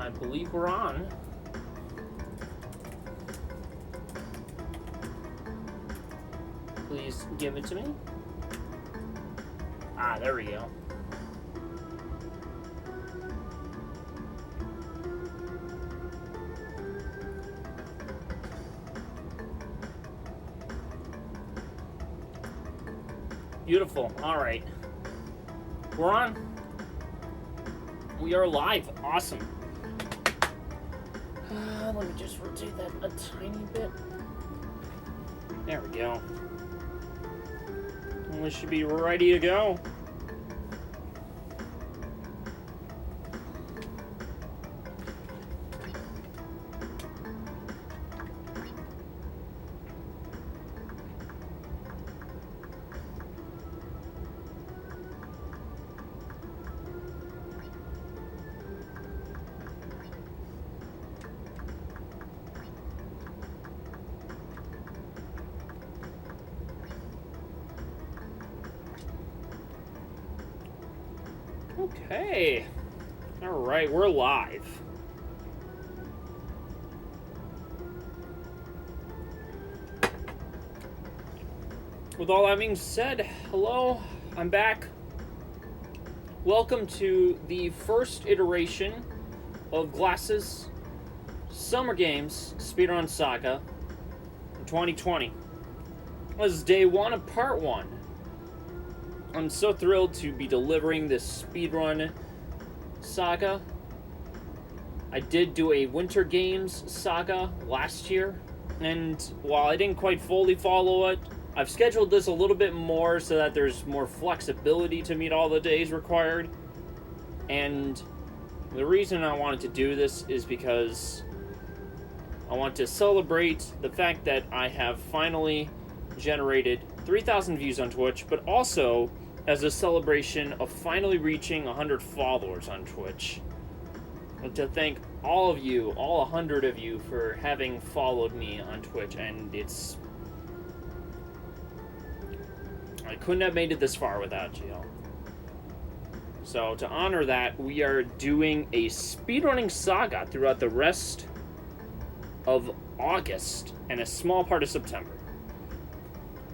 I believe we're on. Please give it to me. Ah, there we go. Beautiful. All right. We're on. We are live. Awesome. Let me just rotate that a tiny bit. There we go. And we should be ready to go. Okay. Alright, we're live. With all that being said, hello, I'm back. Welcome to the first iteration of Glass's Summer Games Speedrun Saga in 2020. This is day one of part one. I'm so thrilled to be delivering this speedrun saga. I did do a Winter Games saga last year, and while I didn't quite fully follow it, I've scheduled this a little bit more so that there's more flexibility to meet all the days required. And the reason I wanted to do this is because I want to celebrate the fact that I have finally generated 3,000 views on Twitch, but also as a celebration of finally reaching 100 followers on Twitch. And to thank all of you, all 100 of you, for having followed me on Twitch, and I couldn't have made it this far without you. So to honor that, we are doing a speedrunning saga throughout the rest of August and a small part of September.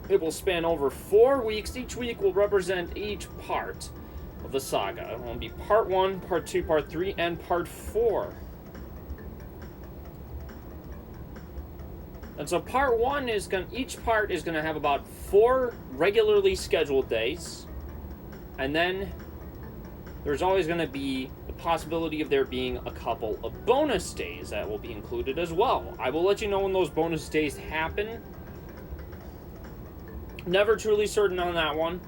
It will span over 4 weeks. Each week will represent each part of the saga. It will be part 1, part 2, part 3, and part 4. And so part 1 is each part is going to have about 4 regularly scheduled days. And then there's always going to be the possibility of there being a couple of bonus days that will be included as well. I will let you know when those bonus days happen. Never truly certain on that one.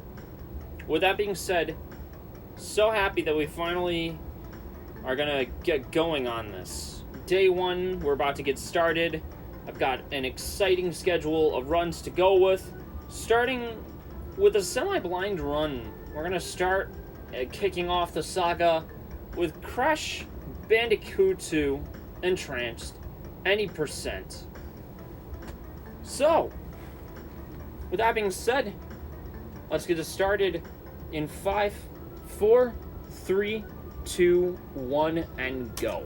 With that being said, so happy that we finally are gonna get going on this. Day 1, we're about to get started. I've got an exciting schedule of runs to go with. Starting with a semi-blind run. We're gonna start kicking off the saga with Crash Bandicoot 2 Entranced Any Percent. So, with that being said, let's get it started in 5, 4, 3, 2, 1, and go.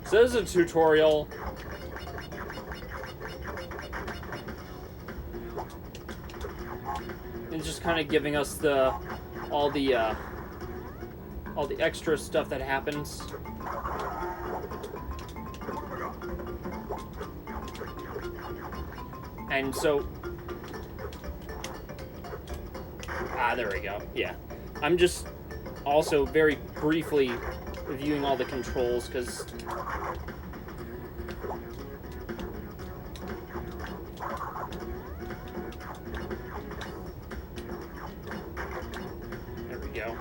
So this is a tutorial. It's just kind of giving us all the extra stuff that happens. And so, there we go. Yeah, I'm just also very briefly reviewing all the controls because there we go.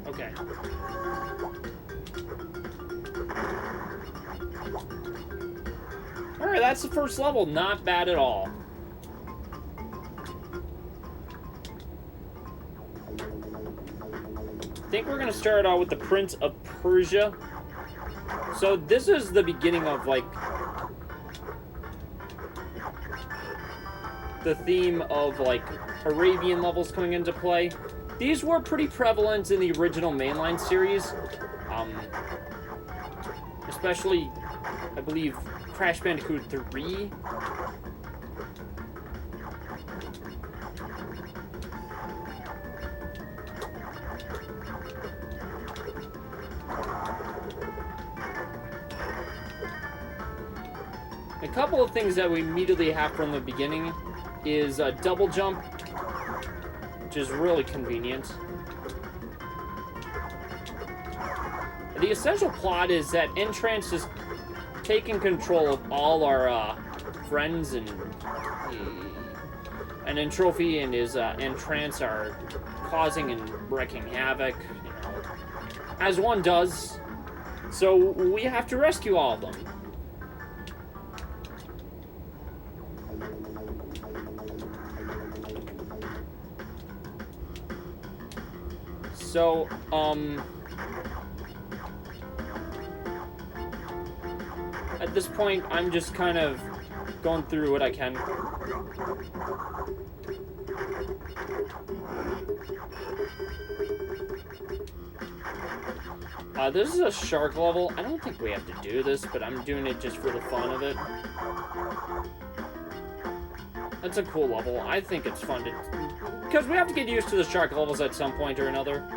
Okay. Alright, that's the first level. Not bad at all. I think we're gonna start out with the Prince of Persia. So this is the beginning of, like, the theme of, like, Arabian levels coming into play. These were pretty prevalent in the original mainline series. Especially, I believe, Crash Bandicoot 3. A couple of things that we immediately have from the beginning is a double jump, which is really convenient. The essential plot is that Entrance is taking control of all our friends, and then Trophy and his Entrance are causing and wreaking havoc, you know, as one does. So we have to rescue all of them. So, at this point, I'm just kind of going through what I can. This is a shark level. I don't think we have to do this, but I'm doing it just for the fun of it. That's a cool level. I think it's fun to... because we have to get used to the shark levels at some point or another.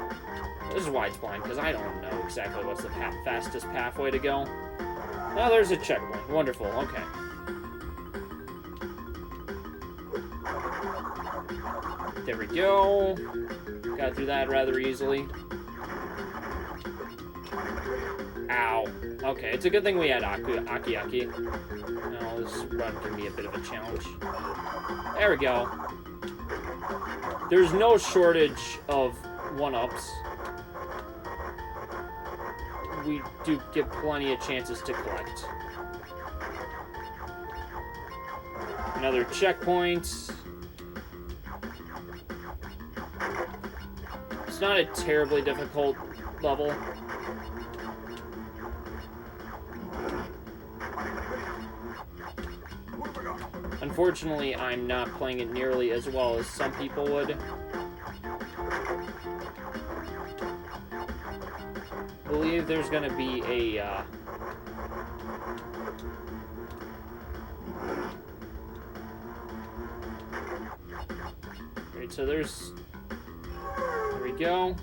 This is why it's blind, because I don't know exactly what's the fastest pathway to go. Oh, there's a checkpoint. Wonderful. Okay. There we go. Got through that rather easily. Ow. Okay, it's a good thing we had Aki. No, this run can be a bit of a challenge. There we go. There's no shortage of one-ups. We do get plenty of chances to collect. Another checkpoint. It's not a terribly difficult level. Unfortunately, I'm not playing it nearly as well as some people would. I believe there's going to be a... Alright, so there's... There we go.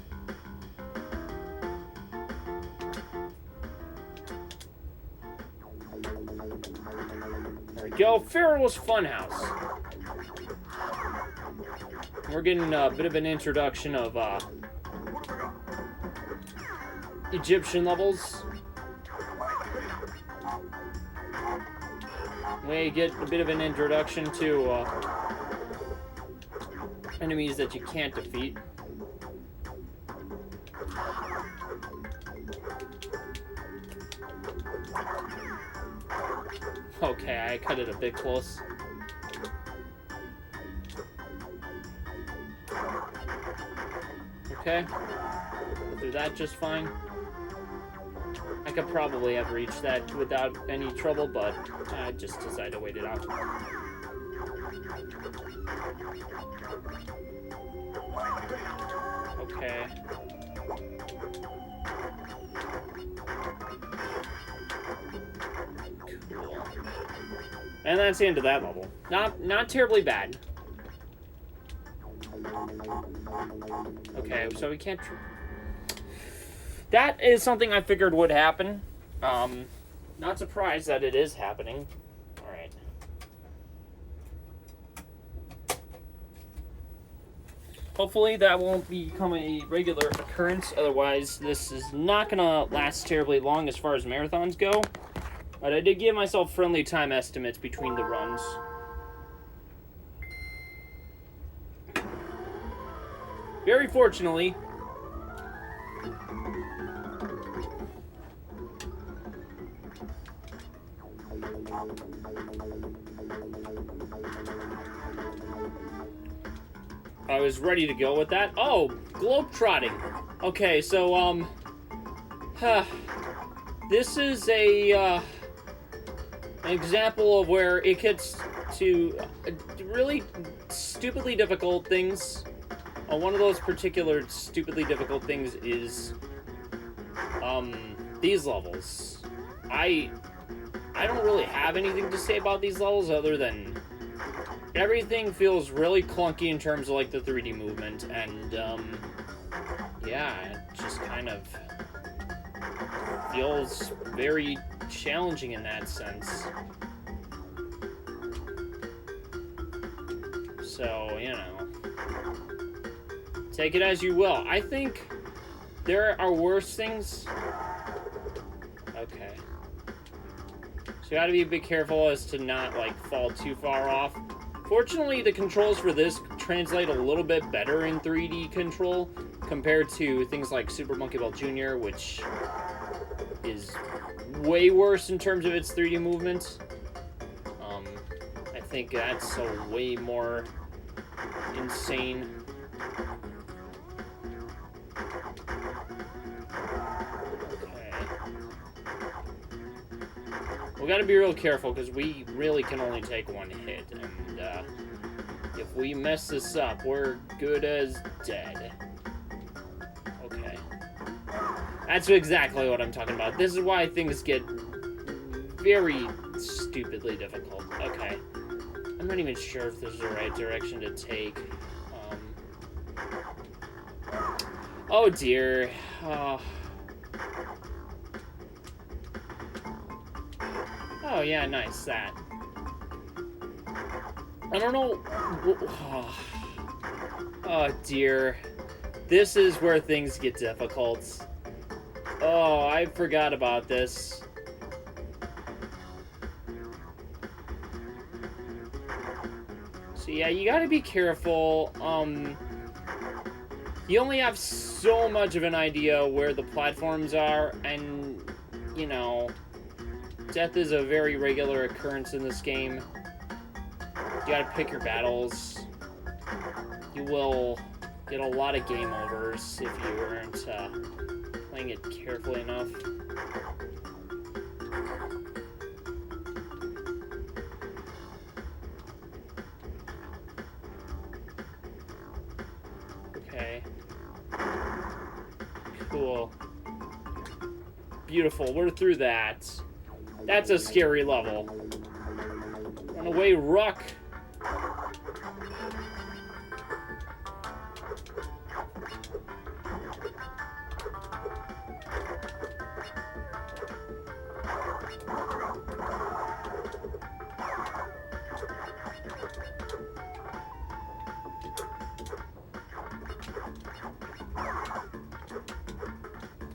There we go. Pharaoh's Funhouse. We're getting a bit of an introduction of Egyptian levels. We get a bit of an introduction to enemies that you can't defeat. Okay, I cut it a bit close. Okay, we'll do that just fine. I could probably have reached that without any trouble, but I just decided to wait it out. Okay. Cool. And that's the end of that level. Not terribly bad. Okay, so we can't... That is something I figured would happen. Not surprised that it is happening. Alright. Hopefully that won't become a regular occurrence. Otherwise, this is not going to last terribly long as far as marathons go. But I did give myself friendly time estimates between the runs. Very fortunately, I was ready to go with that. Oh, globetrotting. Okay, so, this is an example of where it gets to really stupidly difficult things. One of those particular stupidly difficult things is, these levels. I don't really have anything to say about these levels other than everything feels really clunky in terms of, like, the 3D movement, and, yeah, it just kind of feels very challenging in that sense. So, you know, take it as you will. I think there are worse things. Okay. So you gotta be a bit careful as to not, like, fall too far off. Fortunately, the controls for this translate a little bit better in 3D control compared to things like Super Monkey Ball Jr., which is way worse in terms of its 3D movement. I think that's a way more insane. Okay. We gotta be real careful because we really can only take one hit, and if we mess this up, we're good as dead. Okay. That's exactly what I'm talking about. This is why things get very stupidly difficult. Okay. I'm not even sure if this is the right direction to take. Oh dear. Oh yeah, nice, that. I don't know. Oh dear. This is where things get difficult. Oh, I forgot about this. So yeah, you gotta be careful. You only have so much of an idea where the platforms are, and, you know, death is a very regular occurrence in this game. You gotta pick your battles. You will get a lot of game overs if you aren't playing it carefully enough. Okay. Cool. Beautiful, we're through that. That's a scary level. Run away, Ruck!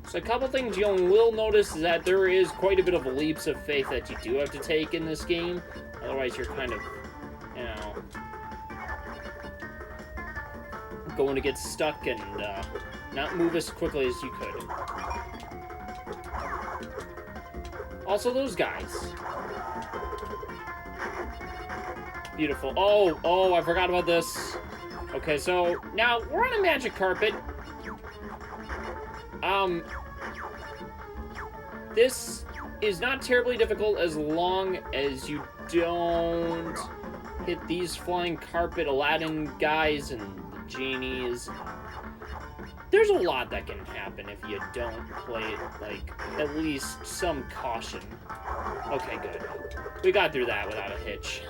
So a couple things you will notice is that there is quite a bit of leaps of faith that you do have to take in this game. Otherwise, you're kind of, you know, going to get stuck and not move as quickly as you could. Also, those guys. Beautiful. Oh, I forgot about this. Okay, so now we're on a magic carpet. This is not terribly difficult as long as you don't hit these flying carpet Aladdin guys and the genies. There's a lot that can happen if you don't play it, like, at least some caution. Okay, good. We got through that without a hitch.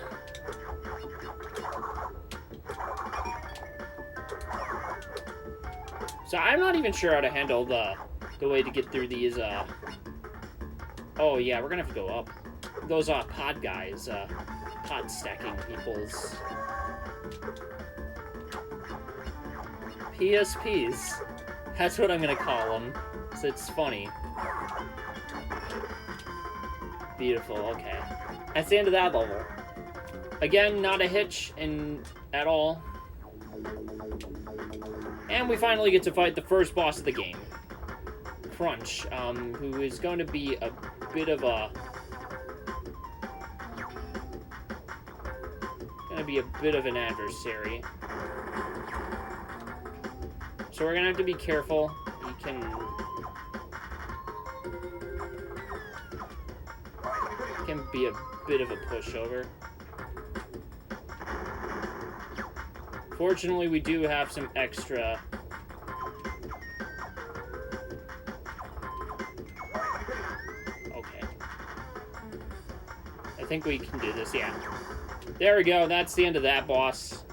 So I'm not even sure how to handle the way to get through these, Oh yeah, we're gonna have to go up. Those, pod guys, pod stacking peoples. PSPs. That's what I'm gonna call them. So it's funny. Beautiful, okay. That's the end of that level. Again, not a hitch at all. And we finally get to fight the first boss of the game. Crunch, who is going to be a bit of an adversary. So we're gonna have to be careful. can be a bit of a pushover. Fortunately, we do have some extra. Okay. I think we can do this, yeah. There we go, that's the end of that boss.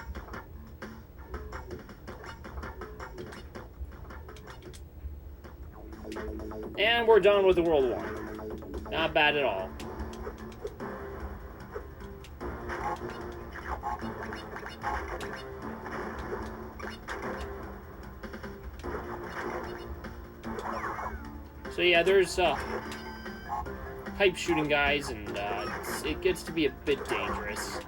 And we're done with the World 1. Not bad at all. So yeah, there's hype shooting guys, and it gets to be a bit dangerous.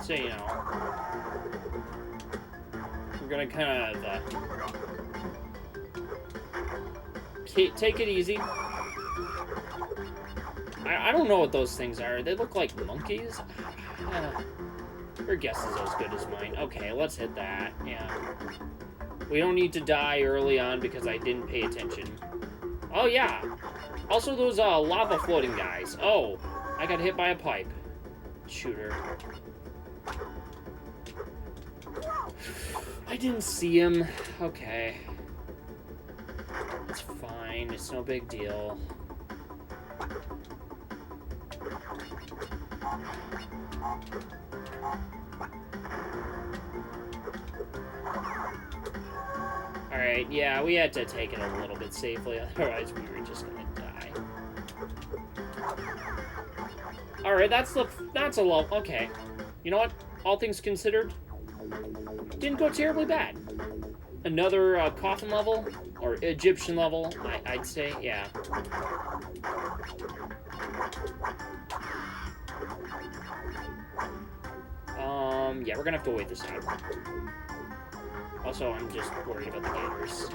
So, you know, we're gonna kind of take it easy. I don't know what those things are. They look like monkeys. Your guess is as good as mine. Okay, let's hit that. Yeah. We don't need to die early on because I didn't pay attention. Oh, yeah. Also, those lava floating guys. Oh, I got hit by a pipe. Shooter. I didn't see him. Okay. It's fine. It's no big deal. Alright, yeah, we had to take it a little bit safely, otherwise we were just gonna die. Alright, that's a low. Okay. You know what? All things considered, didn't go terribly bad. Another coffin level, or Egyptian level, I'd say, yeah. Yeah, we're gonna have to wait this time. Also, I'm just worried about the gators.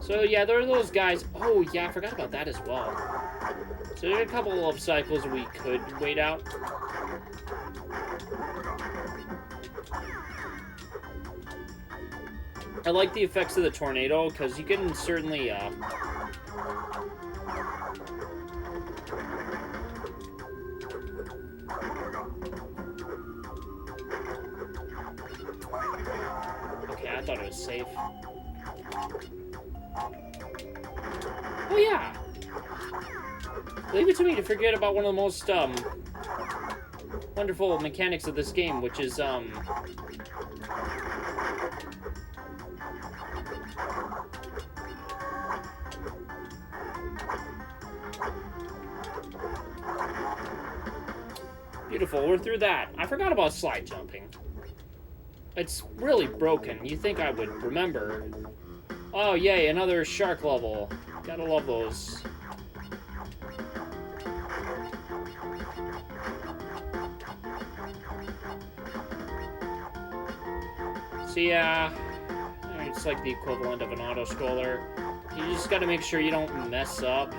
So yeah, there are those guys. Oh yeah, I forgot about that as well. So there are a couple of cycles we could wait out. I like the effects of the tornado, because you can certainly, Okay, I thought it was safe. Oh yeah! Leave it to me to forget about one of the most, wonderful mechanics of this game, which is, beautiful, we're through that. I forgot about slide jumping. It's really broken. You think I would remember. Oh, yay, another shark level. Gotta love those. So yeah, it's like the equivalent of an auto-scroller. You just gotta make sure you don't mess up.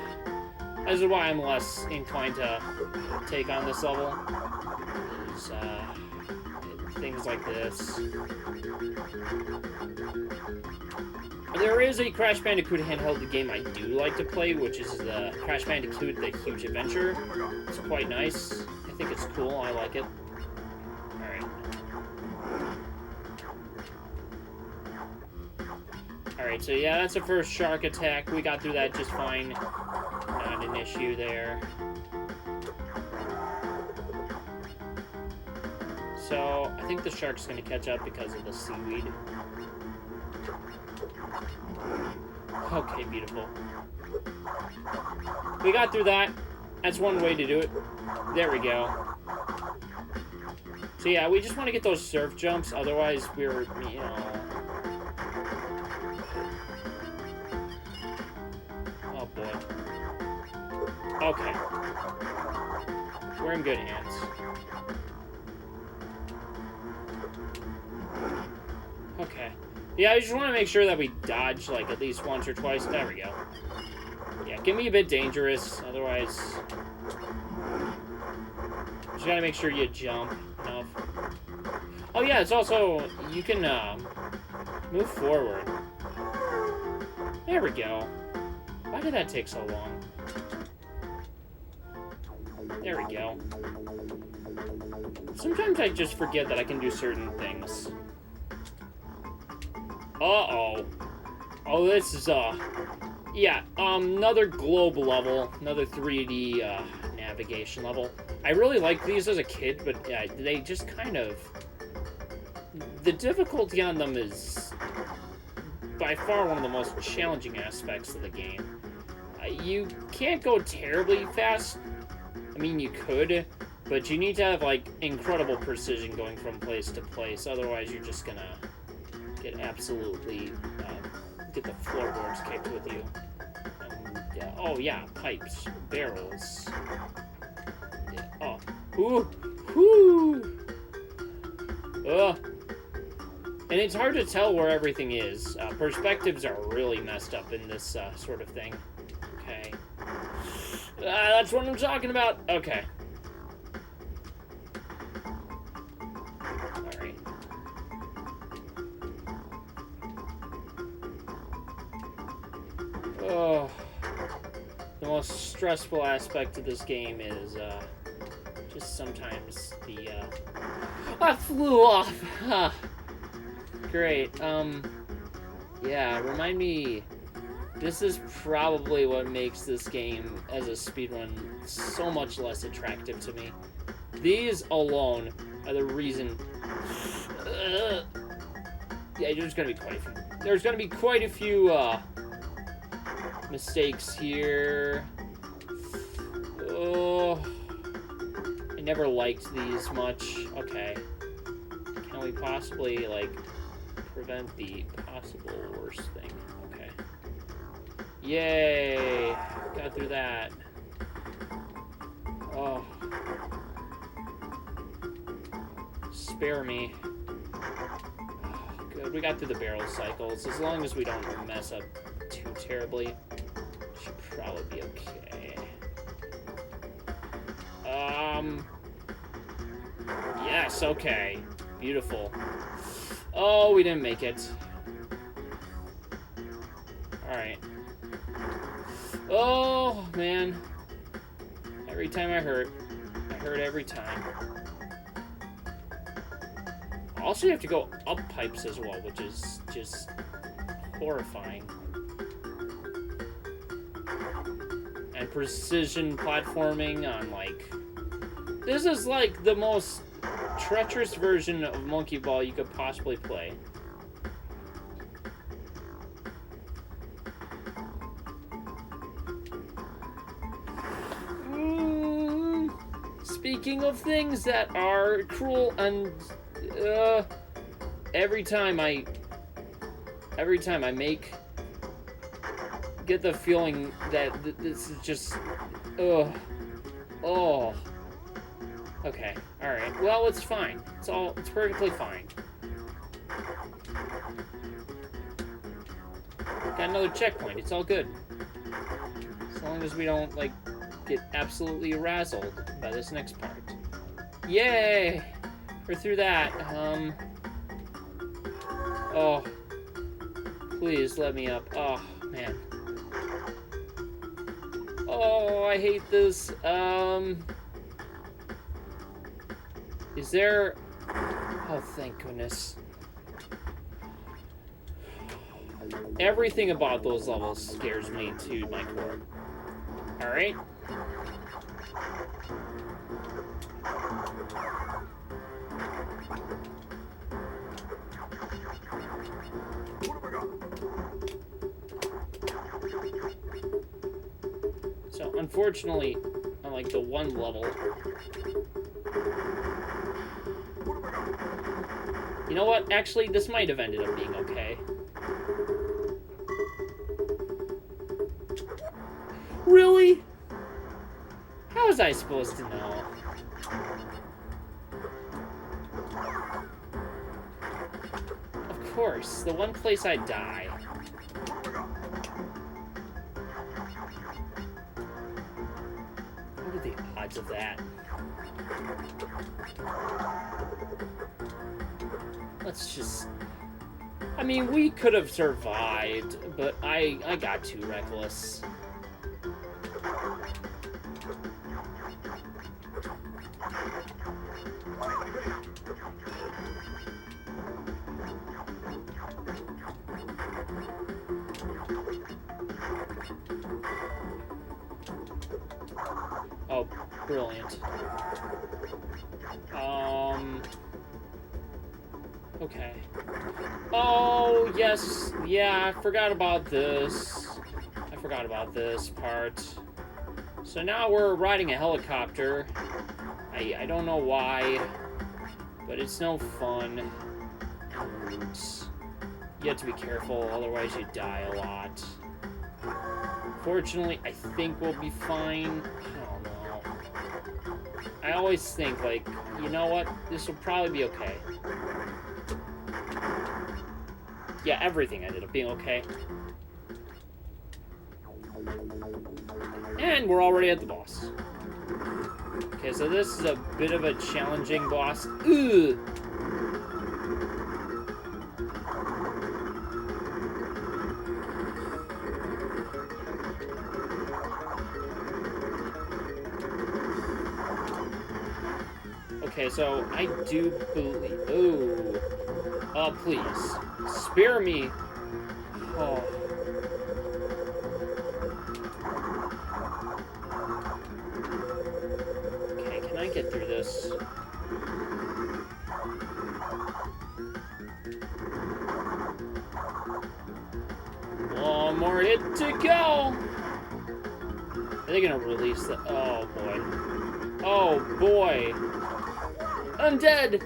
This is why I'm less inclined to take on this level. Is, things like this. There is a Crash Bandicoot handheld game I do like to play, which is the Crash Bandicoot The Huge Adventure. It's quite nice. I think it's cool. I like it. Alright. Alright, so yeah, that's the first shark attack. We got through that just fine. Not an issue there. So, I think the shark's going to catch up because of the seaweed. Okay, beautiful. We got through that. That's one way to do it. There we go. So yeah, we just want to get those surf jumps, otherwise we're, you know... Oh boy. Okay. We're in good hands. Okay. Yeah, I just want to make sure that we dodge, like, at least once or twice. There we go. Yeah, it can be a bit dangerous, otherwise... Just gotta make sure you jump enough. Oh yeah, it's also, you can move forward. There we go. Why did that take so long? There we go. Sometimes I just forget that I can do certain things. Uh-oh. Oh, this is, yeah, another globe level, another 3D, navigation level. I really liked these as a kid, but they just kind of... The difficulty on them is by far one of the most challenging aspects of the game. You can't go terribly fast. I mean, you could, but you need to have, like, incredible precision going from place to place. Otherwise, you're just gonna get absolutely, get the floorboards kicked with you. And, oh, yeah, pipes, barrels. Yeah, oh, ooh, whoo! Ugh. And it's hard to tell where everything is. Perspectives are really messed up in this sort of thing. Okay. That's what I'm talking about. Okay. Alright. Oh. The most stressful aspect of this game is, just sometimes the, I flew off! Huh. Great. Yeah, remind me... This is probably what makes this game, as a speedrun, so much less attractive to me. These alone are the reason... yeah, there's gonna be quite a few, mistakes here. Oh... I never liked these much. Okay. Can we possibly, like... prevent the possible worst thing. Okay. Yay! Got through that. Oh. Spare me. Oh, good. We got through the barrel cycles. As long as we don't mess up too terribly, should probably be okay. Yes, okay. Beautiful. Oh, we didn't make it. Alright. Oh, man. Every time I hurt. I hurt every time. Also, you have to go up pipes as well, which is just horrifying. And precision platforming on, like... This is, like, the most treacherous version of Monkey Ball you could possibly play. Speaking of things that are cruel and every time I get the feeling that this is just oh. Okay, alright. Well, it's fine. It's perfectly fine. Got another checkpoint. It's all good. As long as we don't, like, get absolutely razzled by this next part. Yay! We're through that. Oh. Please let me up. Oh, man. Oh, I hate this. Is there... Oh, thank goodness. Everything about those levels scares me to my core. Alright? So, unfortunately, on, like, the one level... You know what? Actually, this might have ended up being okay. Really? How was I supposed to know? Of course, the one place I die. What are the odds of that? let's just... I mean, we could have survived, but I got too reckless. Oh, brilliant. Okay. Oh, yes. Yeah, I forgot about this. I forgot about this part. So now we're riding a helicopter. I don't know why, but it's no fun. And you have to be careful, otherwise you die a lot. Fortunately, I think we'll be fine. I don't know. I always think, like, you know what? This will probably be okay. Yeah, everything ended up being okay. And we're already at the boss. Okay, so this is a bit of a challenging boss. Ugh! Okay, so I do believe... Ooh. Oh, please. Spare me. Oh. Okay, can I get through this? One more hit to go! Are they gonna release the... Oh, boy. Oh, boy. Undead!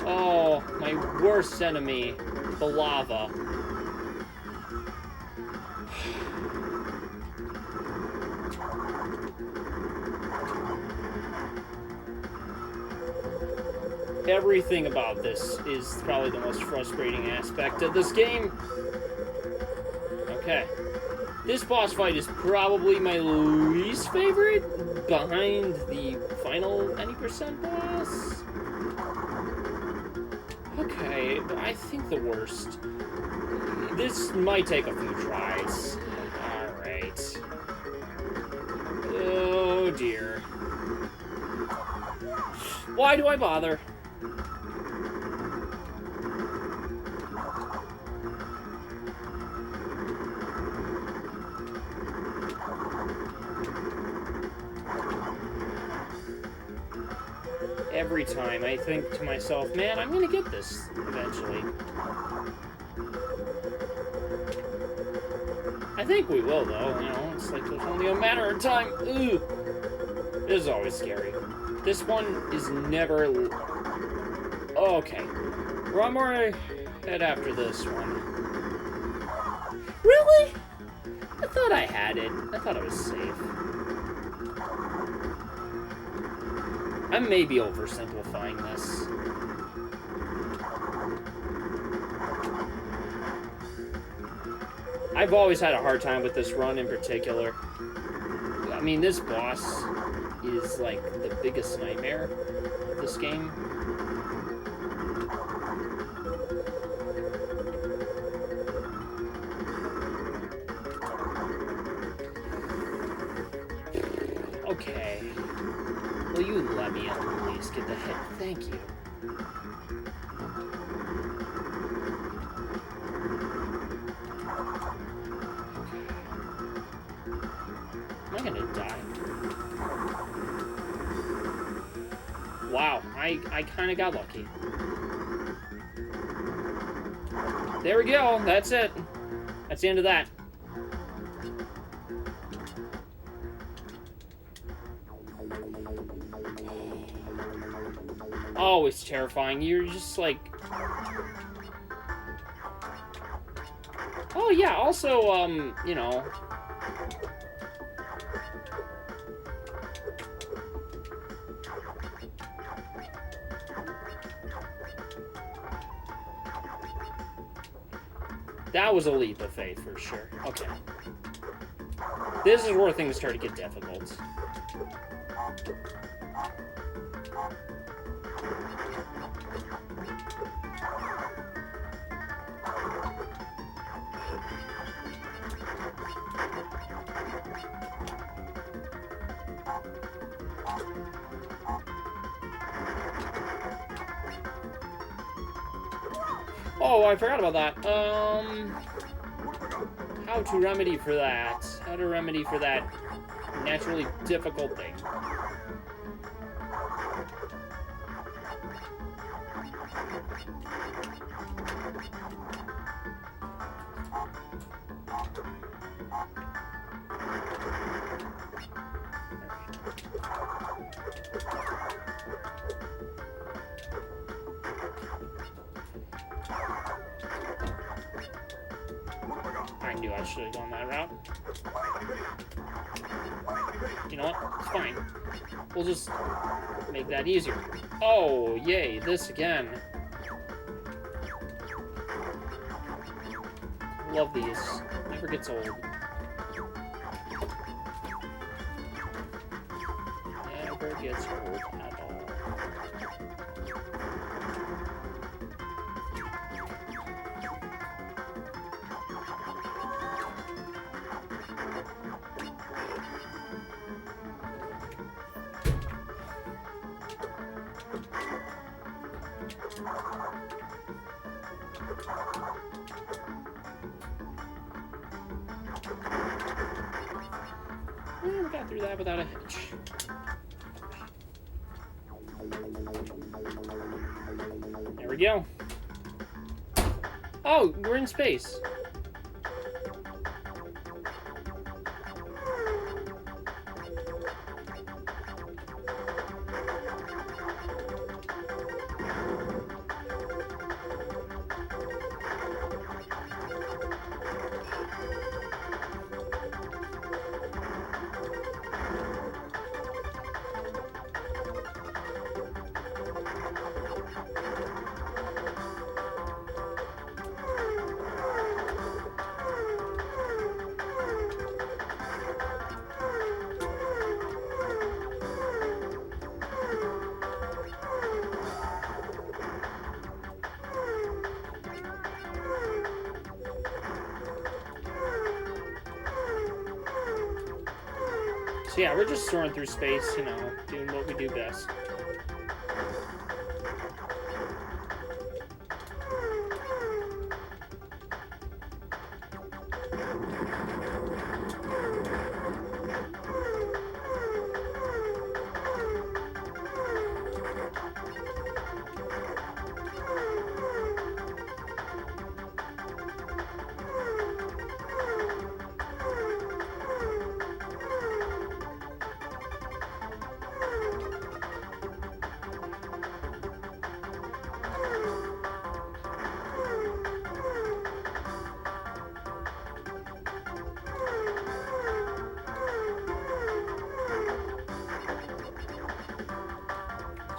Oh, my worst enemy. The lava. Everything about this is probably the most frustrating aspect of this game. Okay. This boss fight is probably my least favorite, behind the final 90% boss. Okay, but I think the worst. This might take a few tries. Alright. Oh dear. Why do I bother? Every time I think to myself, man, I'm gonna get this eventually. I think we will, though, you know, it's like there's only a matter of time. Ooh! This is always scary. This one is never... Okay. One more head after this one. Really? I thought I had it. I thought I was safe. I may be oversimplifying this. I've always had a hard time with this run in particular. I mean, this boss is like the biggest nightmare of this game. Okay. Will you let me at least get the hit? Thank you. Am I gonna die? Wow, I kinda got lucky. There we go, that's it. That's the end of that. Always terrifying. You're just like... Oh yeah, also, you know... That was a leap of faith, for sure. Okay. This is where things start to get difficult. Oh, I forgot about that. How to remedy for that? How to remedy for that naturally difficult thing? I knew I should have gone that route. You know what? It's fine. We'll just make that easier. Oh, yay, this again. Love these. Never gets old. Never gets old at all. We got through that without a hitch. There we go. Oh, we're in space. So yeah, we're just soaring through space, you know, doing what we do best.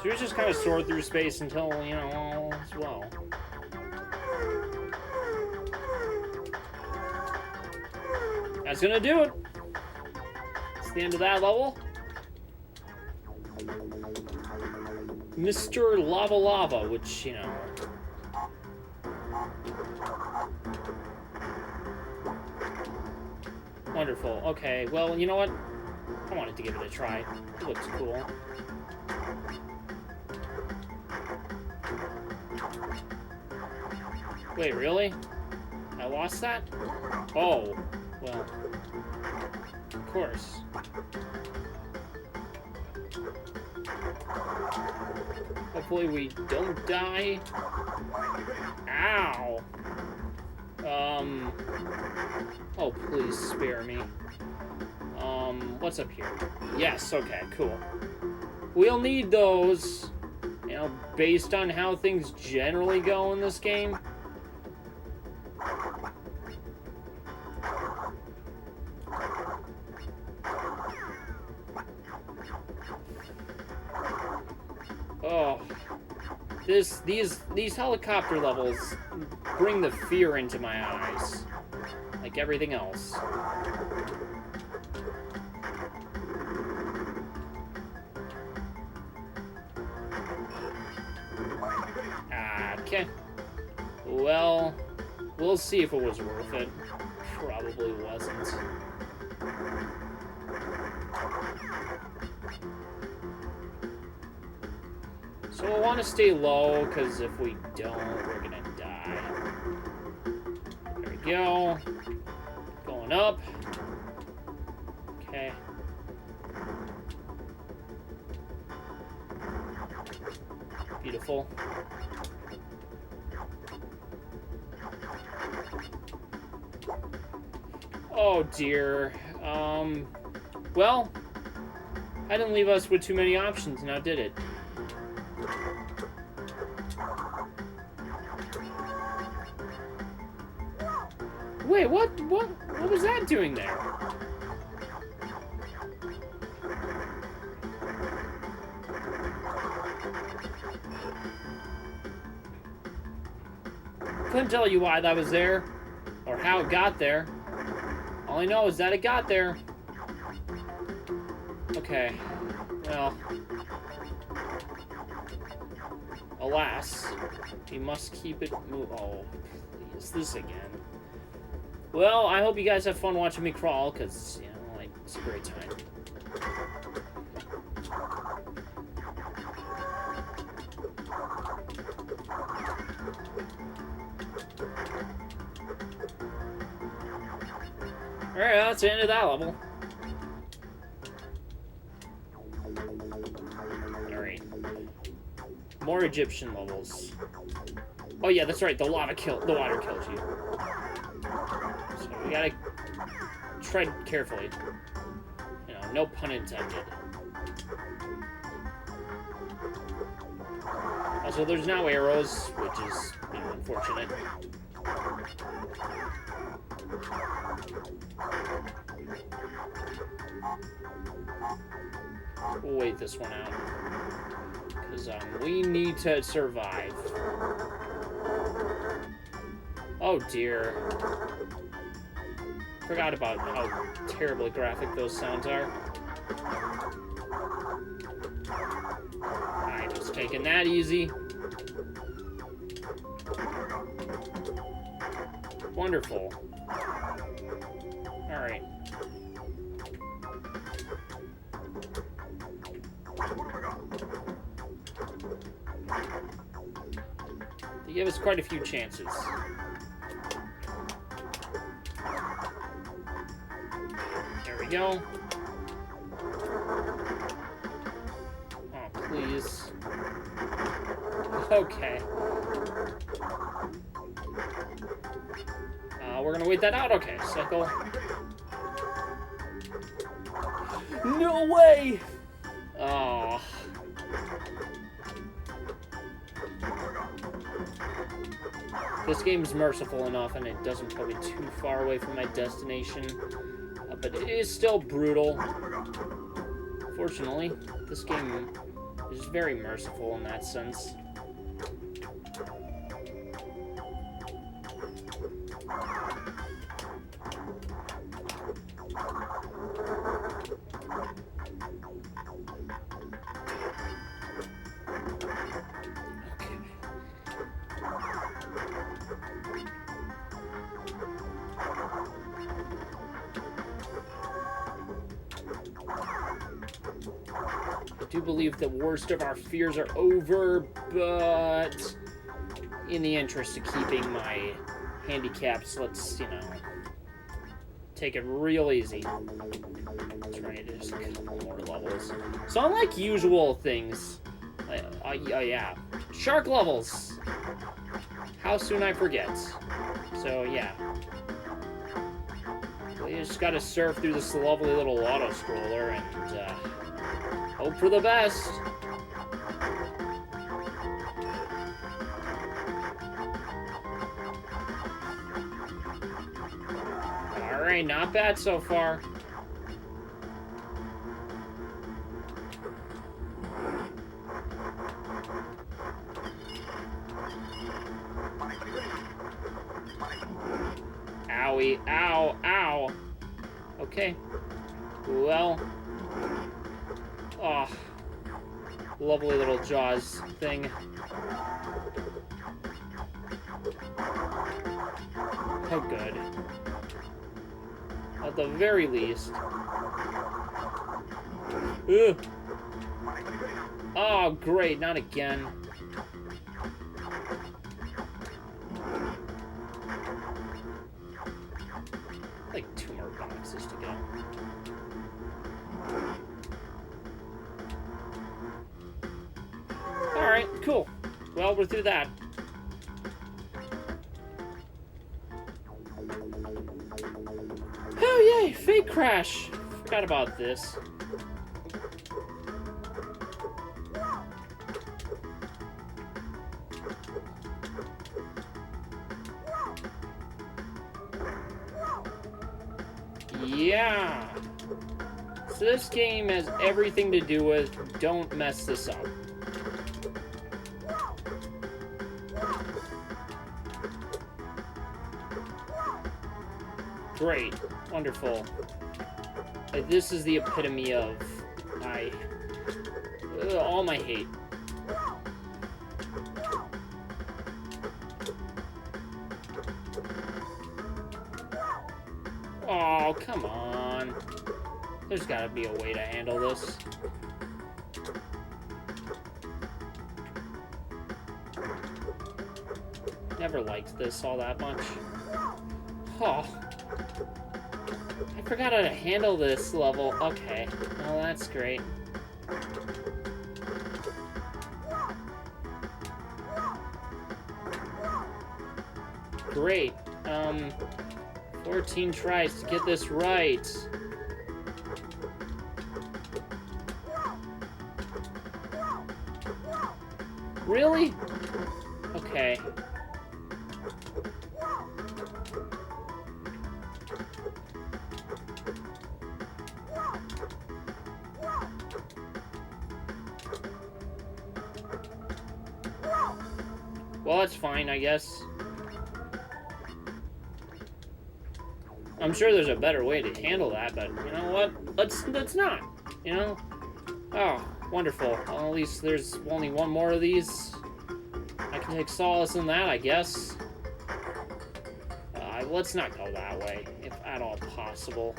So we just kind of soared through space until, you know, all is well. That's gonna do it. It's the end of that level. Mr. Lava Lava, which, you know... Wonderful. Okay, well, you know what? I wanted to give it a try. It looks cool. Wait, really? I lost that? Oh, well, of course. Hopefully we don't die. Ow! Oh, please spare me. What's up here? Yes, okay, cool. We'll need those, you know, based on how things generally go in this game. Oh, these helicopter levels bring the fear into my eyes, like everything else. Okay. Well, we'll see if it was worth it. Probably wasn't. So we'll want to stay low, because if we don't, we're gonna die. go. Going up. Okay. Beautiful. Oh dear. Well, I didn't leave us with too many options, now did it? Wait, what was that doing there? Couldn't tell you why that was there, or how it got there. All I know is that it got there. Okay, well, alas, we must keep it move. Oh, please, this again. Well, I hope you guys have fun watching me crawl, because, you know, like, it's a great time. Alright, that's the end of that level. Alright. More Egyptian levels. Oh yeah, that's right, the water kills you. So we gotta tread carefully. You know, no pun intended. Also, there's now arrows, which is, you know, unfortunate. We'll wait this one out. Because we need to survive. Oh dear. Forgot about how terribly graphic those sounds are. I was taking that easy. Wonderful. Alright. They give us quite a few chances. There we go. Oh, please. Okay. We're gonna wait that out? Okay, cycle. No way! Oh. This game's merciful enough, and it doesn't put me too far away from my destination. But it is still brutal. Fortunately, this game is very merciful in that sense. I do believe the worst of our fears are over, but in the interest of keeping my handicaps, let's, you know, take it real easy. That's right, there's a couple more levels. So unlike usual things, yeah, shark levels. How soon I forget. So yeah. We just gotta surf through this lovely little auto-scroller and hope for the best. Alright, not bad so far. Owie, ow, ow. Okay. Well. Oh. Lovely little Jaws thing. How good. At the very least. Ugh. Oh, great. Not again. places to go. Alright, cool. Well, we're through that. Oh, yay! Fake crash! Forgot about this. Yeah! So this game has everything to do with don't mess this up. Great. Wonderful. This is the epitome of all my hate. Oh, come on. There's gotta be a way to handle this. Never liked this all that much. Oh. I forgot how to handle this level. Okay. Well, that's great. Great. 14 tries to get this right. Really? Okay. Well, that's fine, I guess. I'm sure there's a better way to handle that, but you know what? Let's not. You know? Oh, wonderful. Well, at least there's only one more of these. I can take solace in that, I guess. Let's not go that way, if at all possible.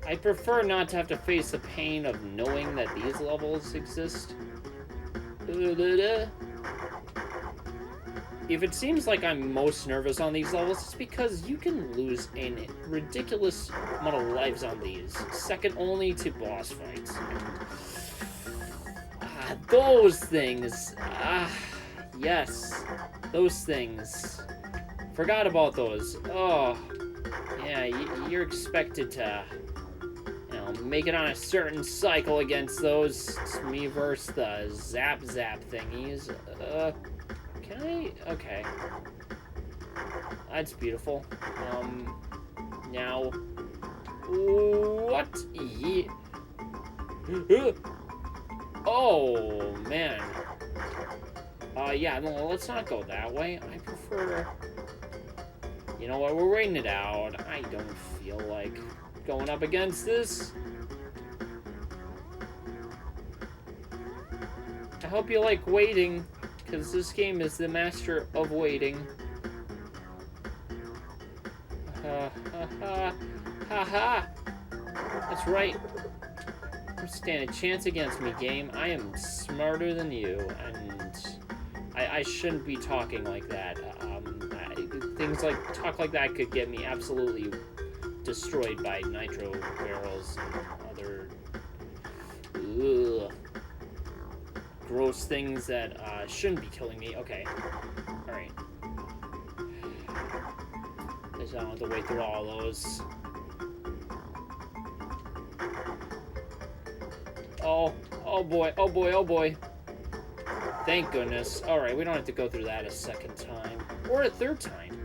I prefer not to have to face the pain of knowing that these levels exist. If it seems like I'm most nervous on these levels, it's because you can lose a ridiculous amount of lives on these, second only to boss fights. Those things. Yes. Those things. Forgot about those. Oh. Yeah, you're expected to, make it on a certain cycle against those. It's me versus the zap thingies. Can I? Okay. That's beautiful. Now. What? Oh, man. Yeah, no, let's not go that way. I prefer... You know what, we're waiting it out. I don't feel like going up against this. I hope you like waiting, because this game is the master of waiting. Ha. That's right. You stand a chance against me, game. I am smarter than you, and I shouldn't be talking like that. Things like talk like that could get me absolutely destroyed by nitro barrels and other gross things that shouldn't be killing me. Okay. Alright. Guess I don't have to wait through all those. Oh boy. Thank goodness. Alright, we don't have to go through that a second time. Or a third time.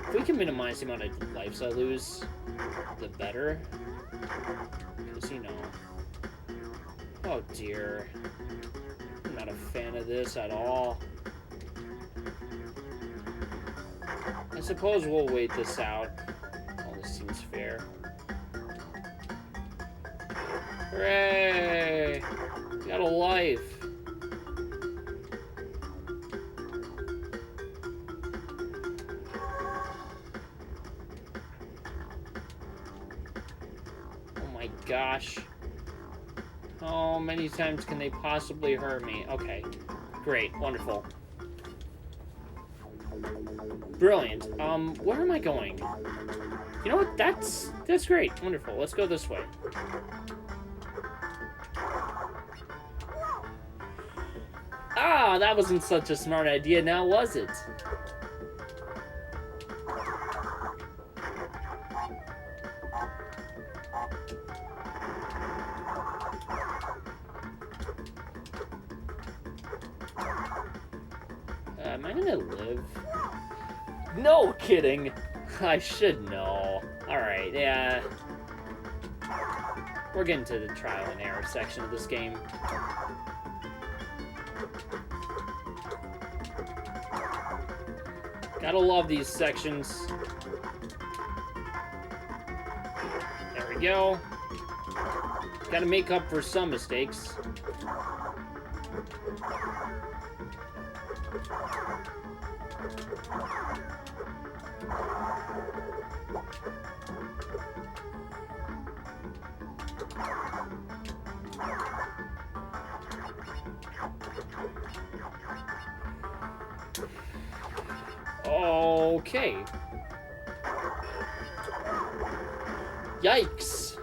If we can minimize the amount of lives I lose, the better. Because, oh dear. I'm not a fan of this at all. I suppose we'll wait this out. All this seems fair. Hooray! Got a life. Gosh. How many times can they possibly hurt me? Okay. Great. Wonderful. Brilliant. Where am I going? You know what? That's great. Wonderful. Let's go this way. Ah, that wasn't such a smart idea now, was it? Am I gonna live? No kidding! I should know. Alright, yeah. We're getting to the trial and error section of this game. Gotta love these sections. There we go. Gotta make up for some mistakes. Okay. Yikes.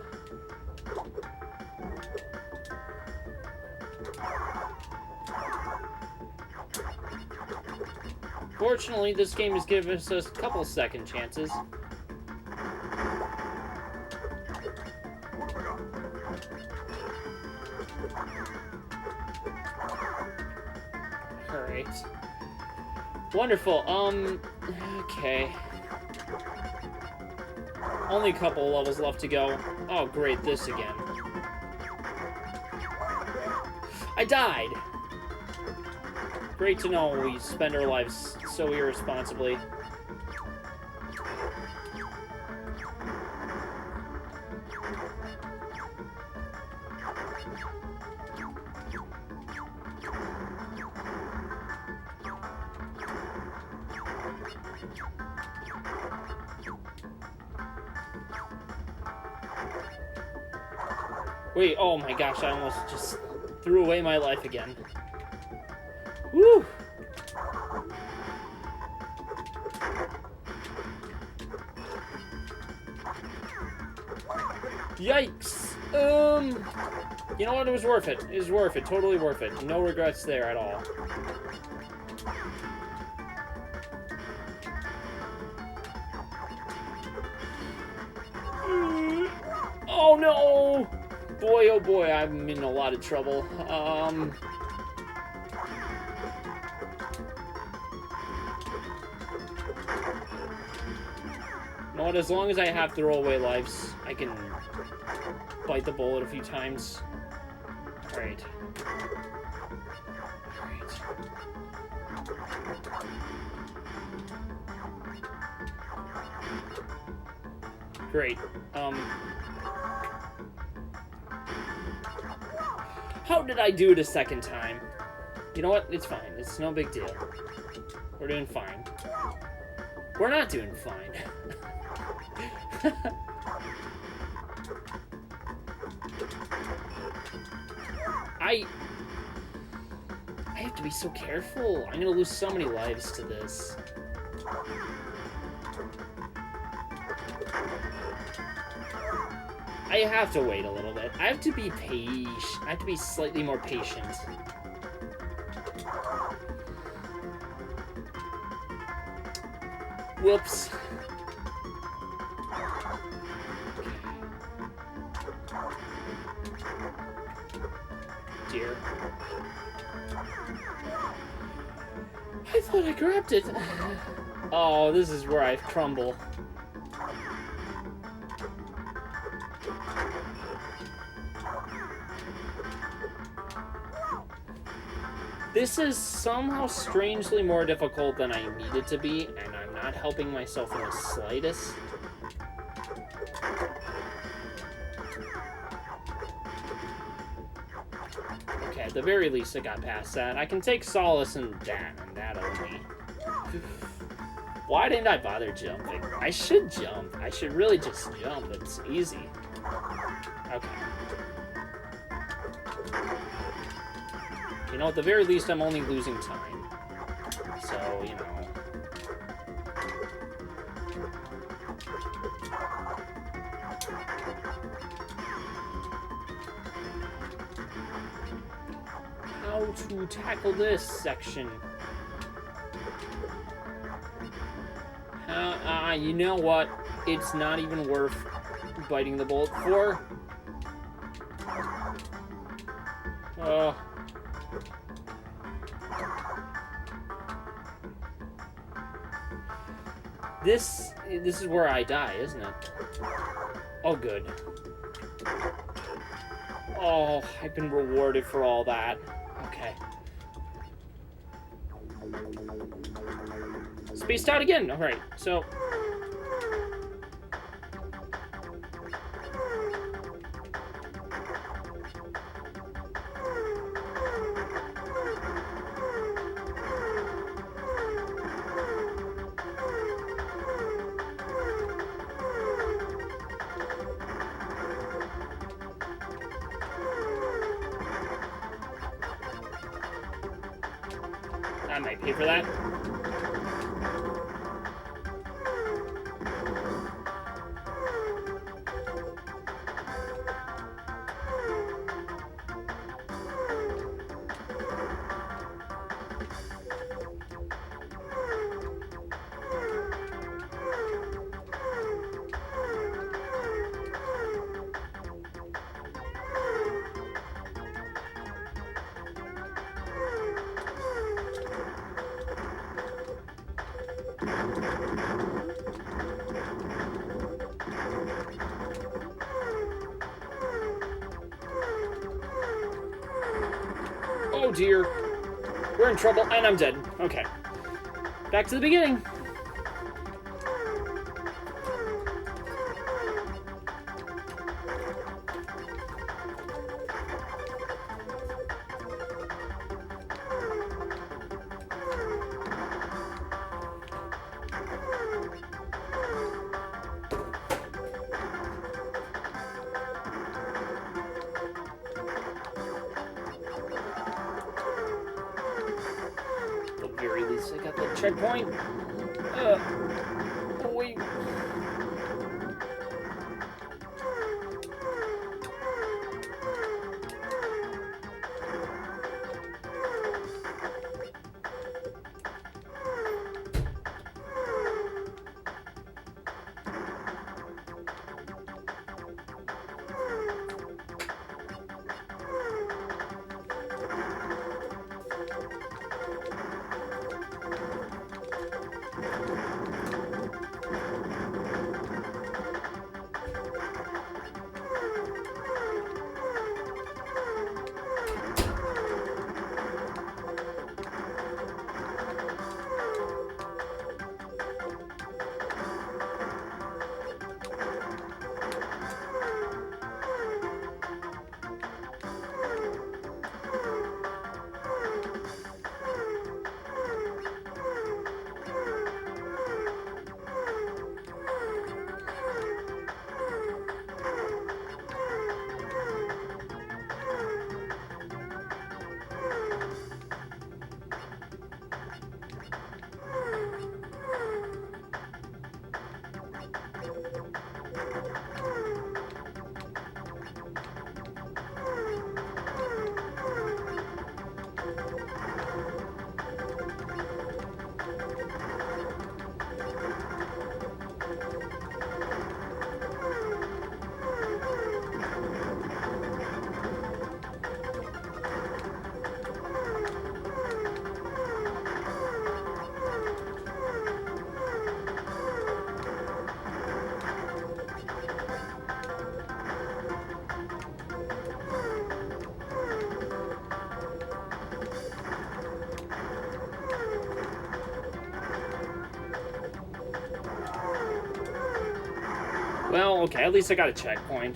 Fortunately, this game has given us a couple second chances. Alright. Wonderful. Okay. Only a couple levels left to go. Oh, great, this again. I died! Great to know we spend our lives so irresponsibly. Wait, oh my gosh, I almost just threw away my life again. Woo! Yikes! You know what? It was worth it. It was worth it. Totally worth it. No regrets there at all. Oh no! Boy, oh boy, I'm in a lot of trouble. You know what? As long as I have throwaway lives, I can bite the bullet a few times. Alright. Great. How did I do it a second time? You know what? It's fine. It's no big deal. We're doing fine. We're not doing fine. I have to be so careful. I'm gonna lose so many lives to this. I have to wait a little bit. I have to be patient. I have to be slightly more patient. Whoops. Dear. I thought I grabbed it. Oh, this is where I crumble. This is somehow strangely more difficult than I need it to be, and I'm not helping myself in the slightest. Okay, at the very least I got past that. I can take solace in that, and that only. Why didn't I bother jumping? I should jump. I should really just jump. It's easy. Okay. You know, at the very least, I'm only losing time. So, you know. how to tackle this section. You know what? It's not even worth biting the bullet for. This is where I die, isn't it? Oh, good. Oh, I've been rewarded for all that. Okay. Spaced out again. All right, so... I might pay for that. Oh dear. We're in trouble, and I'm dead. Okay. Back to the beginning. At the very least, I got the checkpoint. Oh, wait. Well, okay, at least I got a checkpoint.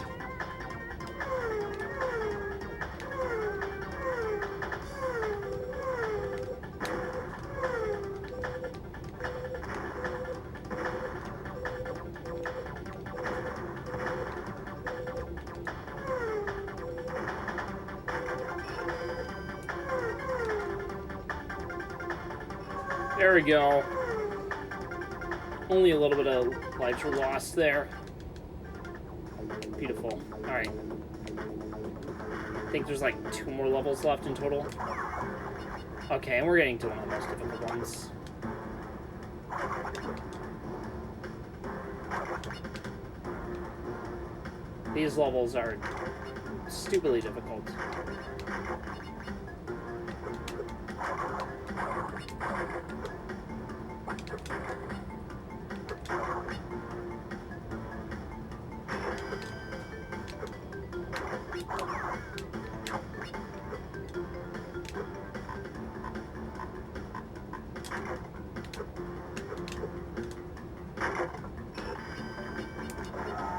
There we go. Only a little bit of lives were lost there. Beautiful. Alright. I think there's like 2 more levels left in total. Okay, and we're getting to one of the most difficult ones. These levels are stupidly difficult.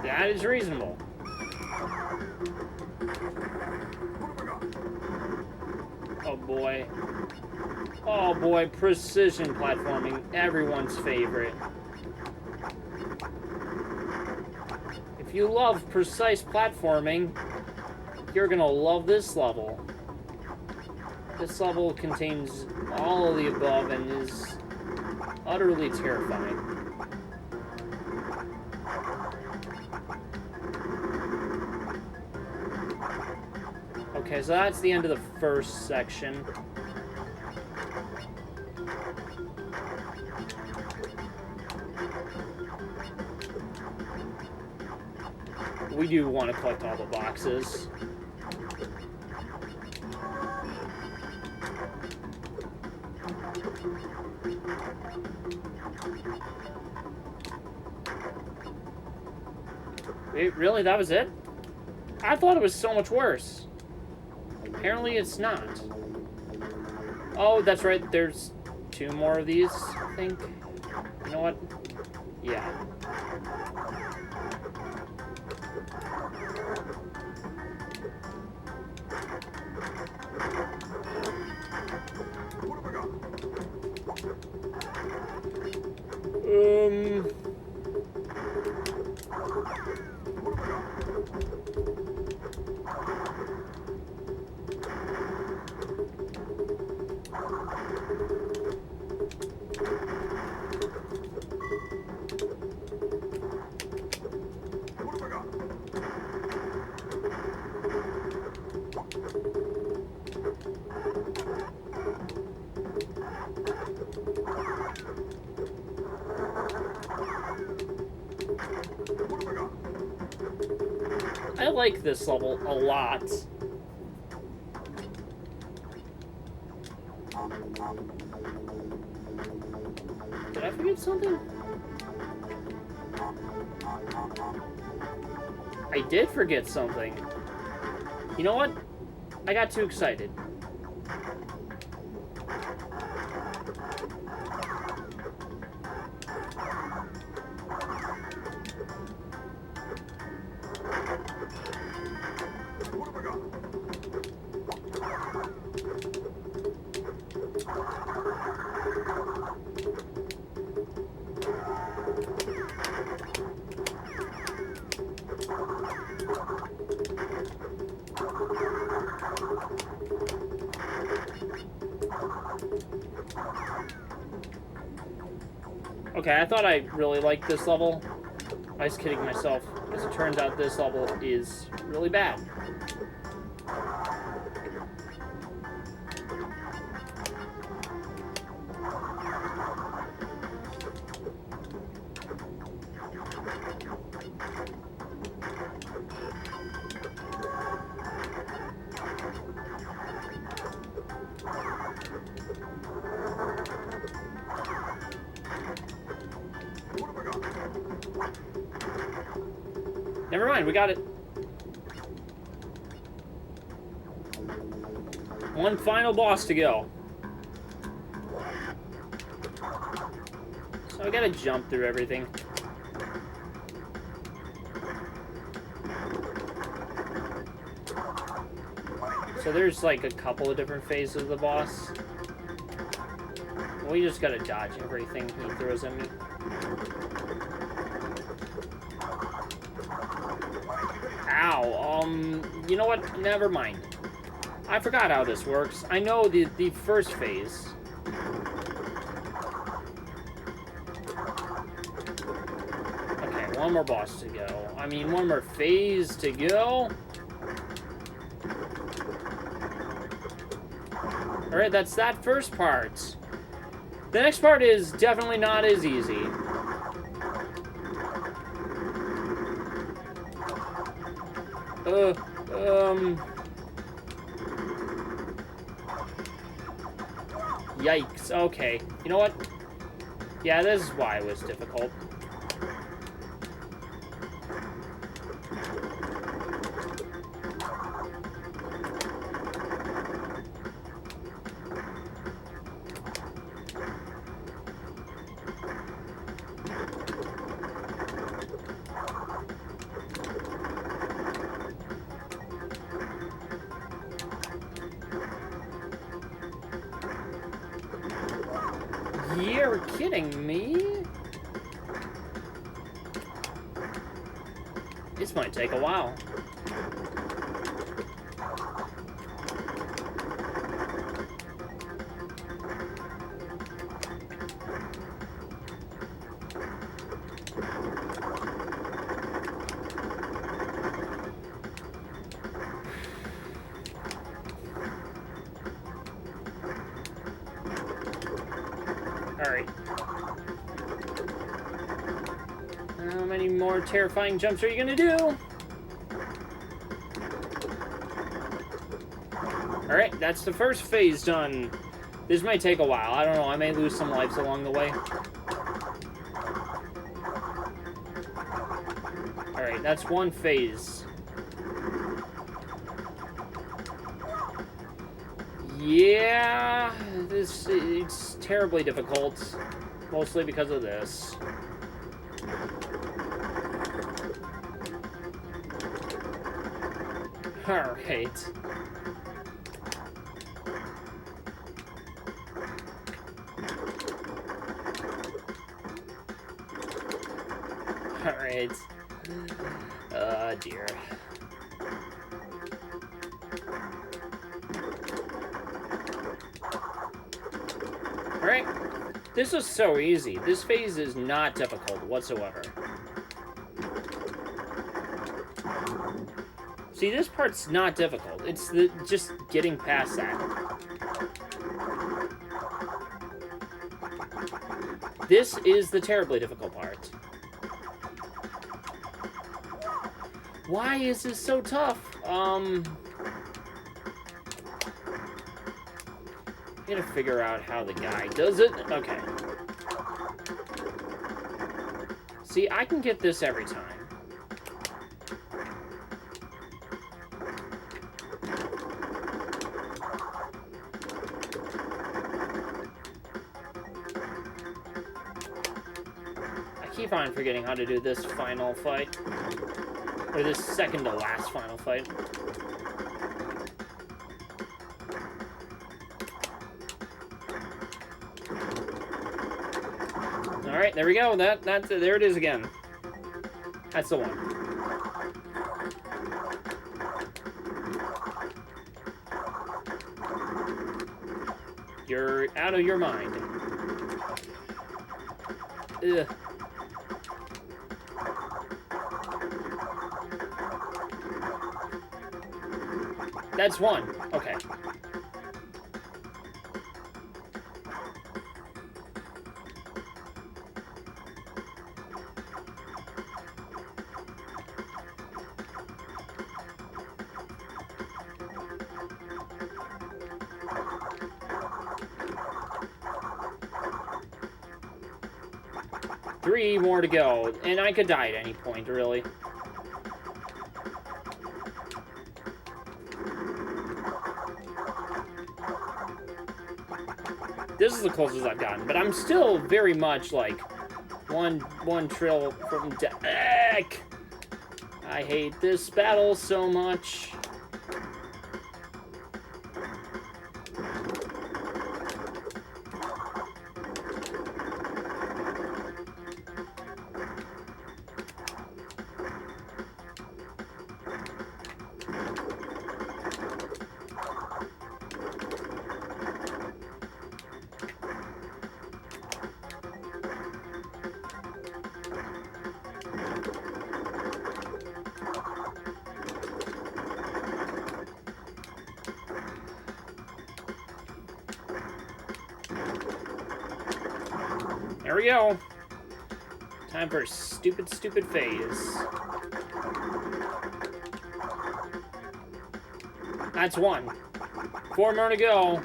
That is reasonable. Oh boy. Oh boy, precision platforming, everyone's favorite. If you love precise platforming, you're gonna love this level. This level contains all of the above and is utterly terrifying. Okay, so that's the end of the first section. We do want to collect all the boxes. Wait, really? That was it? I thought it was so much worse. Apparently it's not. Oh, that's right. There's 2 more of these, I think. You know what? Yeah. I like this level a lot. Did I forget something? I did forget something. You know what? I got too excited. Okay, I thought I really liked this level. I was kidding myself. As it turns out, this level is really bad. Never mind, we got it. One final boss to go. So I gotta jump through everything. So there's like a couple of different phases of the boss. We just gotta dodge everything he throws at me. Ow, you know what? Never mind. I forgot how this works. I know the first phase. Okay, one more boss to go. mean, one more phase to go. Alright, that's that first part. The next part is definitely not as easy. Yikes. Okay. You know what? Yeah, this is why it was difficult. You're kidding me? This might take a while. Alright. How many more terrifying jumps are you gonna do? Alright, that's the first phase done. This may take a while. I don't know. I may lose some lives along the way. Alright, that's one phase. Yeah, it's terribly difficult. Mostly because of this. Alright. Alright. Oh, dear. Alright. This is so easy. This phase is not difficult whatsoever. See, this part's not difficult. It's just getting past that. This is the terribly difficult part. Why is this so tough? I gotta figure out how the guy does it. Okay. See, I can get this every time. I keep on forgetting how to do this final fight. Or this second to last final fight. Alright, there we go. There it is again. That's the one. You're out of your mind. Ugh. That's one. Okay. Three more to go, and I could die at any point, really. This is the closest I've gotten, but I'm still very much like one trill from death. I hate this battle so much. There we go. Time for a stupid phase. That's one. 4 more to go.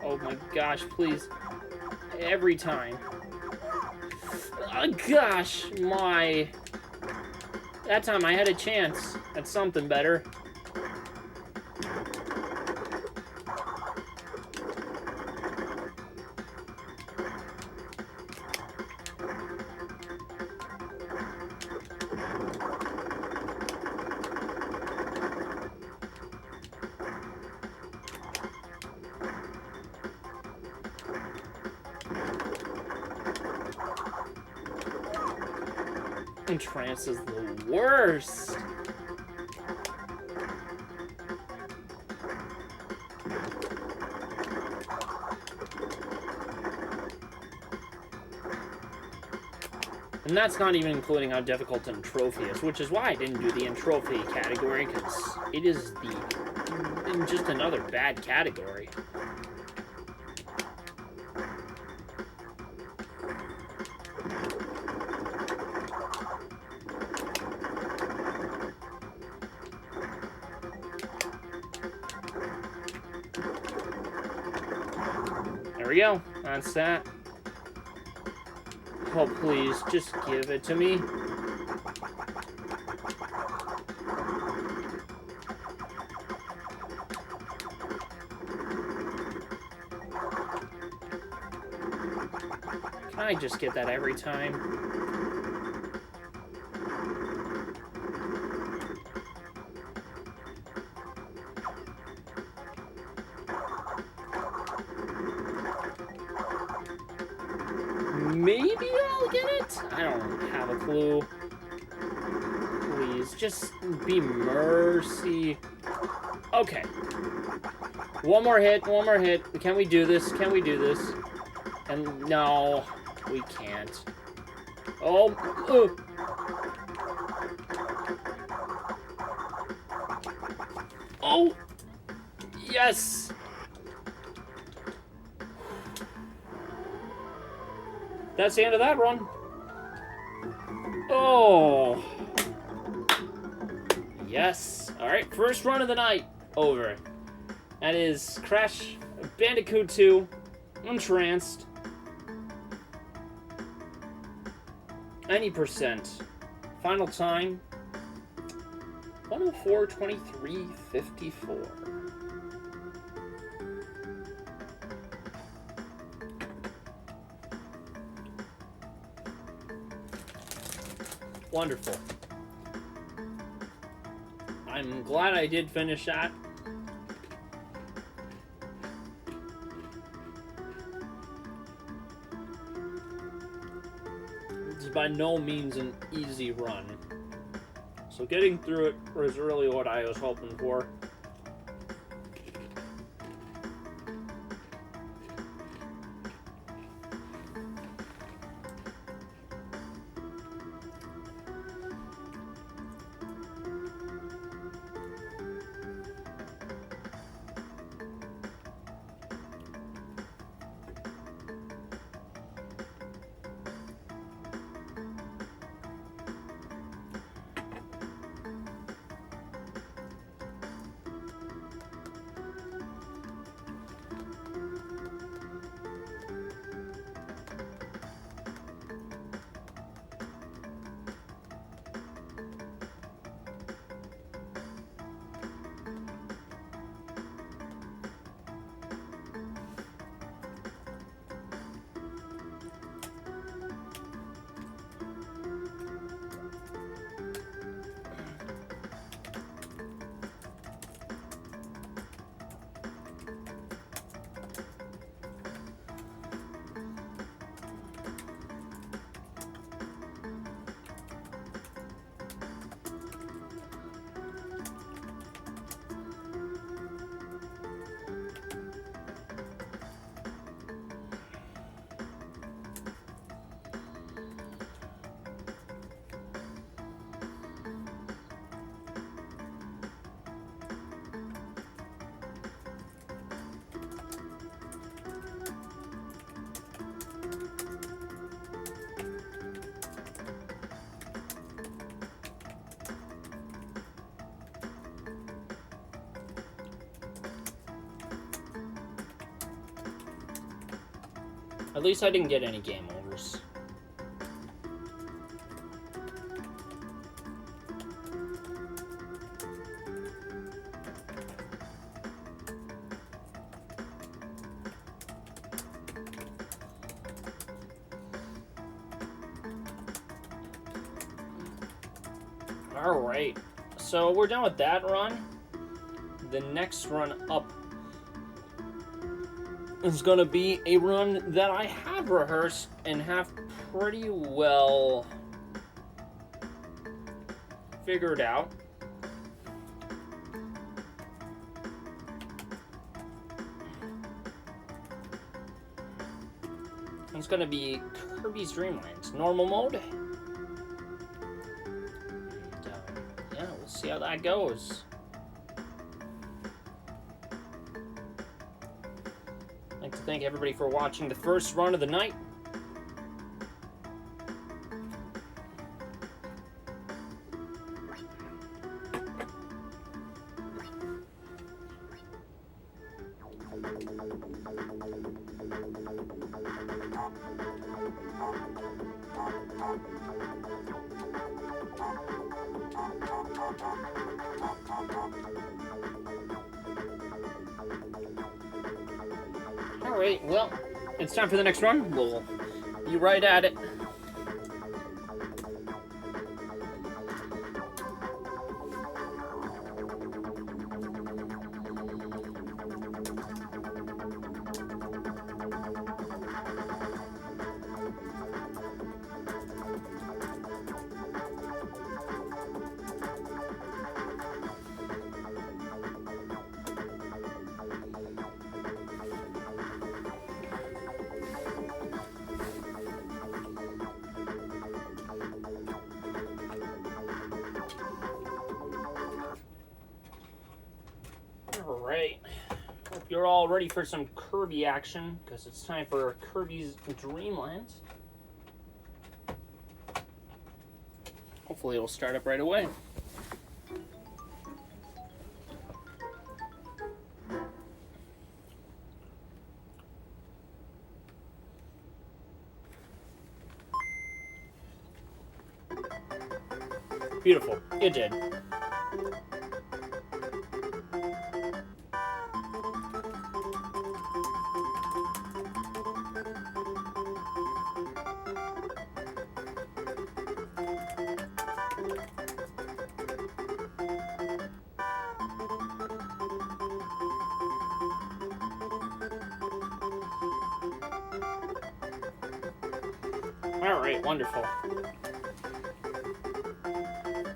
Oh my gosh, please. Every time. Oh gosh, that time I had a chance at something better. Entrance is the worst. And that's not even including how difficult an trophy is, which is why I didn't do the trophy category, because it is just another bad category. There we go. That's that. Oh, please, just give it to me. Can I just get that every time? Maybe I'll get it? I don't have a clue. Please, just be mercy. Okay. One more hit. Can we do this? And no, we can't. Oh. Oh. Yes. That's the end of that run. Oh. Yes. All right, first run of the night over. That is Crash Bandicoot 2 Entranced. 90%. Final time 104:23:54. Wonderful. I'm glad I did finish that. It's by no means an easy run. So getting through it was really what I was hoping for. At least I didn't get any game overs. Alright, so we're done with that run. The next run up is going to be a run that I have rehearsed and have pretty well figured out. It's going to be Kirby's Dream Land, normal mode. Yeah, we'll see how that goes. I'd like to thank everybody for watching the first run of the night. Alright, well, it's time for the next run. We'll be right at it. Alright, hope you're all ready for some Kirby action, because it's time for Kirby's Dream Land. Hopefully it'll start up right away. Beautiful, it did. Alright, wonderful.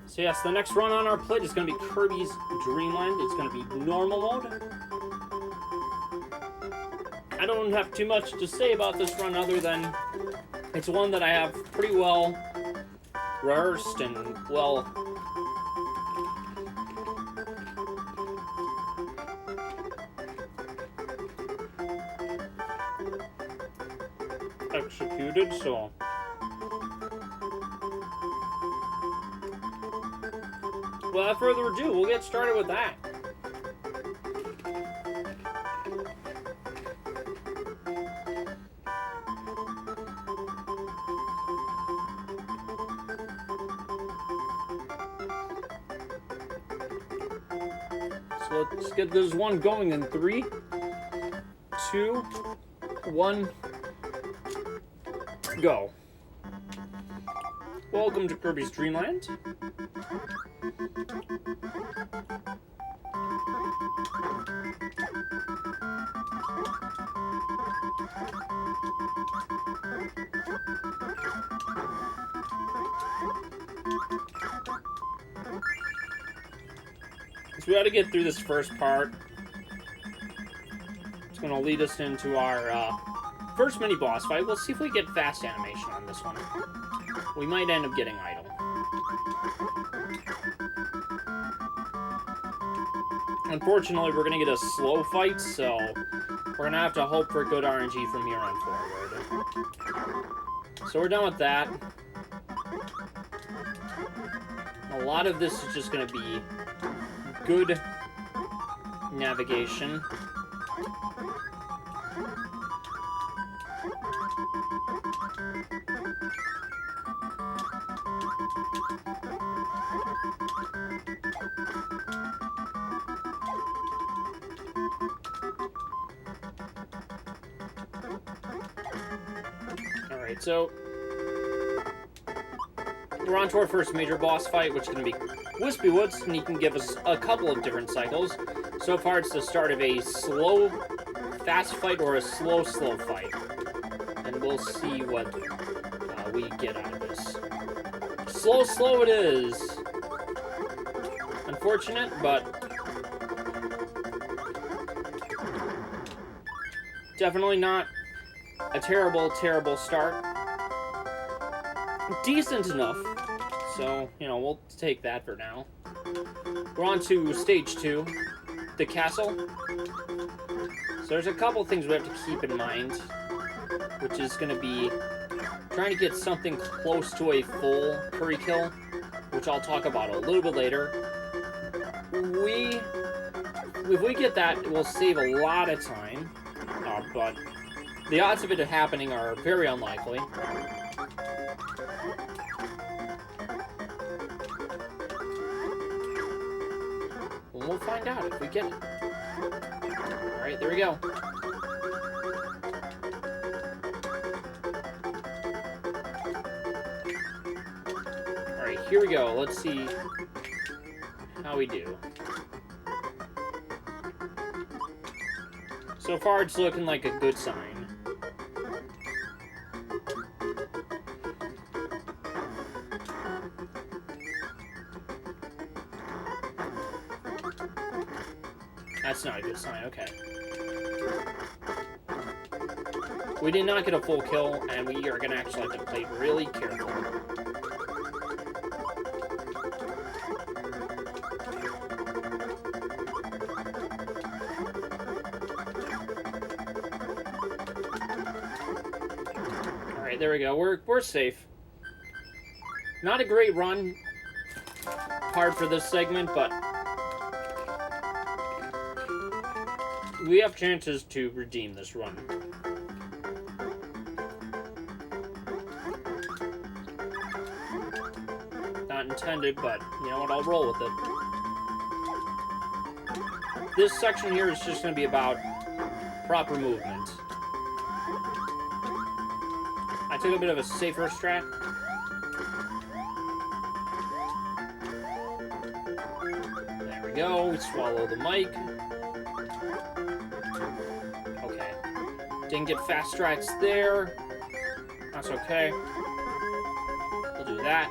So yes, the next run on our plate is going to be Kirby's Dream Land. It's going to be normal mode. I don't have too much to say about this run other than it's one that I have pretty well rehearsed and well executed, so without further ado, we'll get started with that. So let's get this one going in 3, 2, 1, go. Welcome to Kirby's Dream Land. So we got to get through this first part. It's going to lead us into our first mini-boss fight. We'll see if we get fast animation on this one. We might end up getting idle. Unfortunately, we're going to get a slow fight, so we're going to have to hope for good RNG from here on forward. So we're done with that. A lot of this is just going to be good navigation. Alright, so we're on to our first major boss fight, which is going to be Wispy Woods, and he can give us a couple of different cycles. So far, it's the start of a slow, fast fight or a slow, slow fight. And we'll see what we get out of this. Slow, slow it is. Unfortunate, but definitely not a terrible, terrible start. Decent enough. So, you know, we'll take that for now. We're on to stage 2, the castle. So there's a couple things we have to keep in mind, which is going to be trying to get something close to a full curry kill, which I'll talk about a little bit later. If we get that, it will save a lot of time, but the odds of it happening are very unlikely. And we'll find out if we get it. Alright, there we go. Alright, here we go. Let's see how we do. So far, it's looking like a good sign. That's not a good sign, okay. We did not get a full kill, and we are going to actually have to play really careful. Alright, there we go. We're safe. Not a great run. Hard for this segment, but we have chances to redeem this run. Not intended, but you know what, I'll roll with it. This section here is just going to be about proper movement. I took a bit of a safer strat. There we go, we swallow the mic. Okay. Didn't get fast strats there. That's okay. We'll do that.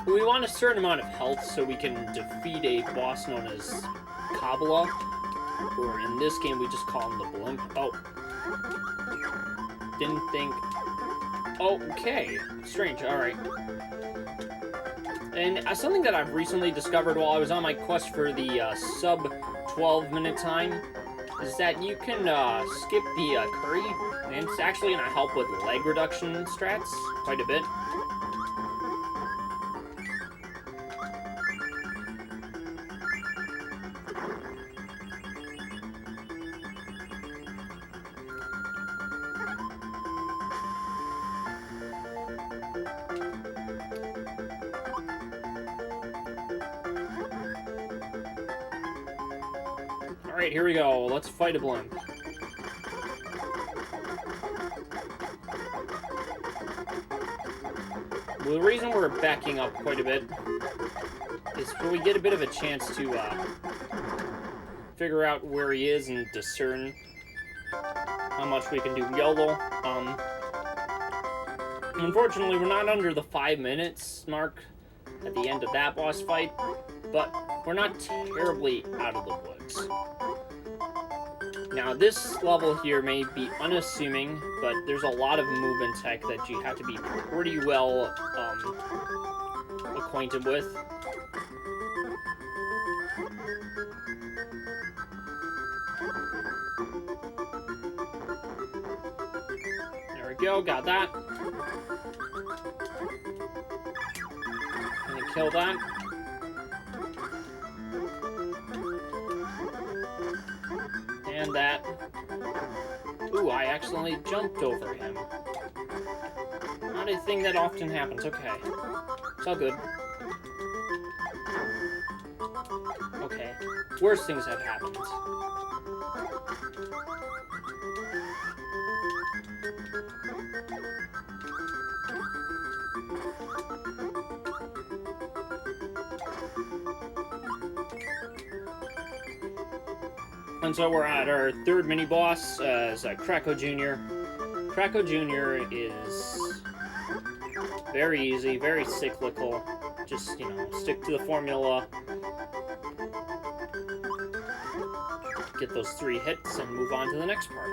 We want a certain amount of health so we can defeat a boss known as Kabbalah. Or in this game, we just call him the Blimp. Oh. Didn't think. Okay. Strange. Alright. And something that I've recently discovered while I was on my quest for the sub 12-minute time is that you can skip the curry, and it's actually going to help with leg reduction strats quite a bit. Alright, here we go. Let's fight a Blimp. Well, the reason we're backing up quite a bit is so we get a bit of a chance to figure out where he is and discern how much we can do YOLO. Unfortunately, we're not under the 5 minutes mark at the end of that boss fight, but we're not terribly out of the woods. Now, this level here may be unassuming, but there's a lot of movement tech that you have to be pretty well acquainted with. There we go, got that. And then kill that. And that. Ooh, I accidentally jumped over him. Not a thing that often happens. Okay. It's all good. Okay. Worse things have happened. And so we're at our third mini-boss as Krako Jr. Krako Jr. is very easy, very cyclical. Just, you know, stick to the formula. Get those 3 hits and move on to the next part.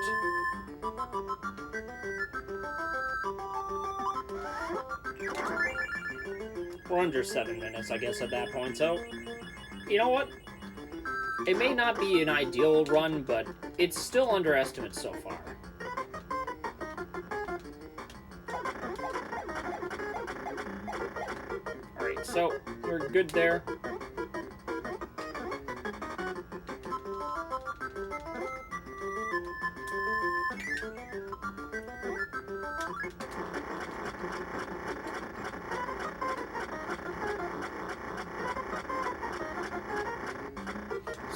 We're under 7 minutes, I guess, at that point. So, you know what? It may not be an ideal run, but it's still underestimated so far. Alright, so we're good there.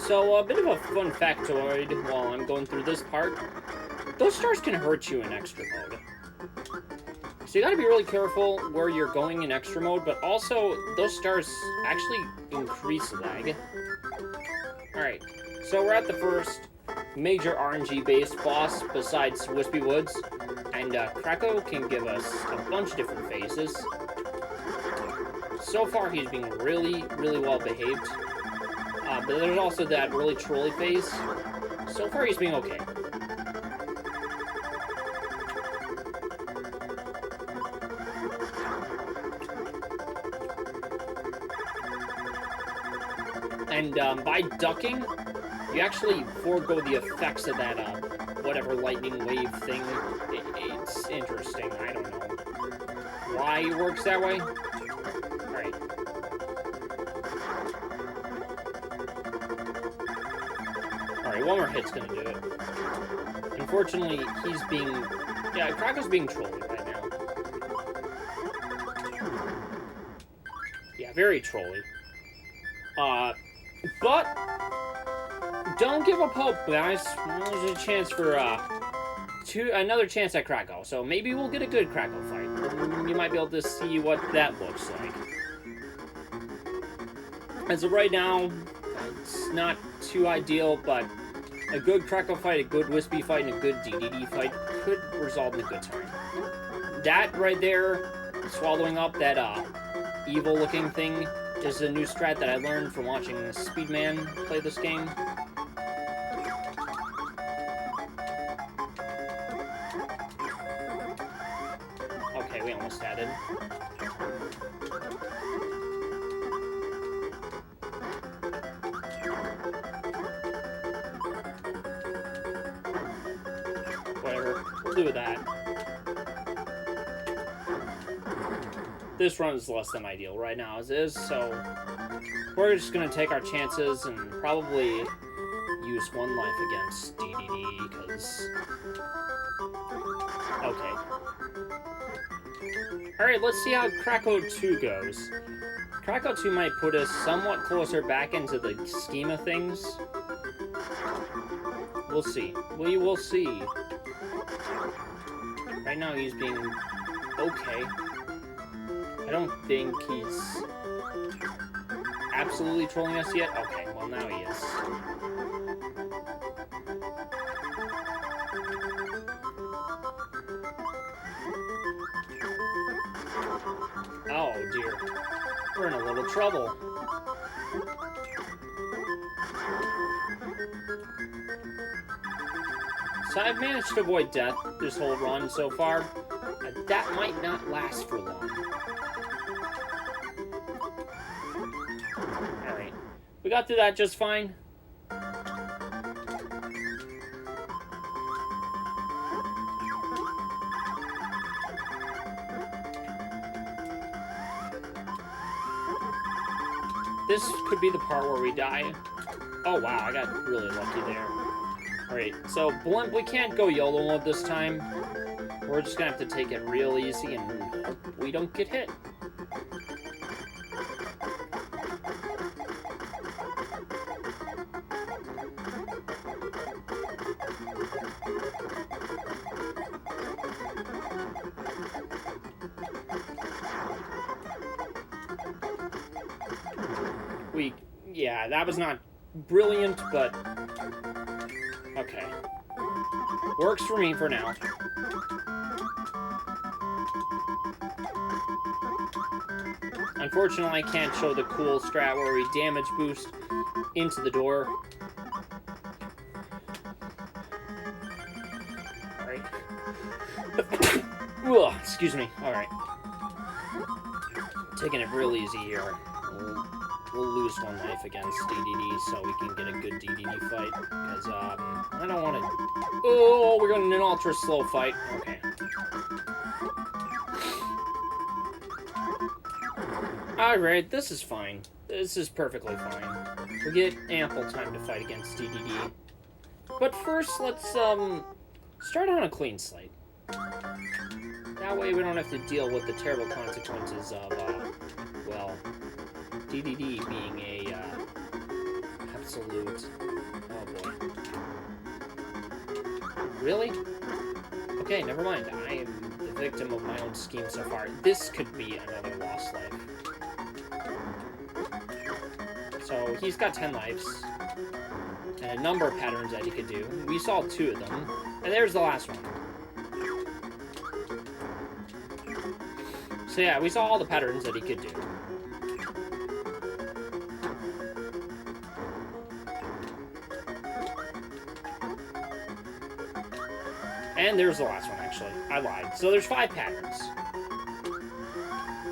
So, a bit of a fun factoid while I'm going through this part. Those stars can hurt you in extra mode. So you gotta be really careful where you're going in extra mode, but also, those stars actually increase lag. Alright, so we're at the first major RNG-based boss besides Wispy Woods, and Krako can give us a bunch of different phases. So far, he's being really, really well behaved. But there's also that really trolly phase. So far, he's being okay. And by ducking, you actually forego the effects of that, whatever lightning wave thing. It's interesting. I don't know why it works that way. Alright. Alright, one more hit's gonna do it. Unfortunately, he's being... Yeah, Krako's being trolly right now. Yeah, very trolly. But... don't give up hope, guys. There's a chance for, another chance at Krako. So maybe we'll get a good Krako fight. You might be able to see what that looks like. As of right now, it's not too ideal, but a good Krako fight, a good Wispy fight, and a good DDD fight could result in a good time. That right there, swallowing up that evil-looking thing, is a new strat that I learned from watching Speedman play this game. Okay, we almost had it. Whatever, we'll do with that. This run is less than ideal right now as is, so we're just going to take our chances and probably use one life against DDD, because... Okay. Alright, let's see how Krako 2 goes. Krako 2 might put us somewhat closer back into the scheme of things. We'll see. We will see. Right now he's being okay. I don't think he's absolutely trolling us yet. Okay, well now he is. Oh dear. We're in a little trouble. So I've managed to avoid death this whole run so far. That might not last for long. Alright. We got through that just fine. This could be the part where we die. Oh wow, I got really lucky there. Alright, so Blimp, we can't go YOLO mode this time. We're just gonna have to take it real easy and hope we don't get hit. Yeah, that was not brilliant, but okay. Works for me for now. Unfortunately, I can't show the cool strat where we damage boost into the door. Alright. Ugh, excuse me. Alright. Taking it real easy here. We'll lose one life against DDD so we can get a good DDD fight. Because, I don't want to... Oh, we're going in an ultra slow fight. Okay. Alright, this is fine. This is perfectly fine. We'll get ample time to fight against DDD. But first, let's, start on a clean slate. That way we don't have to deal with the terrible consequences of, well, DDD being a, absolute... Oh, boy. Really? Okay, never mind. I am the victim of my own scheme so far. This could be another lost life. So, he's got 10 lives. And a number of patterns that he could do. We saw 2 of them. And there's the last one. So yeah, we saw all the patterns that he could do. And there's the last one, actually. I lied. So there's 5 patterns.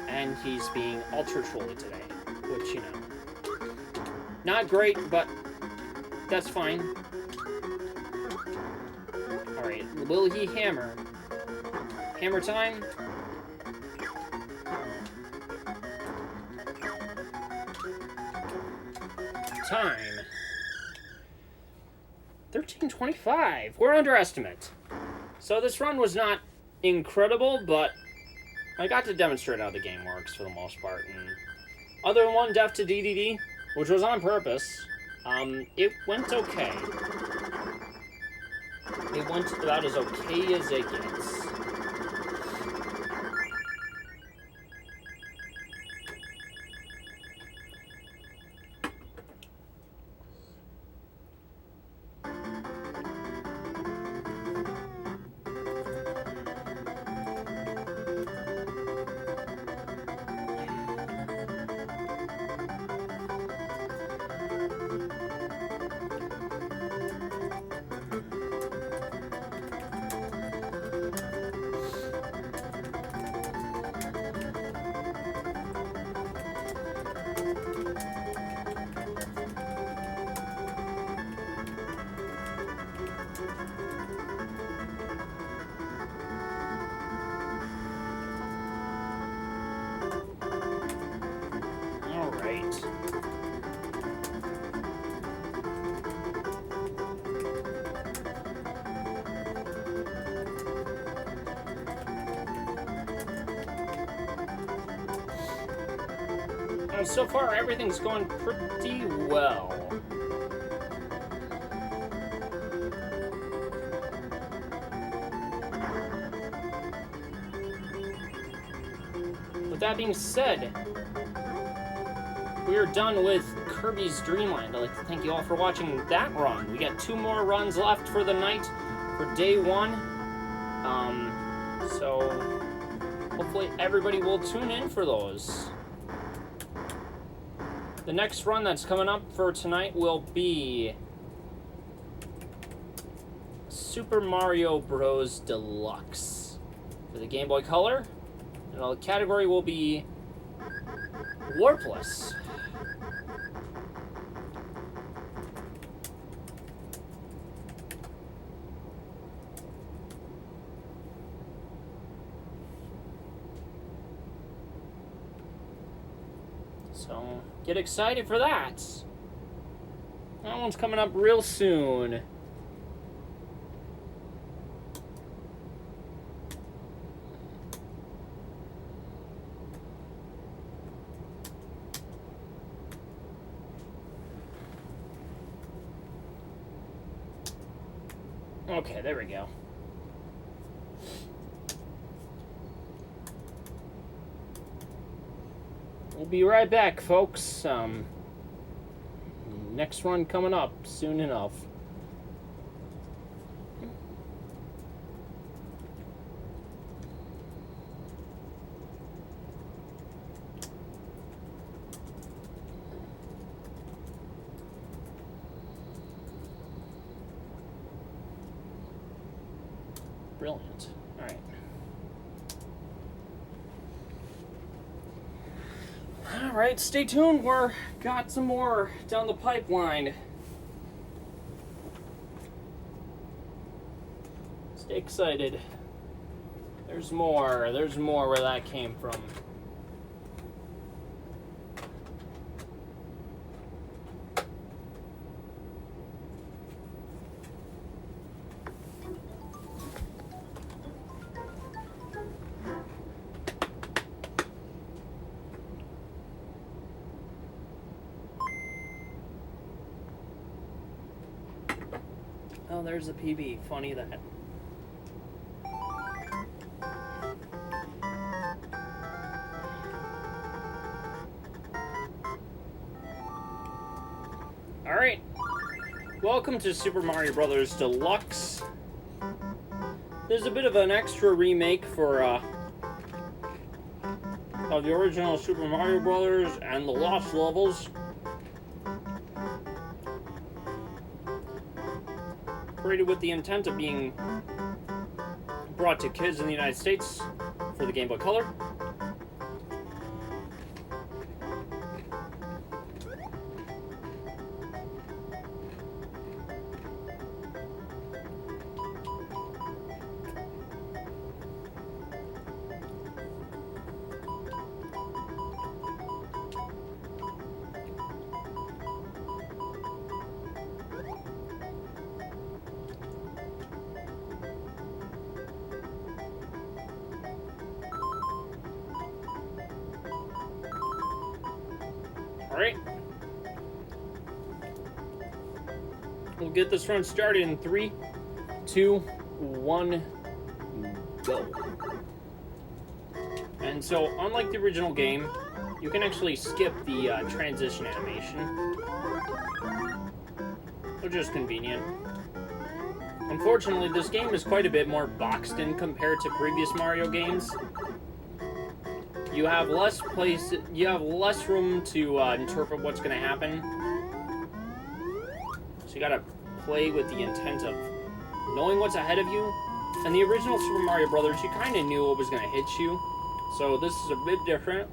And he's being ultra trolly today. Which, you know... Not great, but that's fine. Alright, will he hammer? Hammer time? Time. 13:25. We're under estimate. So this run was not incredible, but I got to demonstrate how the game works for the most part. And other than one death to DDD, which was on purpose, it went okay. It went about as okay as it gets. So far, everything's going pretty well. With that being said, we are done with Kirby's Dream Land. I'd like to thank you all for watching that run. We got 2 more runs left for the night, for day 1. So hopefully everybody will tune in for those. The next run that's coming up for tonight will be Super Mario Bros. Deluxe for the Game Boy Color. And the category will be Warpless. So, get excited for that. That one's coming up real soon. Okay, there we go. We'll be right back, folks. Next run coming up soon enough. Brilliant. All right. All right, stay tuned. We're got some more down the pipeline. Stay excited. There's more. There's more where that came from. Oh, there's the PB. Funny that. Alright. Welcome to Super Mario Bros. Deluxe. There's a bit of an extra remake for, of the original Super Mario Bros. And the Lost Levels. Created with the intent of being brought to kids in the United States for the Game Boy Color. Alright. We'll get this run started in 3, 2, 1, go. And so, unlike the original game, you can actually skip the transition animation, which is convenient. Unfortunately, this game is quite a bit more boxed in compared to previous Mario games. You have less room to interpret what's going to happen. So you gotta play with the intent of knowing what's ahead of you. And the original Super Mario Brothers, you kind of knew what was going to hit you. So this is a bit different.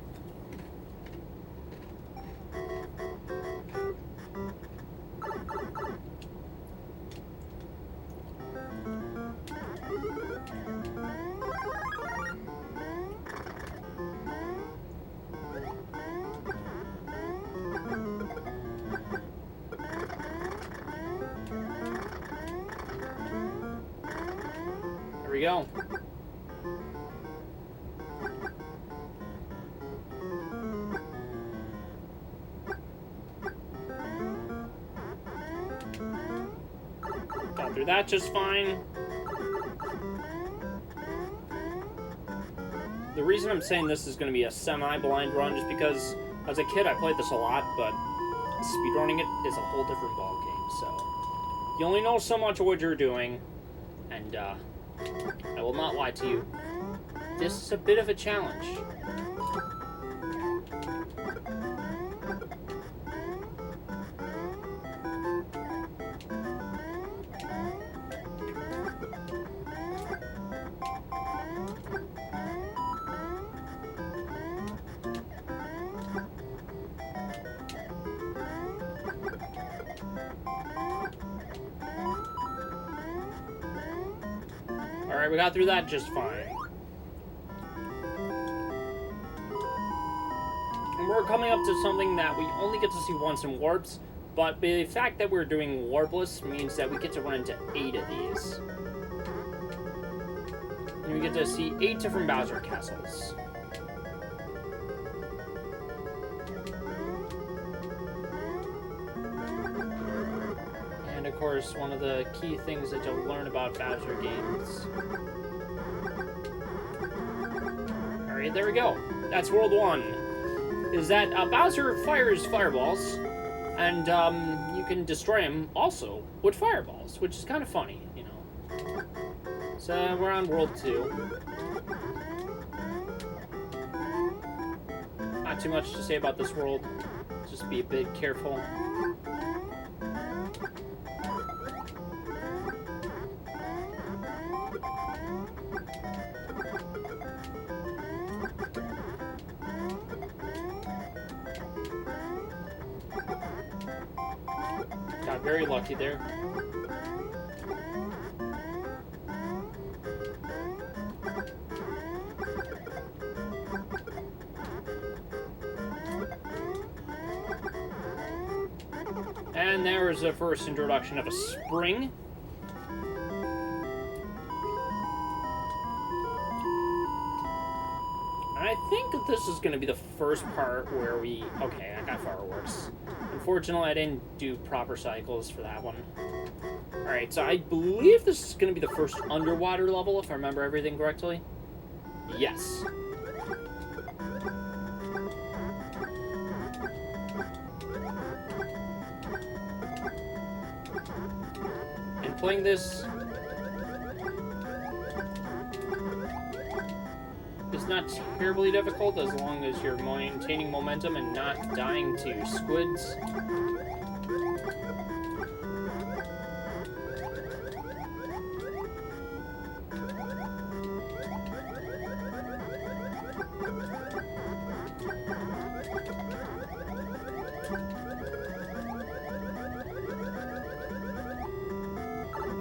Here we go. Got through that just fine. The reason I'm saying this is going to be a semi-blind run just because as a kid I played this a lot, but speedrunning it is a whole different ballgame. So you only know so much of what you're doing, and I will not lie to you. This is a bit of a challenge. Alright, we got through that just fine. And we're coming up to something that we only get to see once in warps, but the fact that we're doing warpless means that we get to run into 8 of these. And we get to see 8 different Bowser castles. And of course, one of the key things that you'll learn about Bowser games. Alright, there we go. That's World 1. Is that Bowser fires fireballs, and can destroy them also with fireballs, which is kind of funny, you know. So we're on World 2. Not too much to say about this world. Just be a bit careful. Got very lucky there. And there is the first introduction of a spring. And I think this is going to be the first part where we... Okay, I got fireworks. Unfortunately, I didn't do proper cycles for that one. Alright, so I believe this is going to be the first underwater level, if I remember everything correctly. Yes. And playing this is not terribly difficult as long as you're maintaining momentum and not dying to squids.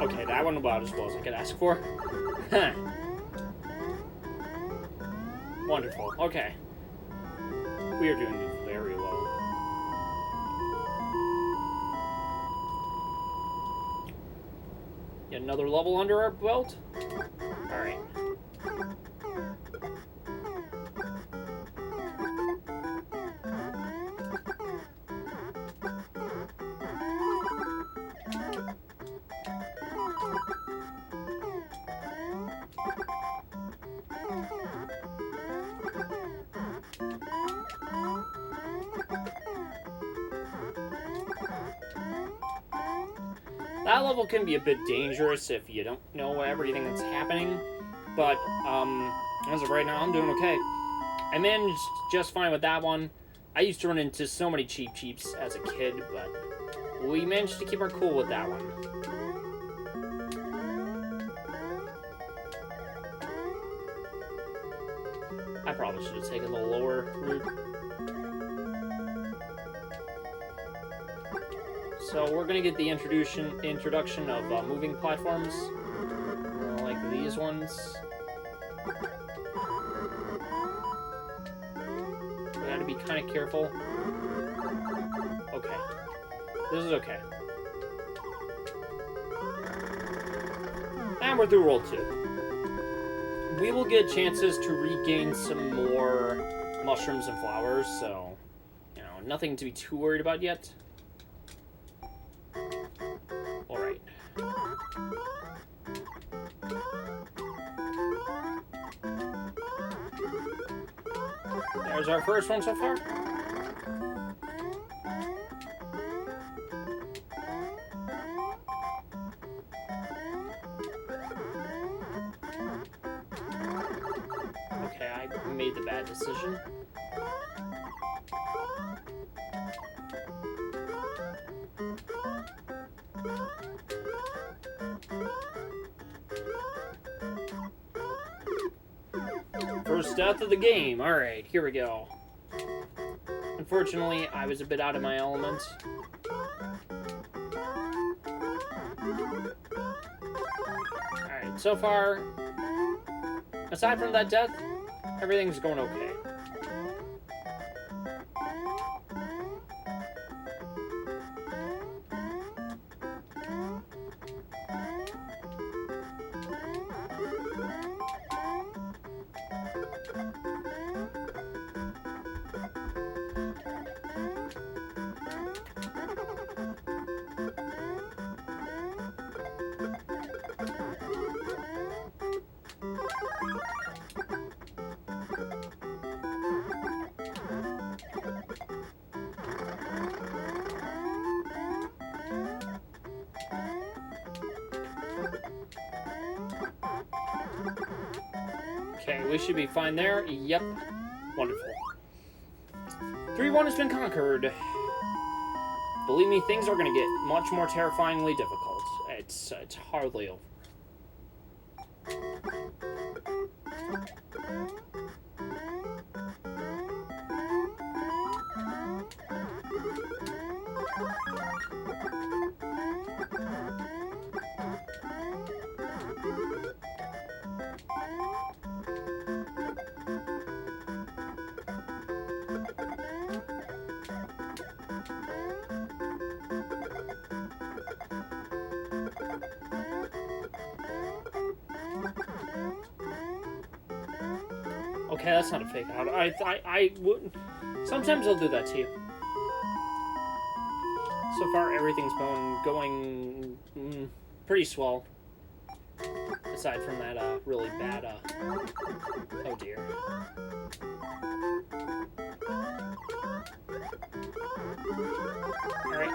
Okay, that one about as well as I could ask for. Huh. Wonderful. Okay. We are doing very well. Yet another level under our belt. Alright. That level can be a bit dangerous if you don't know everything that's happening, but as of right now, I'm doing okay. I managed just fine with that one. I used to run into so many cheeps as a kid, but we managed to keep our cool with that one. I probably should have taken the lower route. So we're gonna get the introduction of moving platforms, like these ones. We gotta be kind of careful. Okay, this is okay. And we're through World 2. We will get chances to regain some more mushrooms and flowers, so, you know, nothing to be too worried about yet. Alright. There's our first one so far. Okay, I made the bad decision. First death of the game. Alright, here we go. Unfortunately, I was a bit out of my element. Alright, so far, aside from that death, everything's going okay. Okay, we should be fine there. Yep. Wonderful. 3-1 has been conquered. Believe me, things are going to get much more terrifyingly difficult. It's hardly over. Okay, that's not a fake out. I wouldn't. Sometimes I'll do that to you. So far, everything's going pretty swell. Aside from that really bad. Oh dear. All right.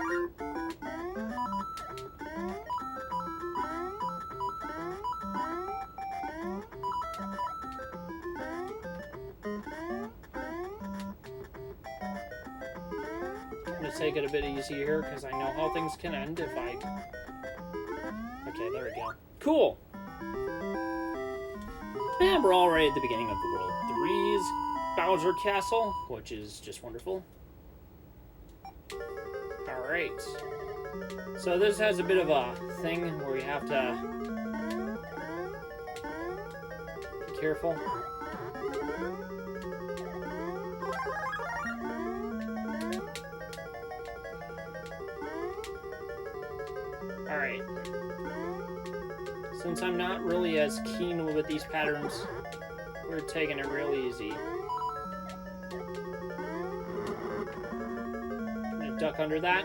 Take it a bit easier here because I know how things can end if I... Okay, there we go. Cool! And we're already at the beginning of the World 3's Bowser Castle, which is just wonderful. Alright. So this has a bit of a thing where you have to be careful. Alright. Since I'm not really as keen with these patterns, we're taking it real easy. I'm gonna duck under that.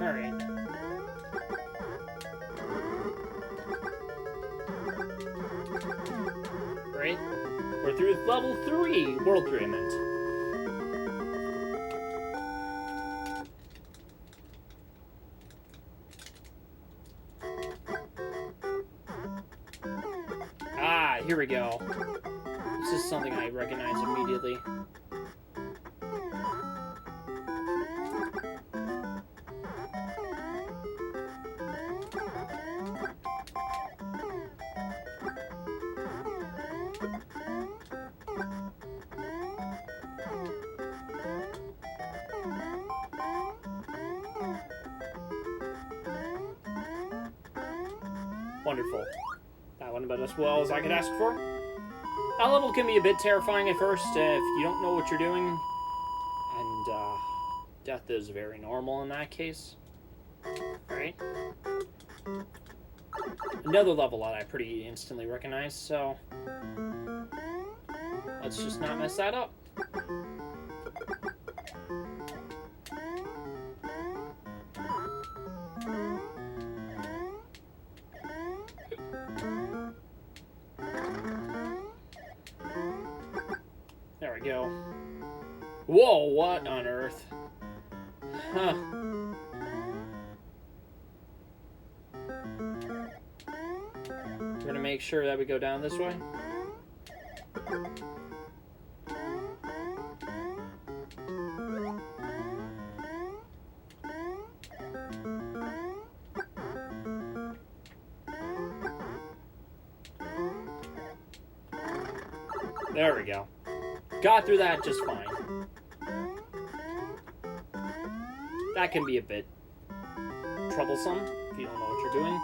Alright. Right? We're through level 3, World 3 I meant. Here we go. This is something I recognize immediately. Wonderful. That went about as well as I could ask for. That level can be a bit terrifying at first if you don't know what you're doing. And death is very normal in that case. Right? Another level that I pretty instantly recognize, so let's just not mess that up. There we go. Whoa, what on earth? Huh. We're gonna make sure that we go down this way. There we go. Got through that just fine. That can be a bit troublesome if you don't know what you're doing.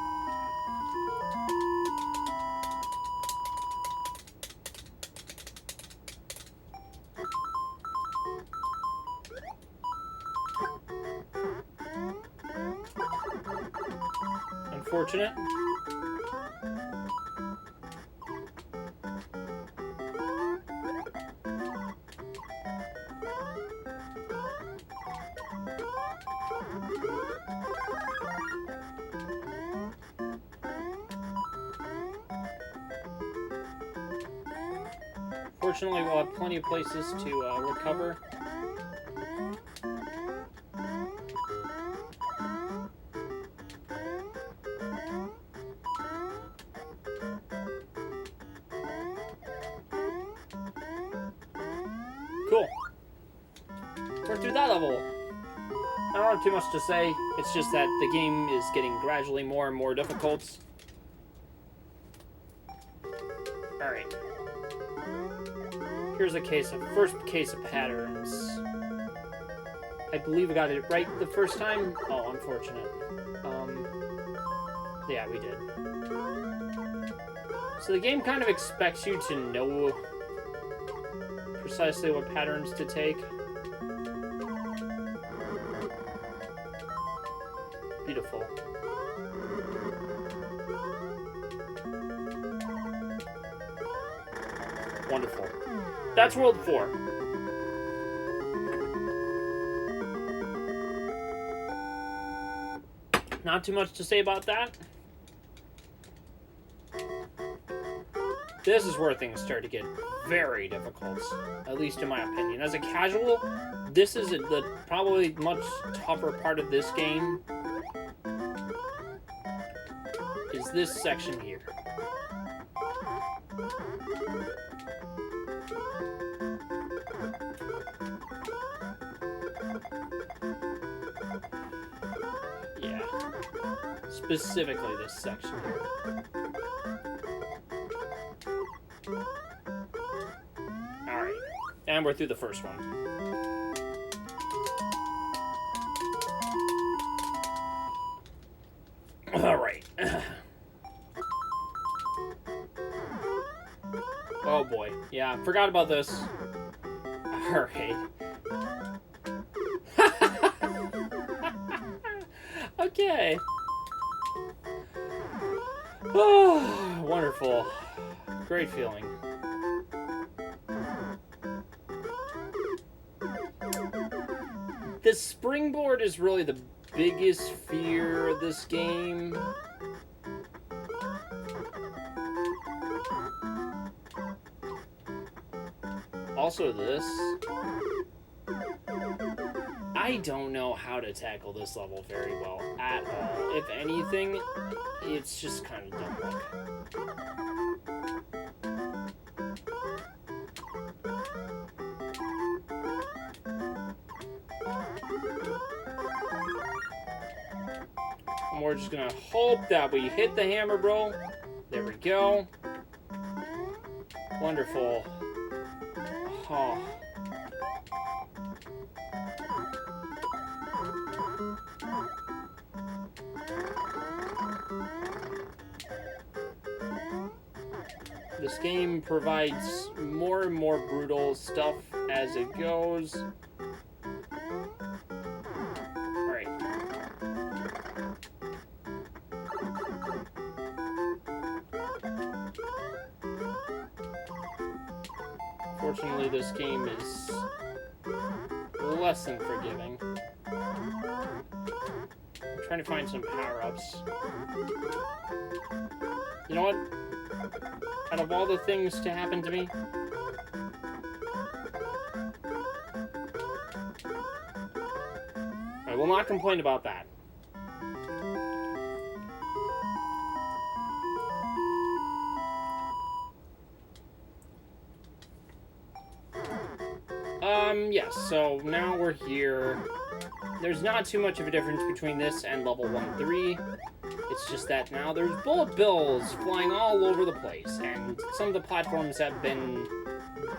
Unfortunate. Fortunately, we'll have plenty of places to recover. We're through that level. I don't have too much to say. It's just that the game is getting gradually more and more difficult. Alright. Here's first case of patterns. I believe I got it right the first time. Oh, unfortunate. Yeah, we did. So the game kind of expects you to know precisely what patterns to take. Beautiful. Wonderful. That's World 4. Not too much to say about that. This is where things start to get very difficult, at least in my opinion. As a casual, this is the probably much tougher part of this game. Is this section here. Yeah. Specifically this section here. Alright. And we're through the first one. Alright. Oh boy. Yeah, forgot about this. Alright. Okay. Oh, wonderful. Great feeling. The springboard is really the biggest fear of this game. Also this. I don't know how to tackle this level very well at all. If anything, it's just kind of dumb luck. And we're just gonna hope that we hit the hammer, bro. There we go. Wonderful. Oh. This game provides more and more brutal stuff as it goes. Alright. Fortunately, this game is less than forgiving. I'm trying to find some power-ups. You know what? Out of all the things to happen to me, I will not complain about that. Yes, so now we're here. There's not too much of a difference between this and level 1-3. It's just that now there's bullet bills flying all over the place, and some of the platforms have been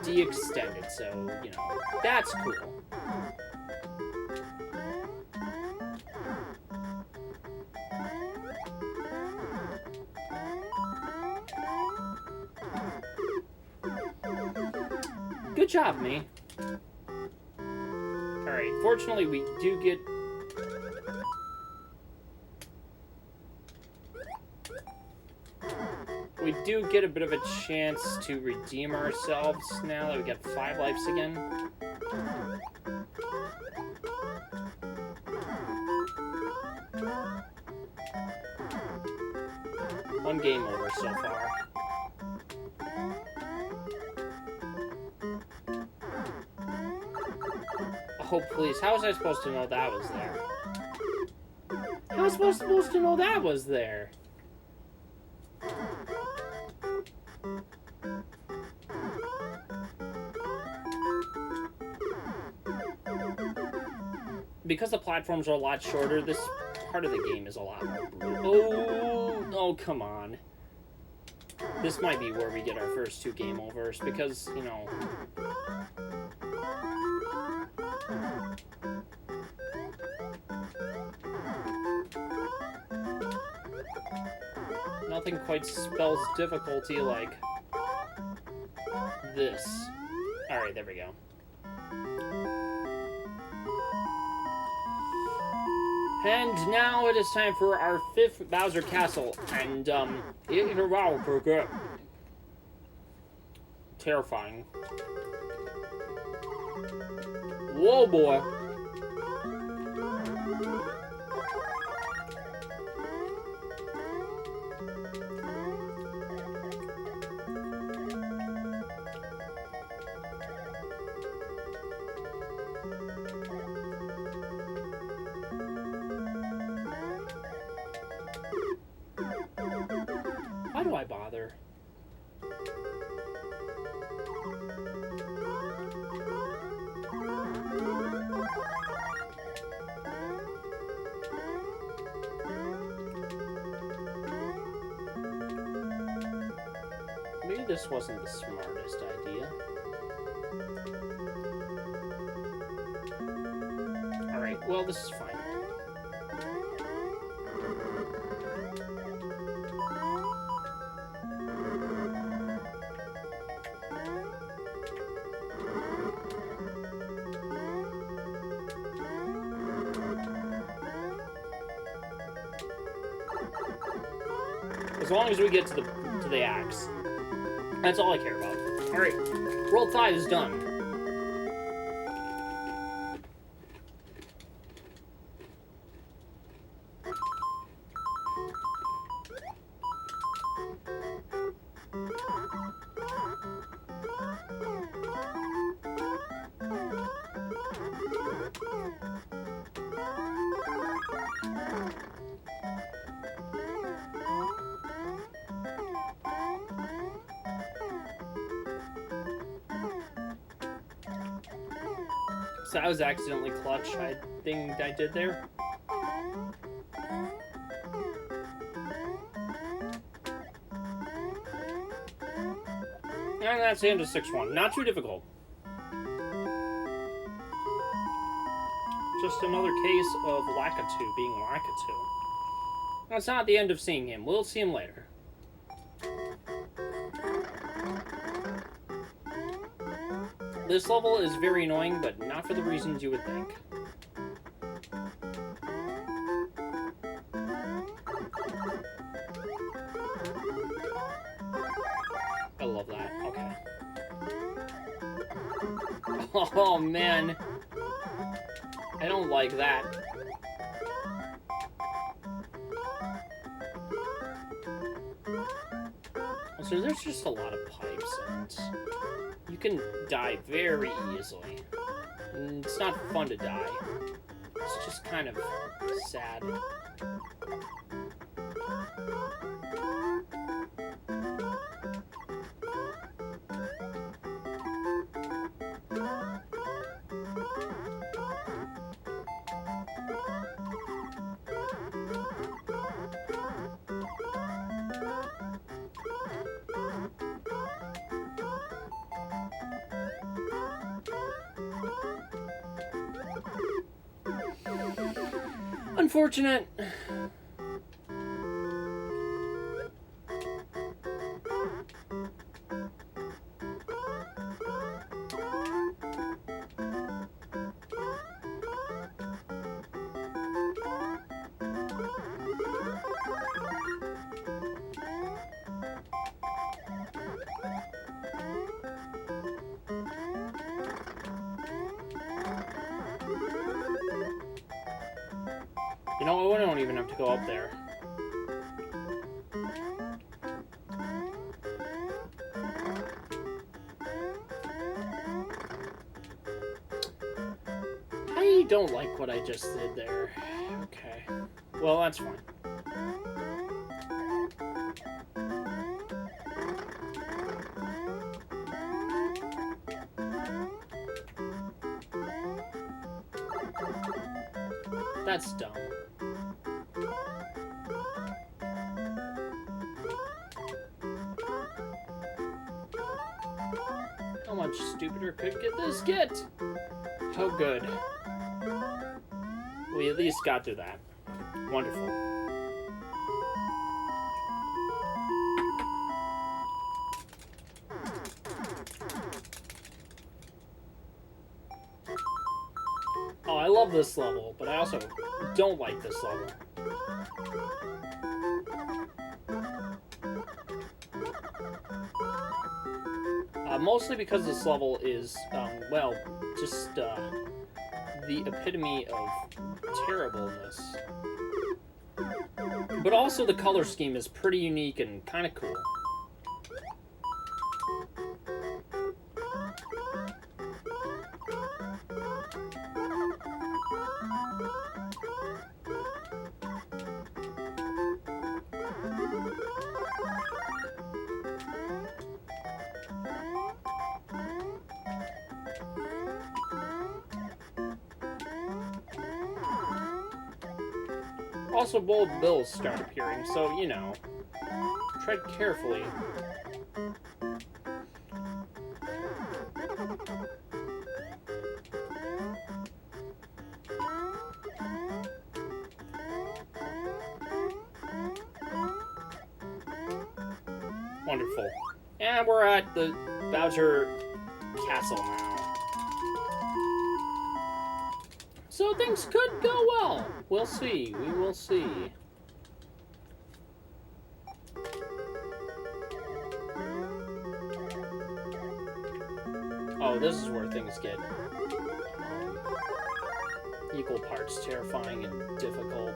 de-extended, so, you know, that's cool. Good job, me. Alright, fortunately we do get... We do get a bit of a chance to redeem ourselves now that we get 5 lives again. One game over so far. Oh, please. How was I supposed to know that was there? How was I supposed to know that was there? because the platforms are a lot shorter, this part of the game is a lot more brutal. Oh, come on. This might be where we get our first 2 game overs, because, you know... Nothing quite spells difficulty like this. Alright, there we go. And now it is time for our 5th Bowser Castle, and, terrifying. Whoa, boy. Why do I bother? Maybe this wasn't the smartest idea. Alright, well, this is fine. As long as we get to the axe. That's all I care about. Alright, World 5 is done. So that was accidentally clutch, I think I did there. And that's the end of 6-1. Not too difficult. Just another case of Lakitu being Lakitu. That's not the end of seeing him. We'll see him later. This level is very annoying, but not for the reasons you would think. I love that. Okay. Oh, man. I don't like that. So there's just a lot of pipes, and you can die very easily. And it's not fun to die. It's just kind of sad. Unfortunate. You know, we don't even have to go up there. I don't like what I just did there. Okay. Well, that's fine. That's dumb. How much stupider could this get? Oh, good. We at least got through that. Wonderful. Oh, I love this level, but I also don't like this level. Mostly because this level is, well, just the epitome of terribleness. But also the color scheme is pretty unique and kind of cool. Also, bold bills start appearing, so, you know, tread carefully. Wonderful. And we're at the Bowser Castle now. So things could go well. We'll see. We will see. Oh, this is where things get equal parts terrifying and difficult.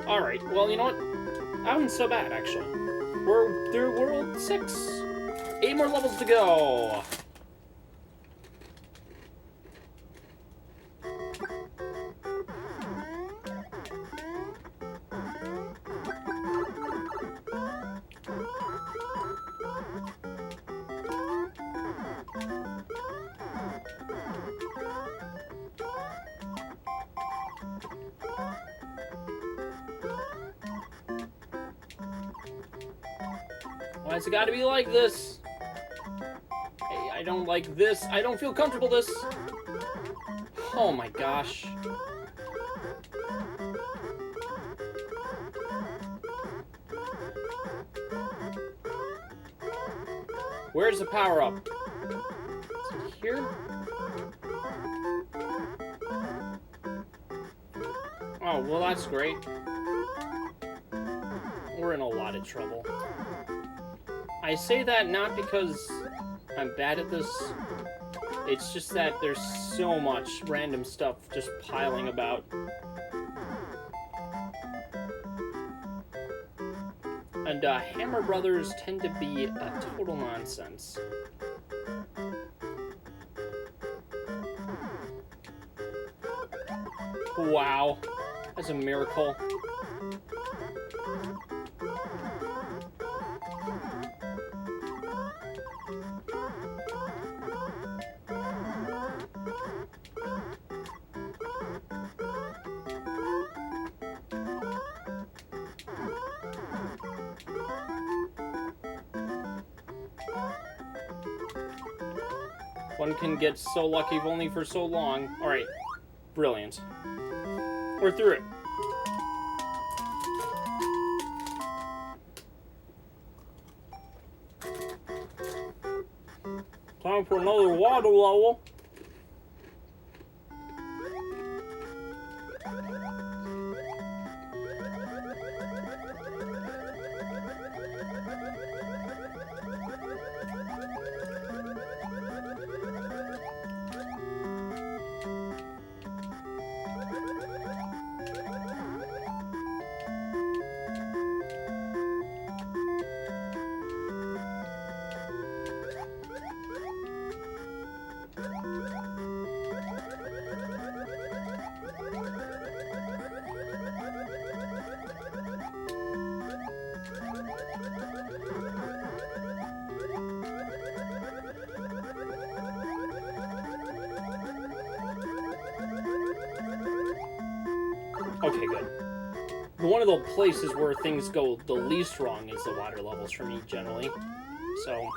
Alright, well, you know what? That wasn't so bad, actually. We're through World 6. 8 more levels to go. Why's it gotta be like this? Hey, I don't like this. I don't feel comfortable this. Oh my gosh. Where's the power up? Is it here? Oh, well, that's great. We're in a lot of trouble. I say that not because I'm bad at this. It's just that there's so much random stuff just piling about. And Hammer Brothers tend to be a total nonsense. Wow, that's a miracle. One can get so lucky only for so long. Alright, brilliant. We're through it. Time for another water level. Okay, good. One of the places where things go the least wrong is the water levels for me, generally. So...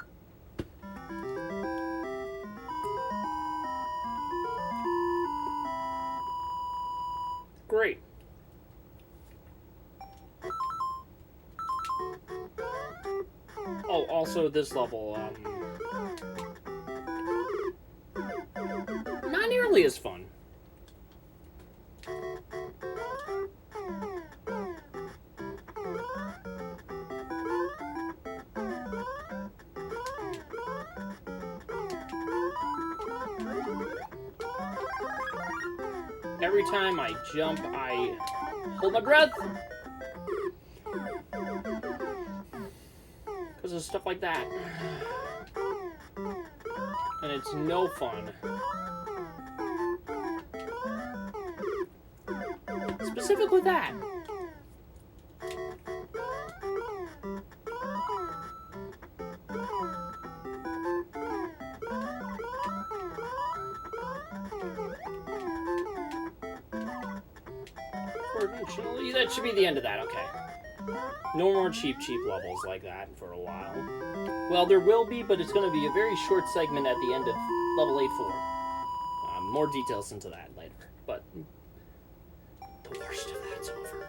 Great. Oh, also this level, not nearly as fun. Every time I jump, I hold my breath. Because of stuff like that. And it's no fun. Specifically that. Fortunately, that should be the end of that, okay. No more cheap levels like that for a while. Well, there will be, but it's going to be a very short segment at the end of level 8-4. More details into that later, but the worst of that's over.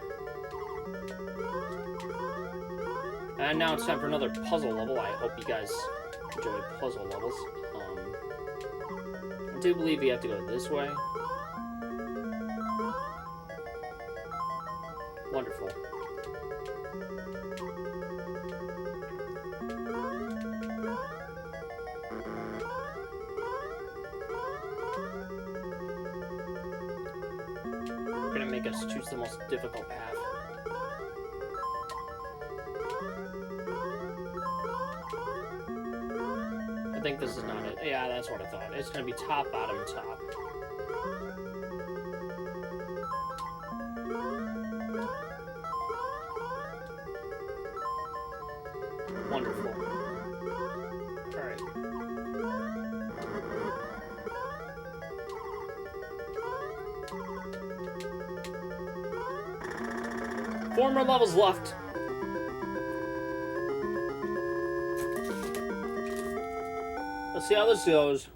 And now it's time for another puzzle level. I hope you guys enjoy puzzle levels. I do believe you have to go this way. Wonderful. We're gonna make us choose the most difficult path. I think this is not it. Yeah, that's what I thought. It's gonna be top, bottom, top. Wonderful. Alright. Four more levels left. Let's see how this goes.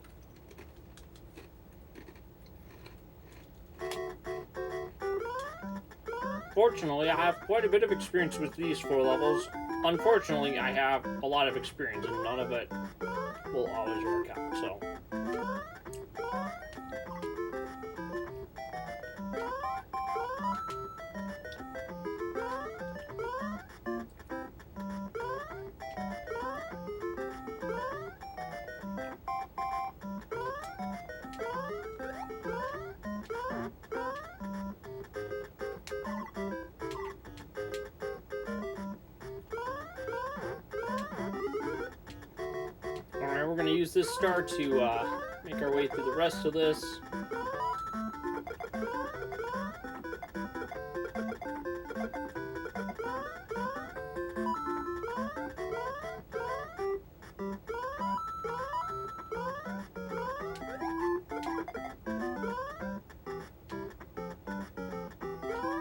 Fortunately, I have quite a bit of experience with these 4 levels. Unfortunately, I have a lot of experience, and none of it will always work out, so... We're going to use this star to make our way through the rest of this.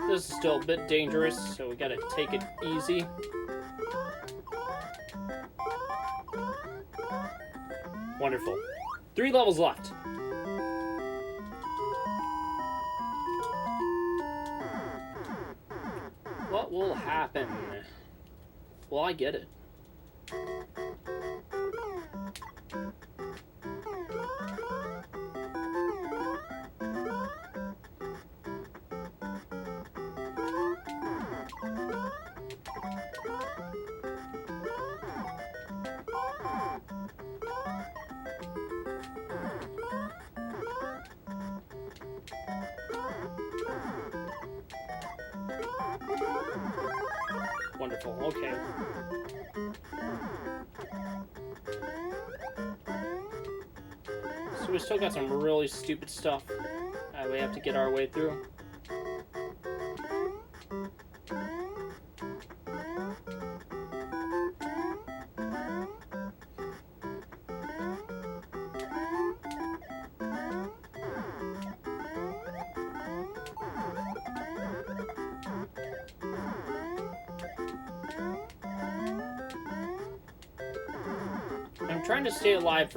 This is still a bit dangerous, so we got to take it easy. Wonderful. 3 levels left. What will happen? Well, I get it. Wonderful, okay. So we still got some really stupid stuff we have to get our way through. trying to stay alive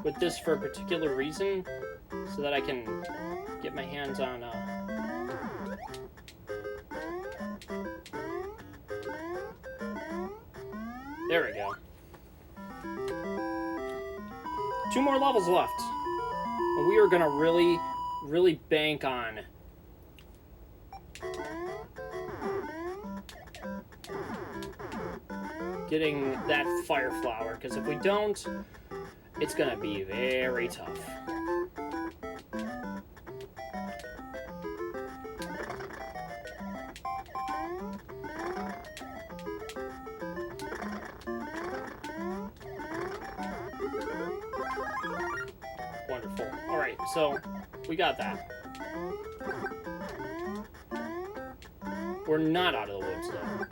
with this for a particular reason, so that I can get my hands on. There we go. 2 more levels left. We are gonna really bank on getting that fire flower, because if we don't, it's gonna be very tough. Wonderful. Alright, so we got that. We're not out of the woods, though.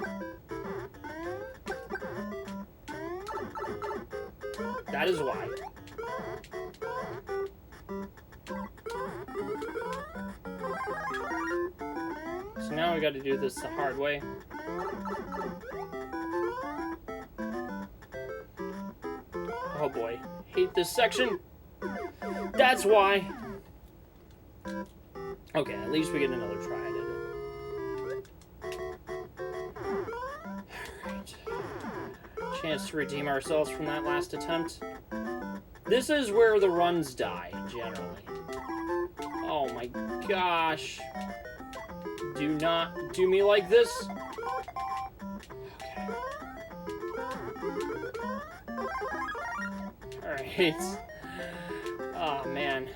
That is why. So now we got to do this the hard way. Oh boy. Hate this section. That's why. Okay, at least we get another try at it. Alright. Chance to redeem ourselves from that last attempt. This is where the runs die, generally. Oh my gosh. Do not do me like this. Okay. Alright. Oh man.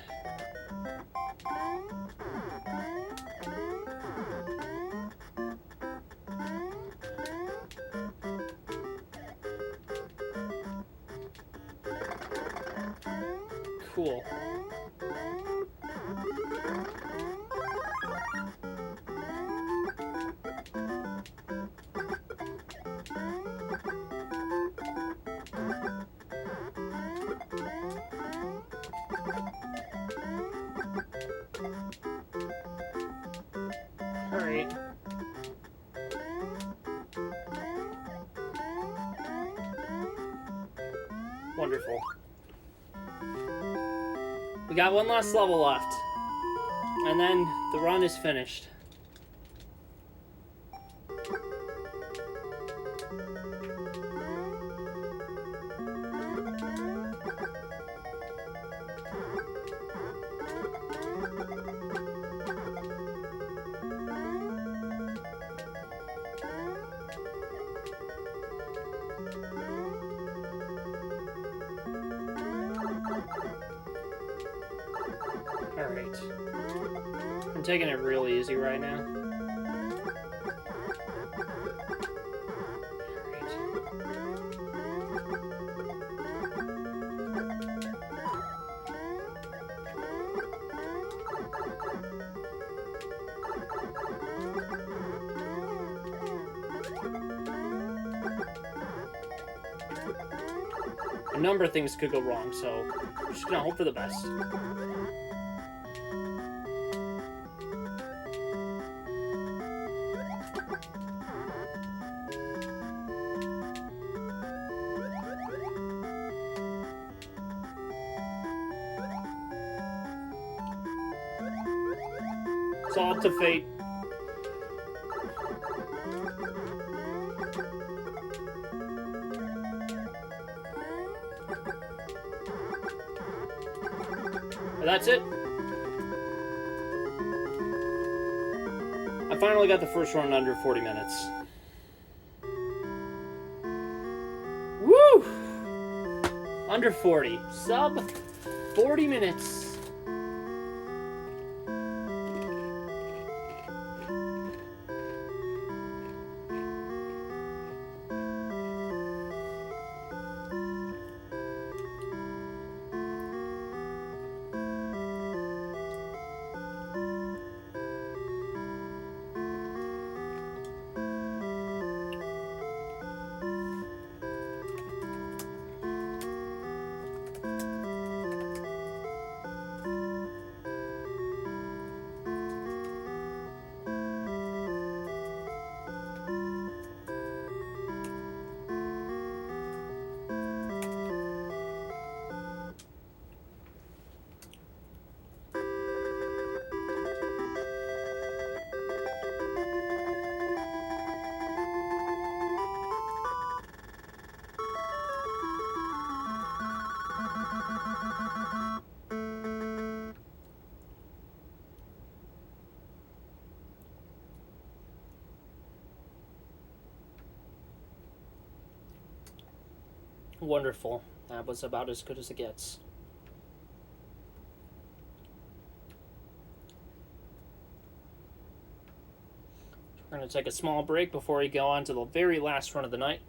Cool. All right. Wonderful. We got one last level left. And then the run is finished. Alright. I'm taking it real easy right now. A number of things could go wrong, so I'm just gonna hope for the best. It's all up to fate. But that's it. I finally got the first run under 40 minutes. Woo! Under 40. Sub 40 minutes. Wonderful. That was about as good as it gets. We're going to take a small break before we go on to the very last run of the night.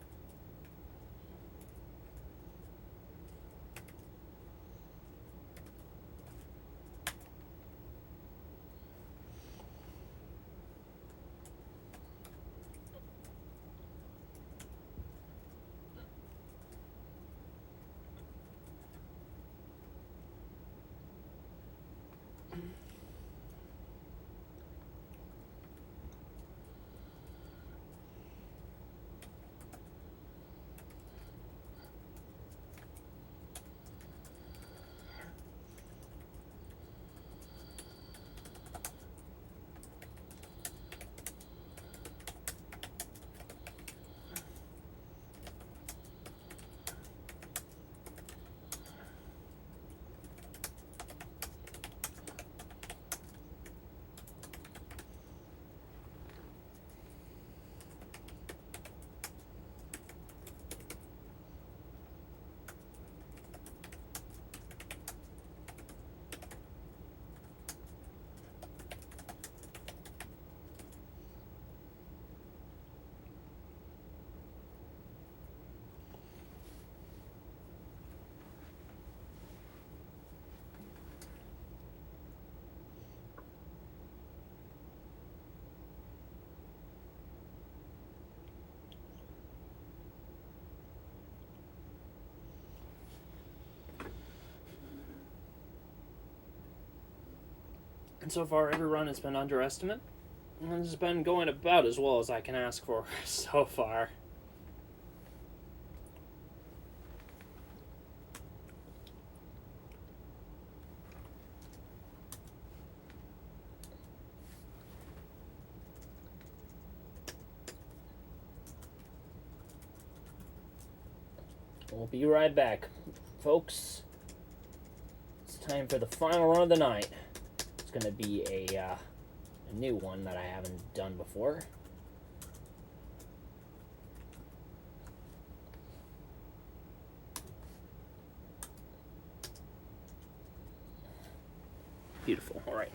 And so far, every run has been underestimate. And it's been going about as well as I can ask for so far. We'll be right back, folks. It's time for the final run of the night. It's going to be a new one that I haven't done before. Beautiful. All right.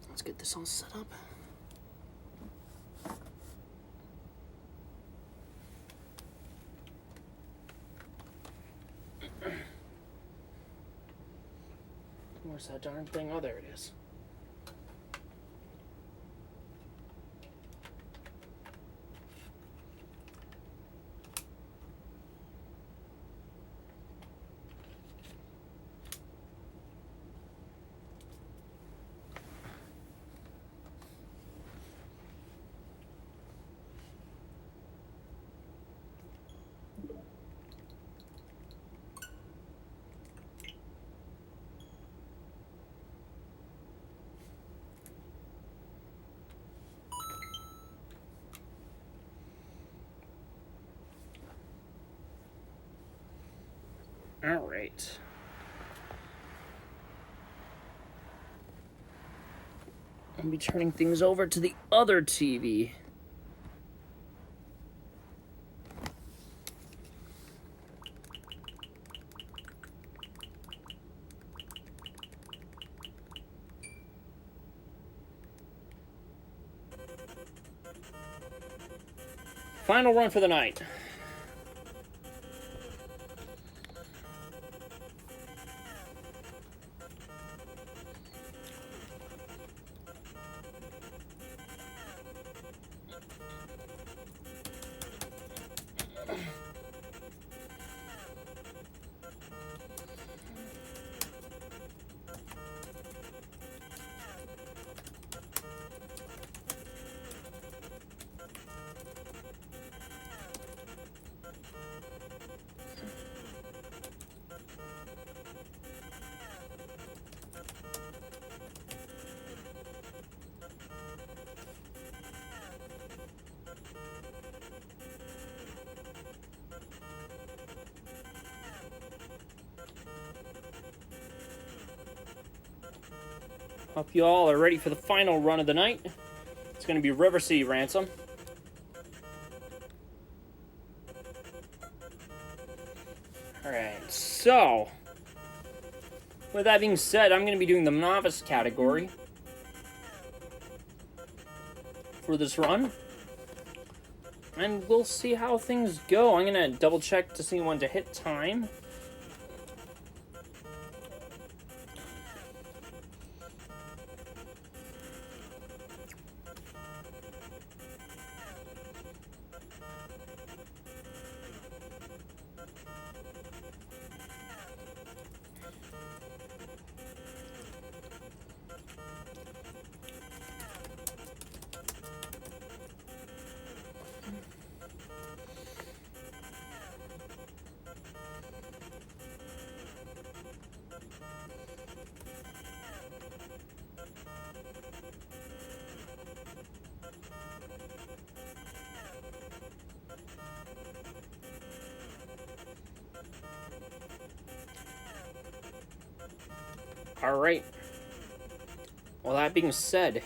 Let's get this all set up. Where's that darn thing? Oh, there it is. All right. I'll be turning things over to the other TV. Final run for the night. Hope you all are ready for the final run of the night. It's going to be River City Ransom. Alright, so with that being said, I'm going to be doing the novice category for this run. And we'll see how things go. I'm going to double check to see when to hit time. Alright. Well, that being said,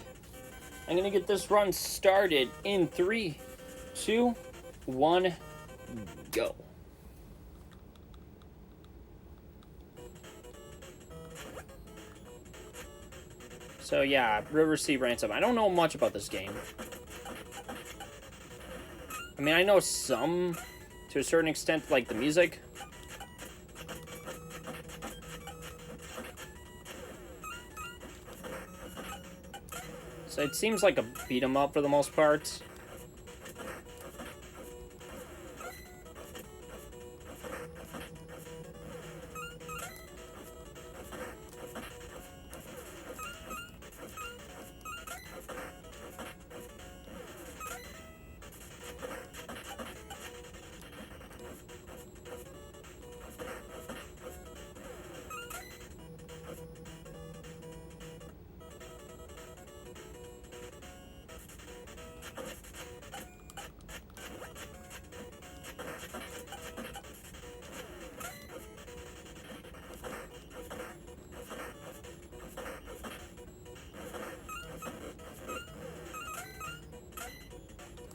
I'm going to get this run started in 3, 2, 1, go. So yeah, River Sea Ransom. I don't know much about this game. I mean, I know some, to a certain extent, like the music. So it seems like a beat 'em up for the most part.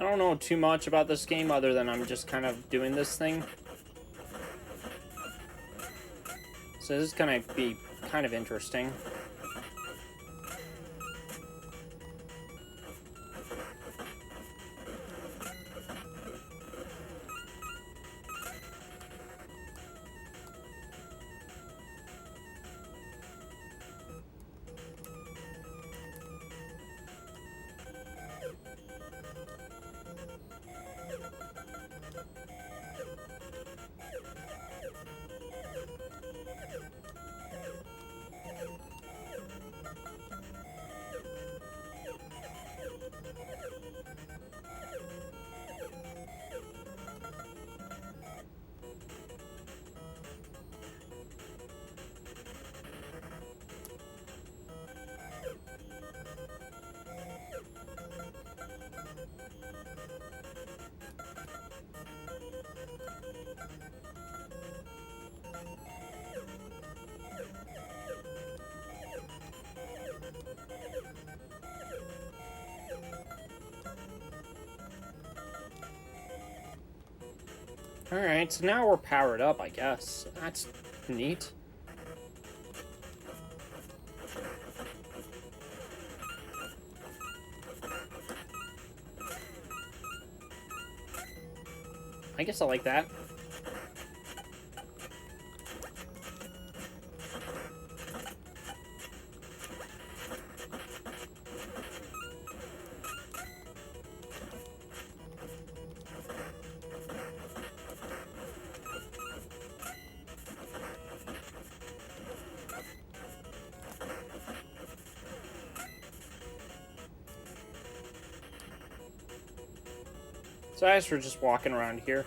I don't know too much about this game other than I'm just kind of doing this thing. So this is going to be kind of interesting. Alright, so now we're powered up, I guess. That's neat. I guess I like that. So I guess we're just walking around here.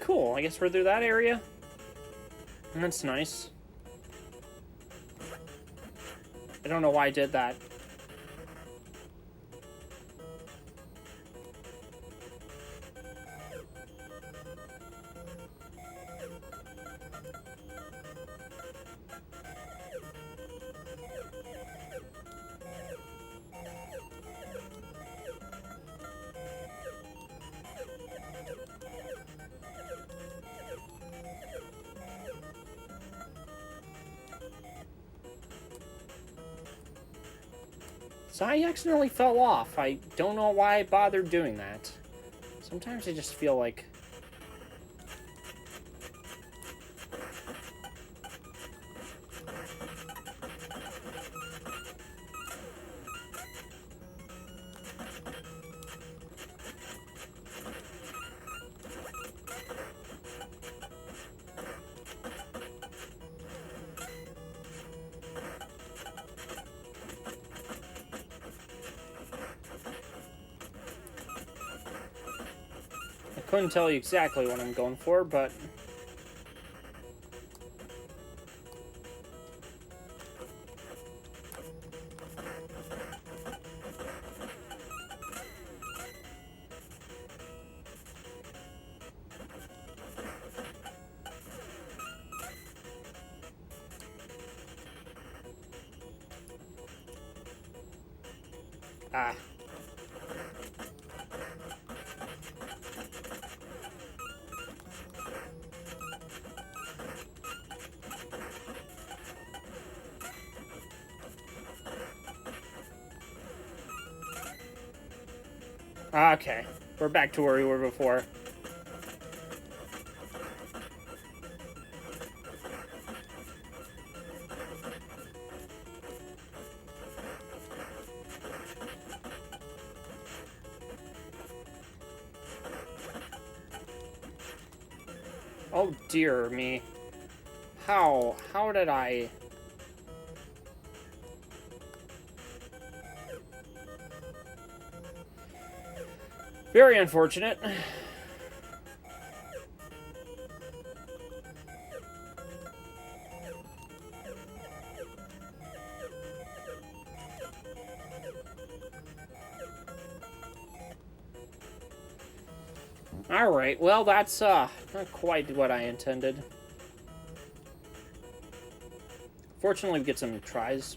cool. I guess we're through that area. That's nice. I don't know why I did that. So I accidentally fell off. I don't know why I bothered doing that. Sometimes I just feel like... couldn't tell you exactly what I'm going for, but... Ah. Okay, we're back to where we were before. Oh dear me. How did I... Very unfortunate. Alright, well that's not quite what I intended. Fortunately we get some tries.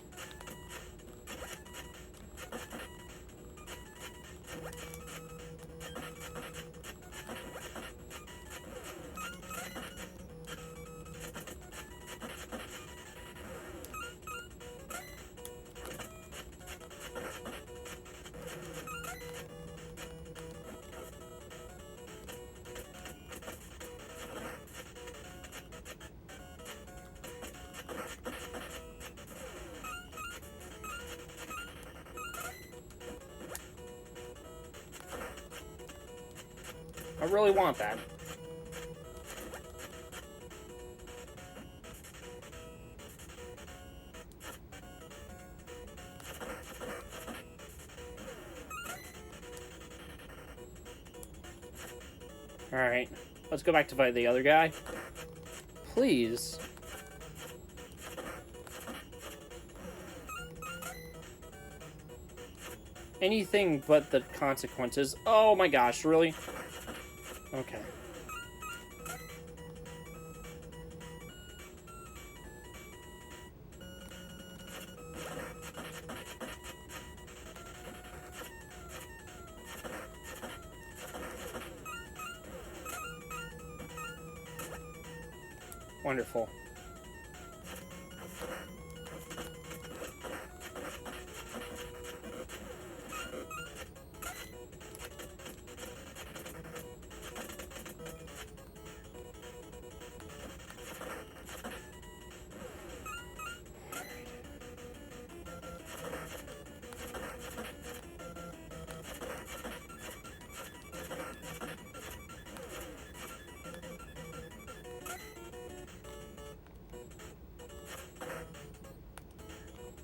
I really want that. Alright, let's go back to fight the other guy. Please. Anything but the consequences. Oh my gosh, really? Okay. Wonderful.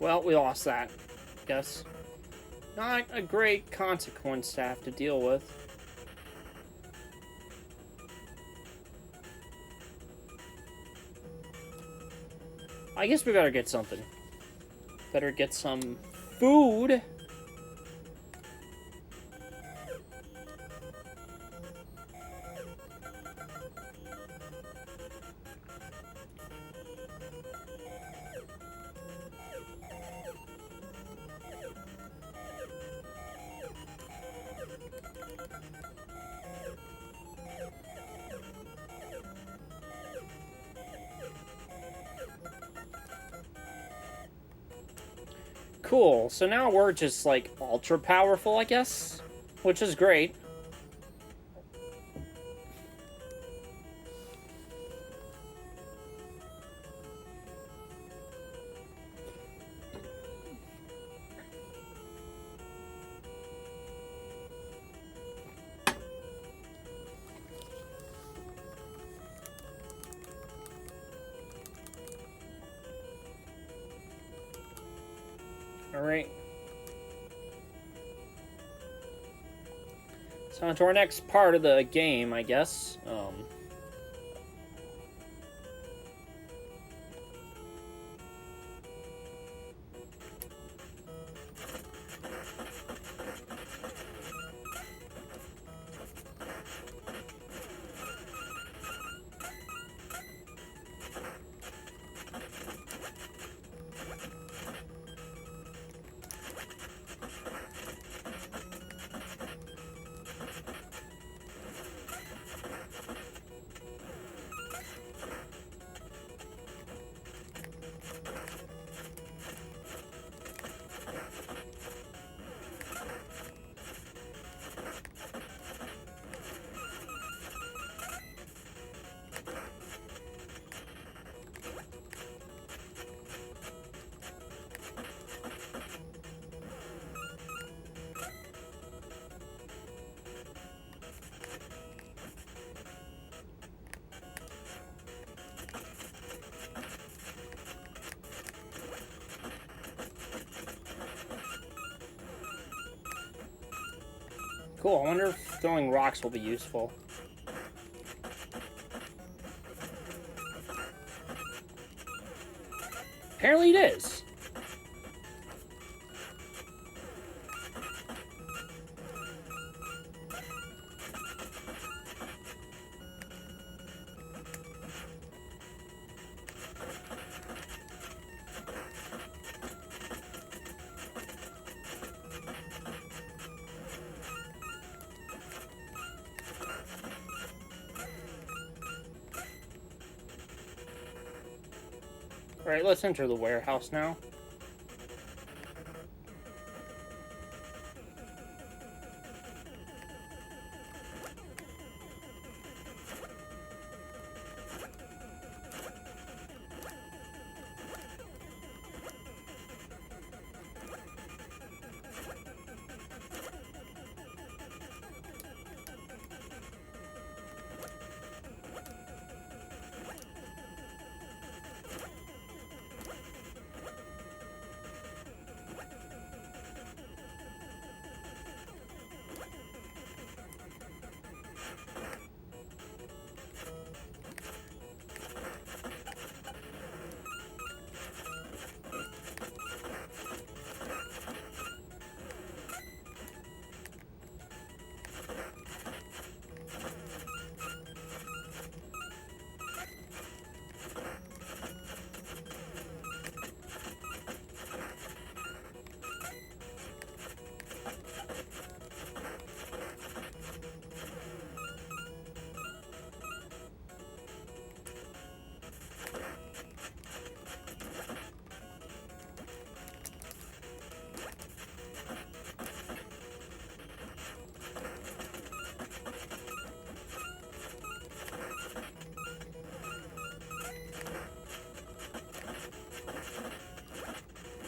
Well, we lost that, I guess. Not a great consequence to have to deal with. I guess we better get something. Better get some food. Cool, so now we're just, like, ultra powerful, I guess? Which is great. Alright. So on to our next part of the game, I guess. Cool, I wonder if throwing rocks will be useful. Apparently it is. Alright, let's enter the warehouse now.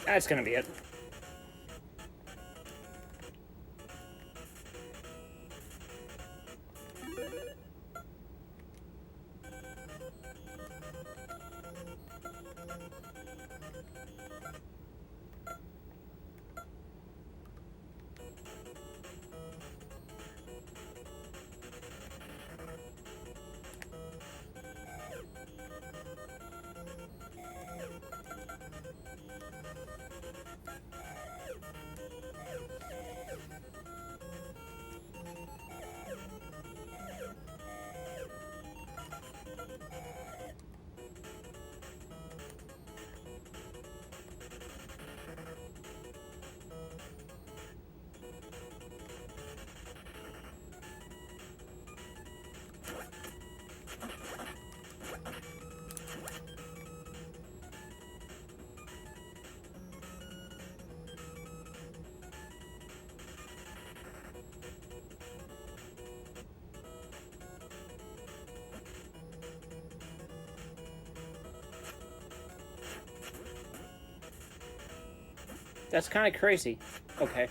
That's gonna be it. That's kind of crazy. Okay.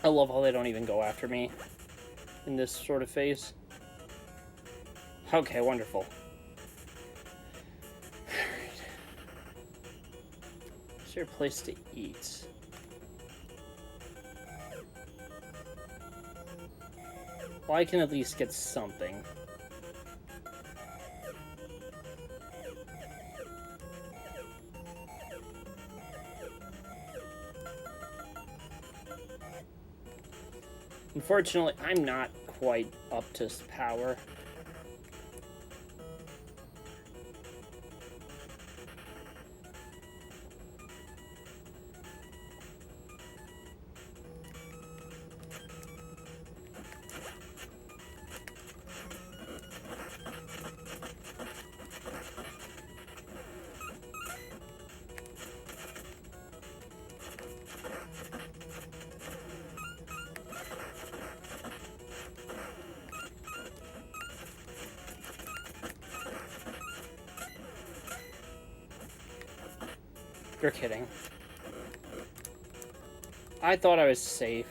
I love how they don't even go after me in this sort of phase. Okay, wonderful. Alright. Is there a place to eat? Well, I can at least get something. Unfortunately, I'm not quite up to power. You're kidding. I thought I was safe.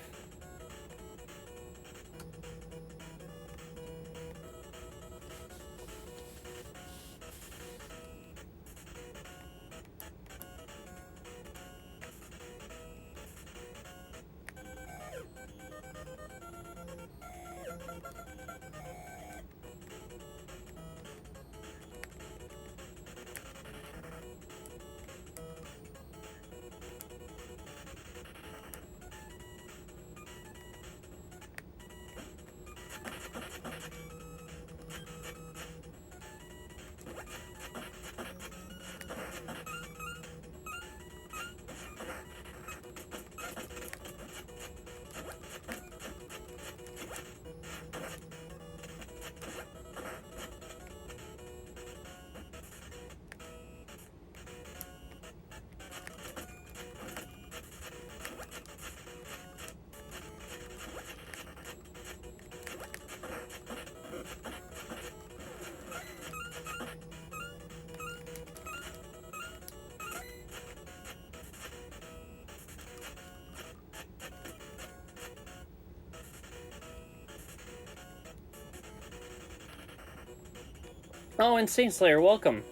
Oh, Insane Slayer, welcome.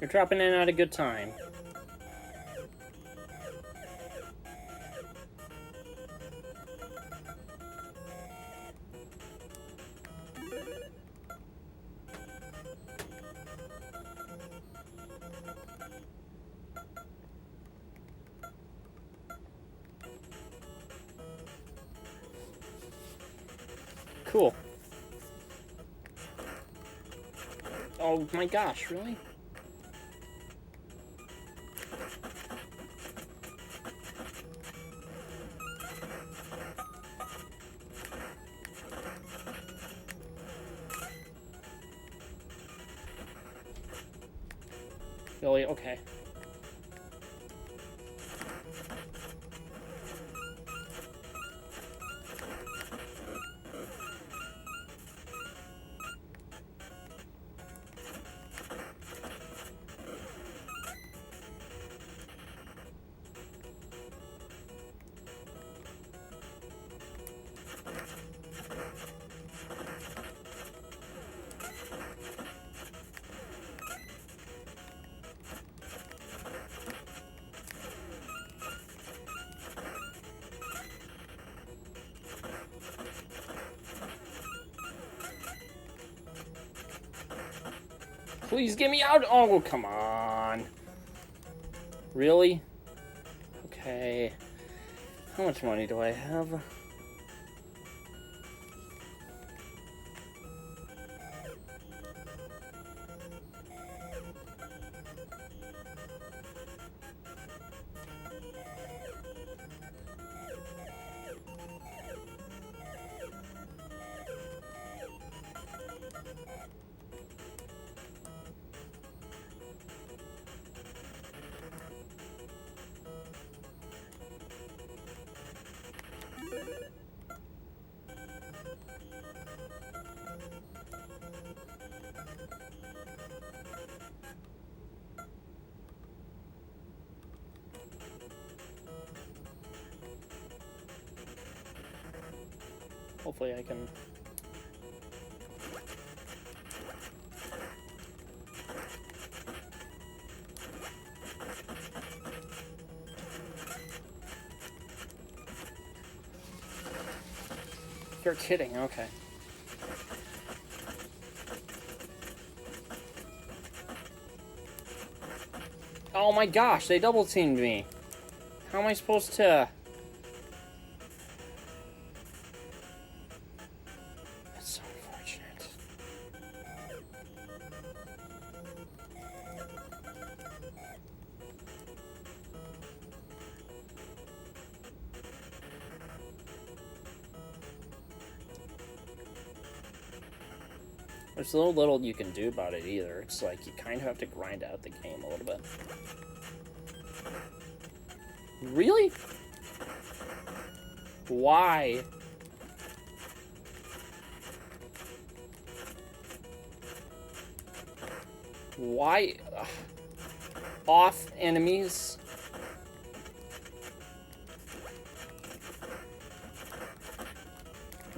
You're dropping in at a good time. Cool. Oh my gosh, really? Really? Okay. Please get me out! Oh, come on. Really? Okay. How much money do I have? Hopefully I can... You're kidding, okay. Oh my gosh, they double teamed me. How am I supposed to... That's so unfortunate. There's so little you can do about it either. It's like you kind of have to grind out the game a little bit. Really? Why? Why? Ugh. Off enemies?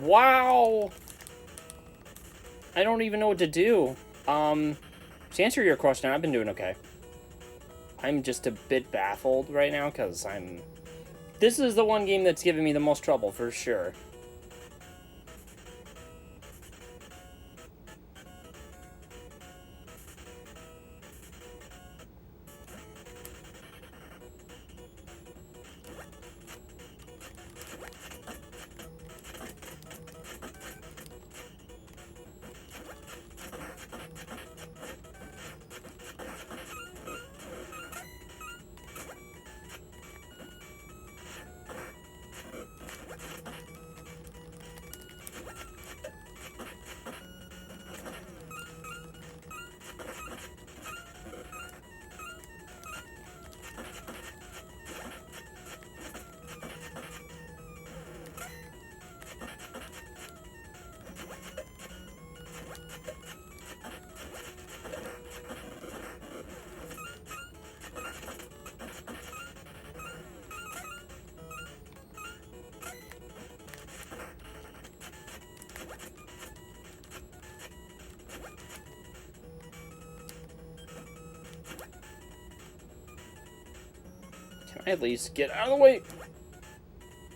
Wow! I don't even know what to do. To answer your question, I've been doing okay. I'm just a bit baffled right now, because this is the one game that's giving me the most trouble, for sure. At least get out of the way.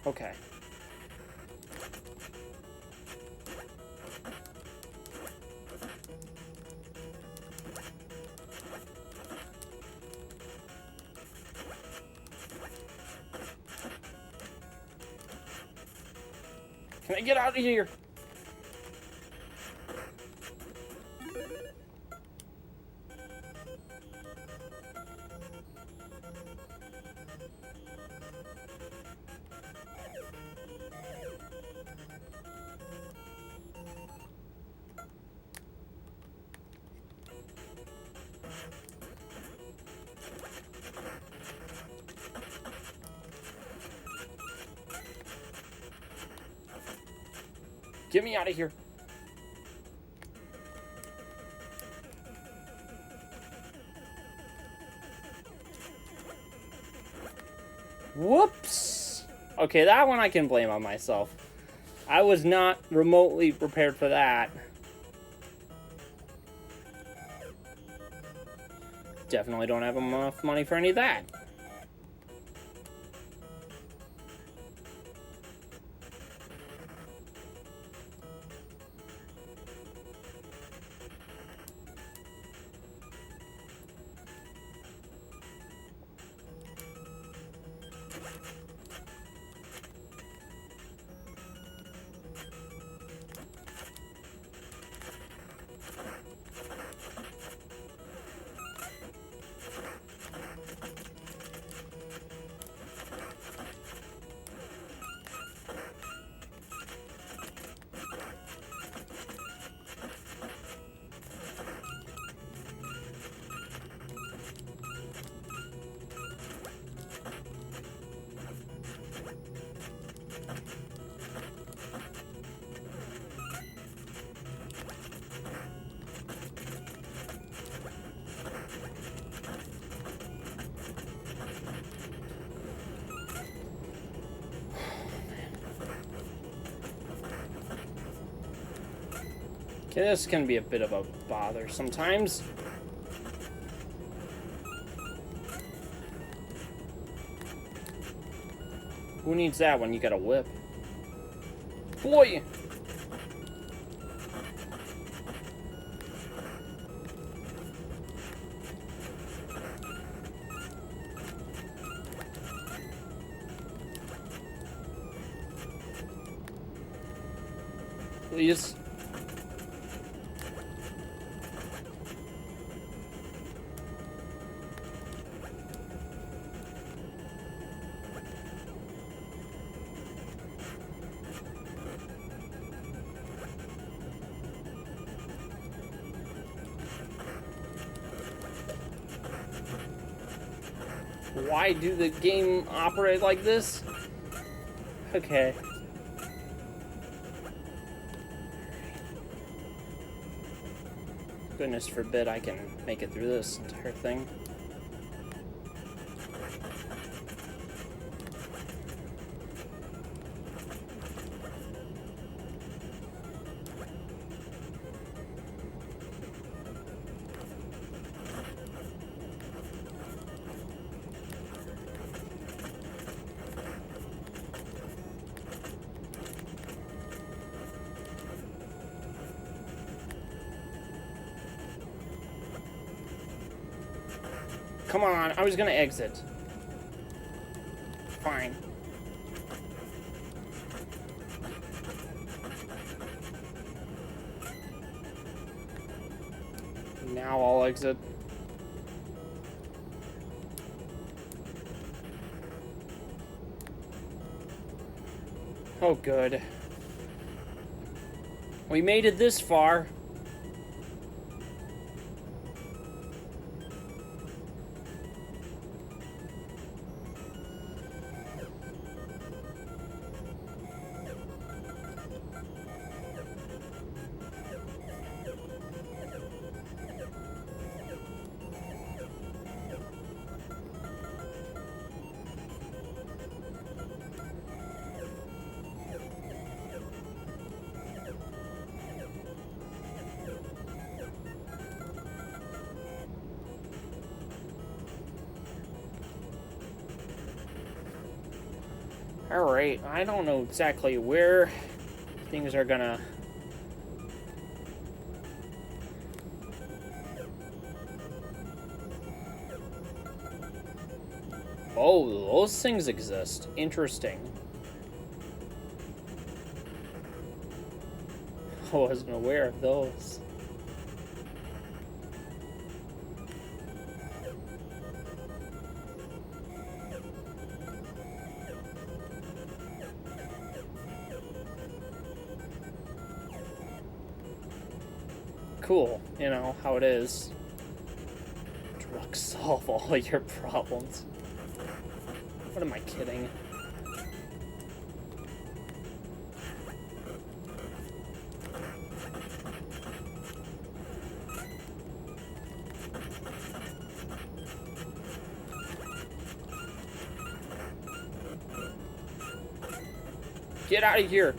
Okay. Can I get out of here? Get me out of here. Whoops. Okay, that one I can blame on myself. I was not remotely prepared for that. Definitely don't have enough money for any of that. Okay, this can be a bit of a bother sometimes. Who needs that when you got a whip? Boy! Please. Why do the game operate like this? Okay. Goodness forbid I can make it through this entire thing. Come on, I was gonna exit. Fine. Now I'll exit. Oh, good. We made it this far. Alright, I don't know exactly where things are gonna... Oh, those things exist. Interesting. I wasn't aware of those. Cool, you know how it is. Drugs solve all your problems. What am I kidding? Get out of here!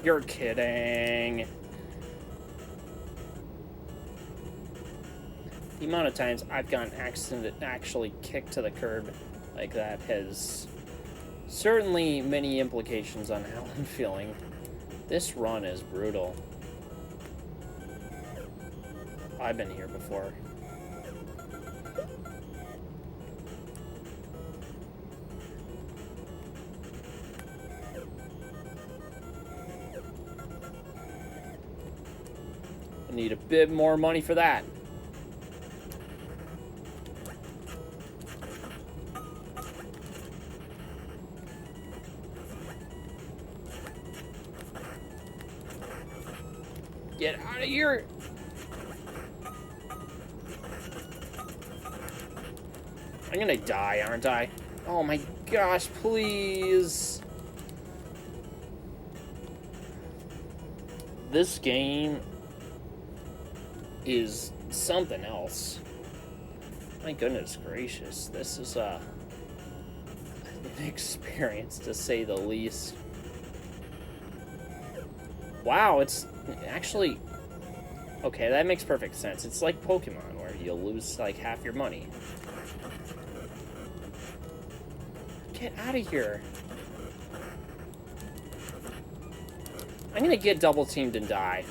You're kidding. The amount of times I've gotten actually kicked to the curb like that has certainly many implications on how I'm feeling. This run is brutal. I've been here before. I need a bit more money for that. Get out of here! I'm gonna die, aren't I? Oh my gosh, please! This game is something else. My goodness gracious, this is an experience to say the least. Wow, it's actually... Okay, that makes perfect sense. It's like Pokemon, where you lose like half your money. Get out of here. I'm gonna get double teamed and die.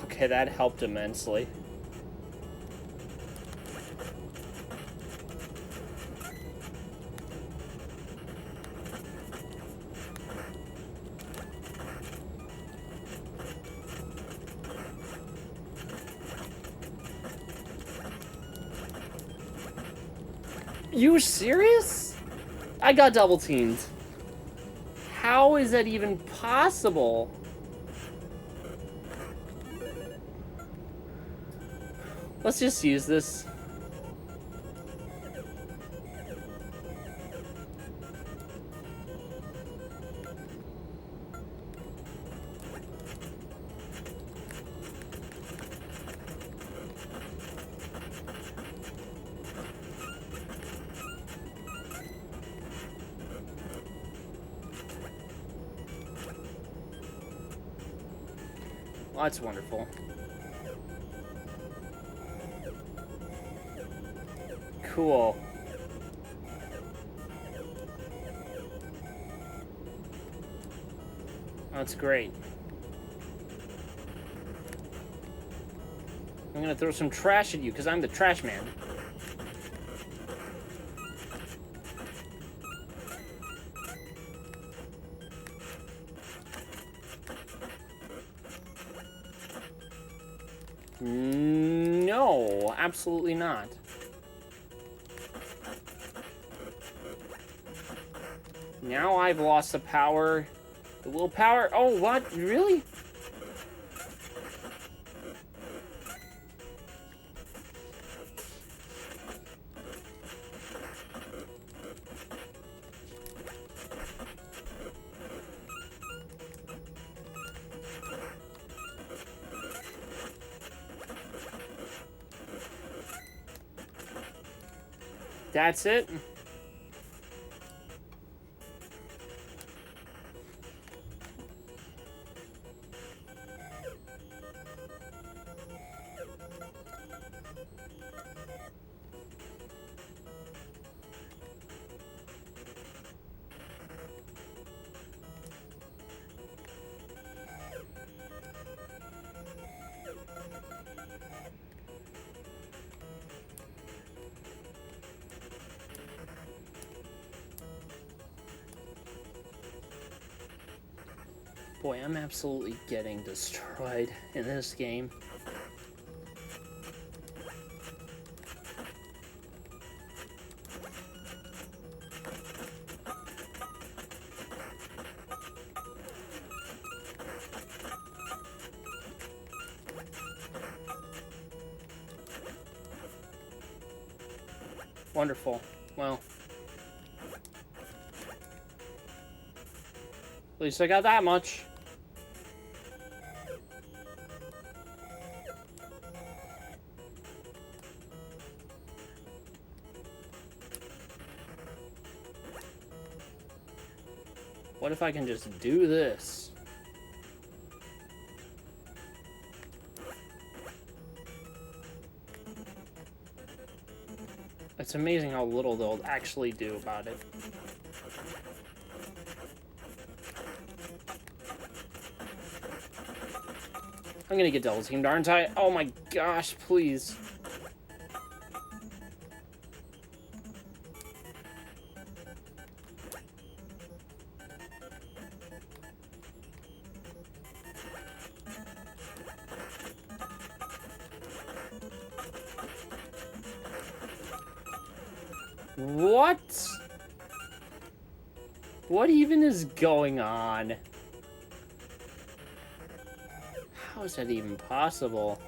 Okay, that helped immensely. You serious? I got double teamed. How is that even possible? Let's just use this. Well, that's wonderful. Cool. That's great. I'm gonna throw some trash at you because I'm the trash man. No, absolutely not. Now I've lost the power. The willpower. Oh, what? Really? That's it. Boy, I'm absolutely getting destroyed in this game. Wonderful. Well, at least I got that much. What if I can just do this? It's amazing how little they'll actually do about it. I'm gonna get double teamed, aren't I? Oh my gosh, please. What? What even is going on? How is that even possible?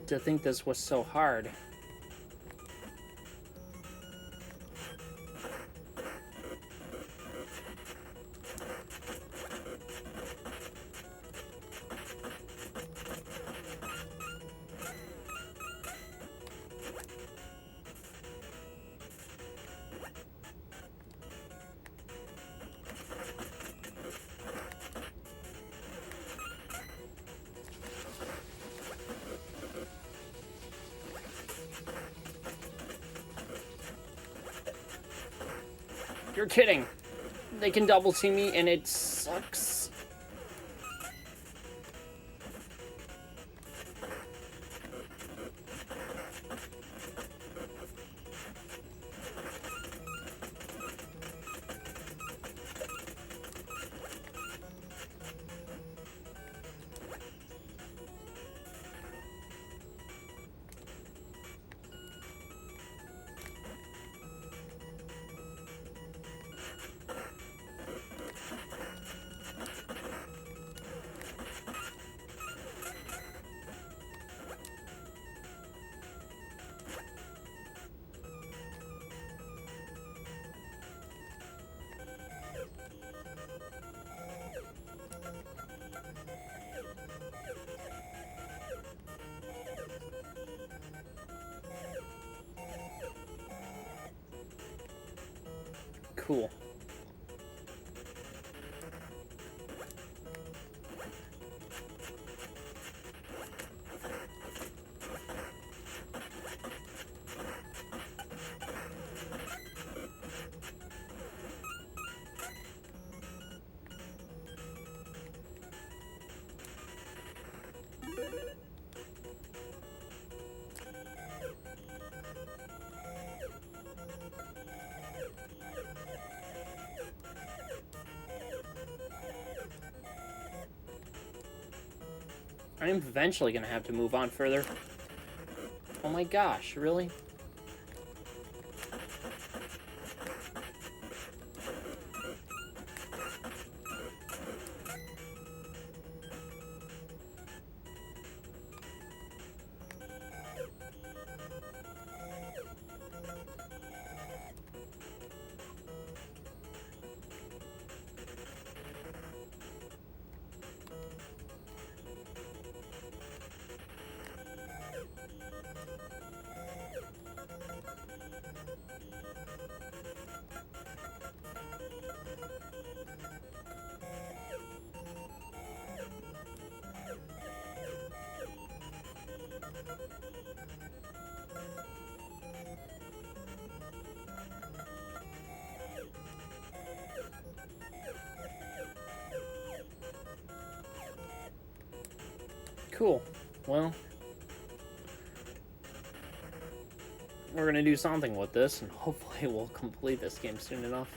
To think this was so hard. You're kidding. They can double team me and it sucks. Cool. I'm eventually gonna have to move on further. Oh my gosh, really? Cool. Well, we're gonna do something with this, and hopefully we'll complete this game soon enough.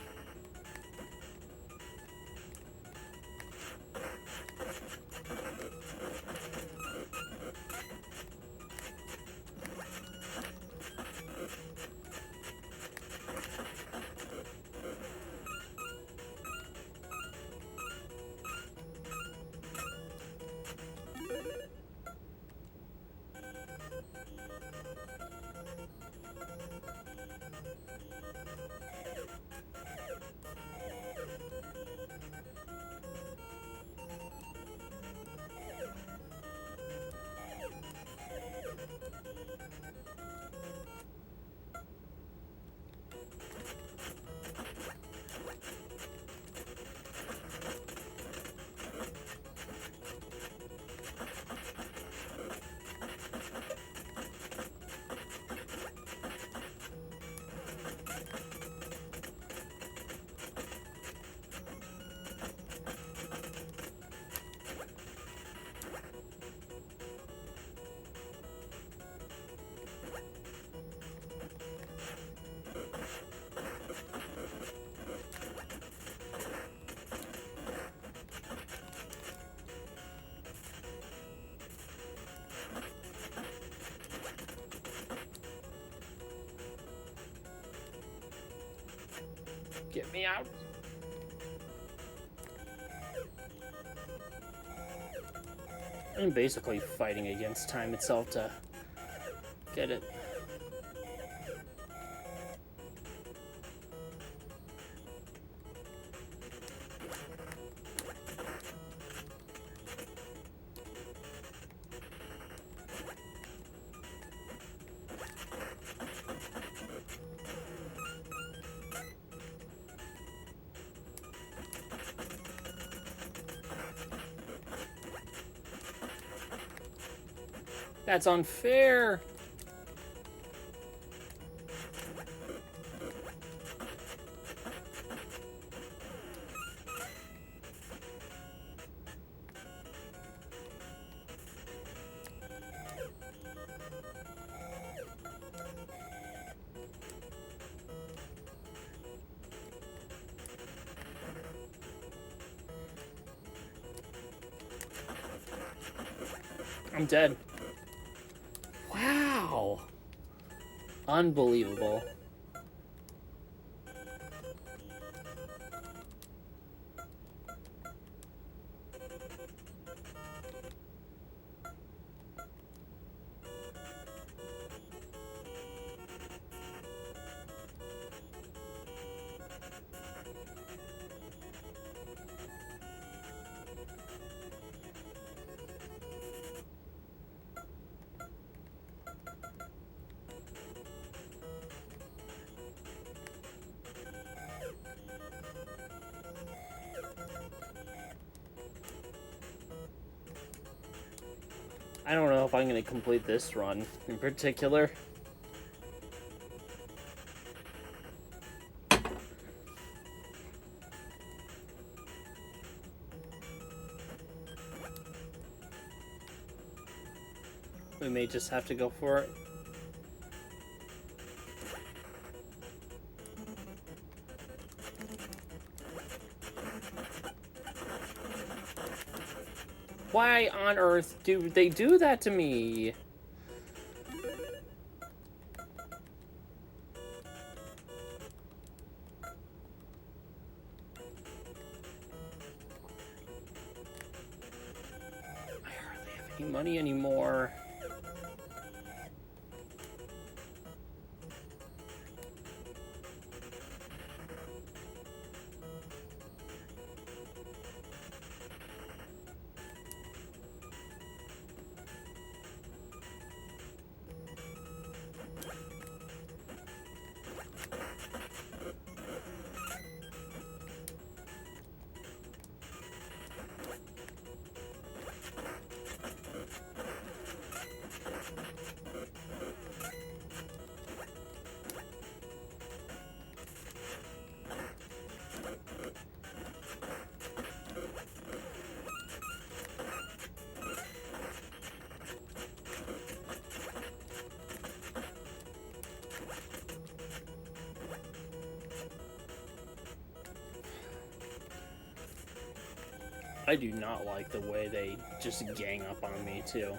Get me out. I'm basically fighting against time itself to get it. That's unfair. I'm dead. Wow. Unbelievable. I don't know if I'm going to complete this run in particular. We may just have to go for it. Why on earth do they do that to me? I hardly have any money anymore. I do not like the way they just gang up on me, too.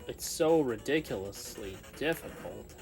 It's so ridiculously difficult.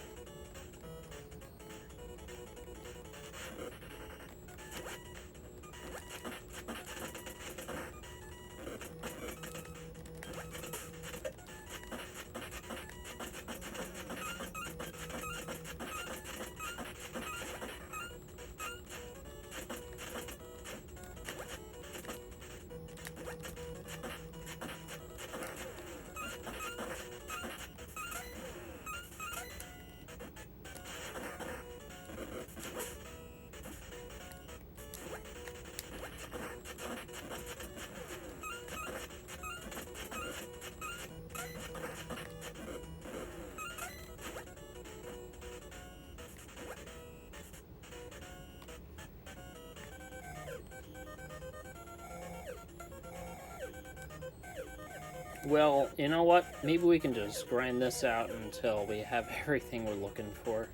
Well, you know what? Maybe we can just grind this out until we have everything we're looking for.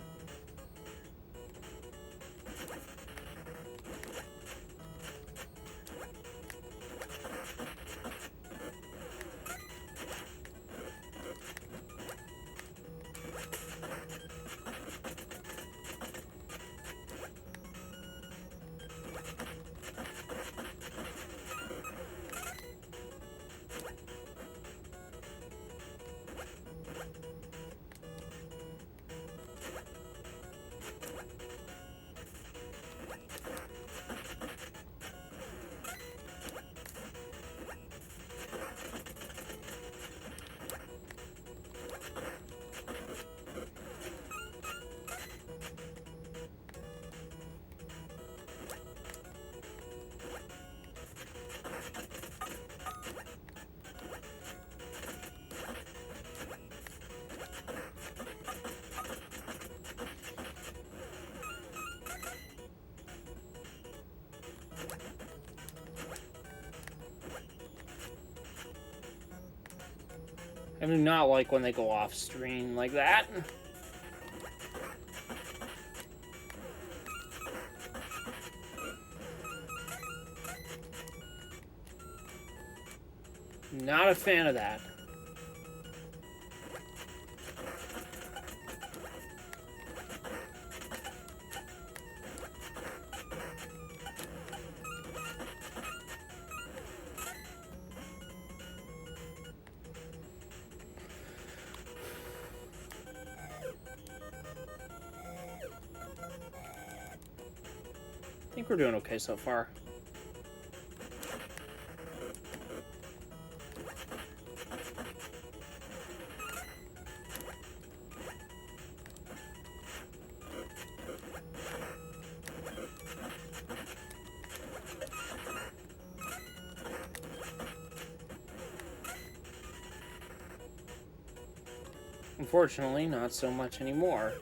I do not like when they go off screen like that. Not a fan of that. I think we're doing okay so far. Unfortunately, not so much anymore.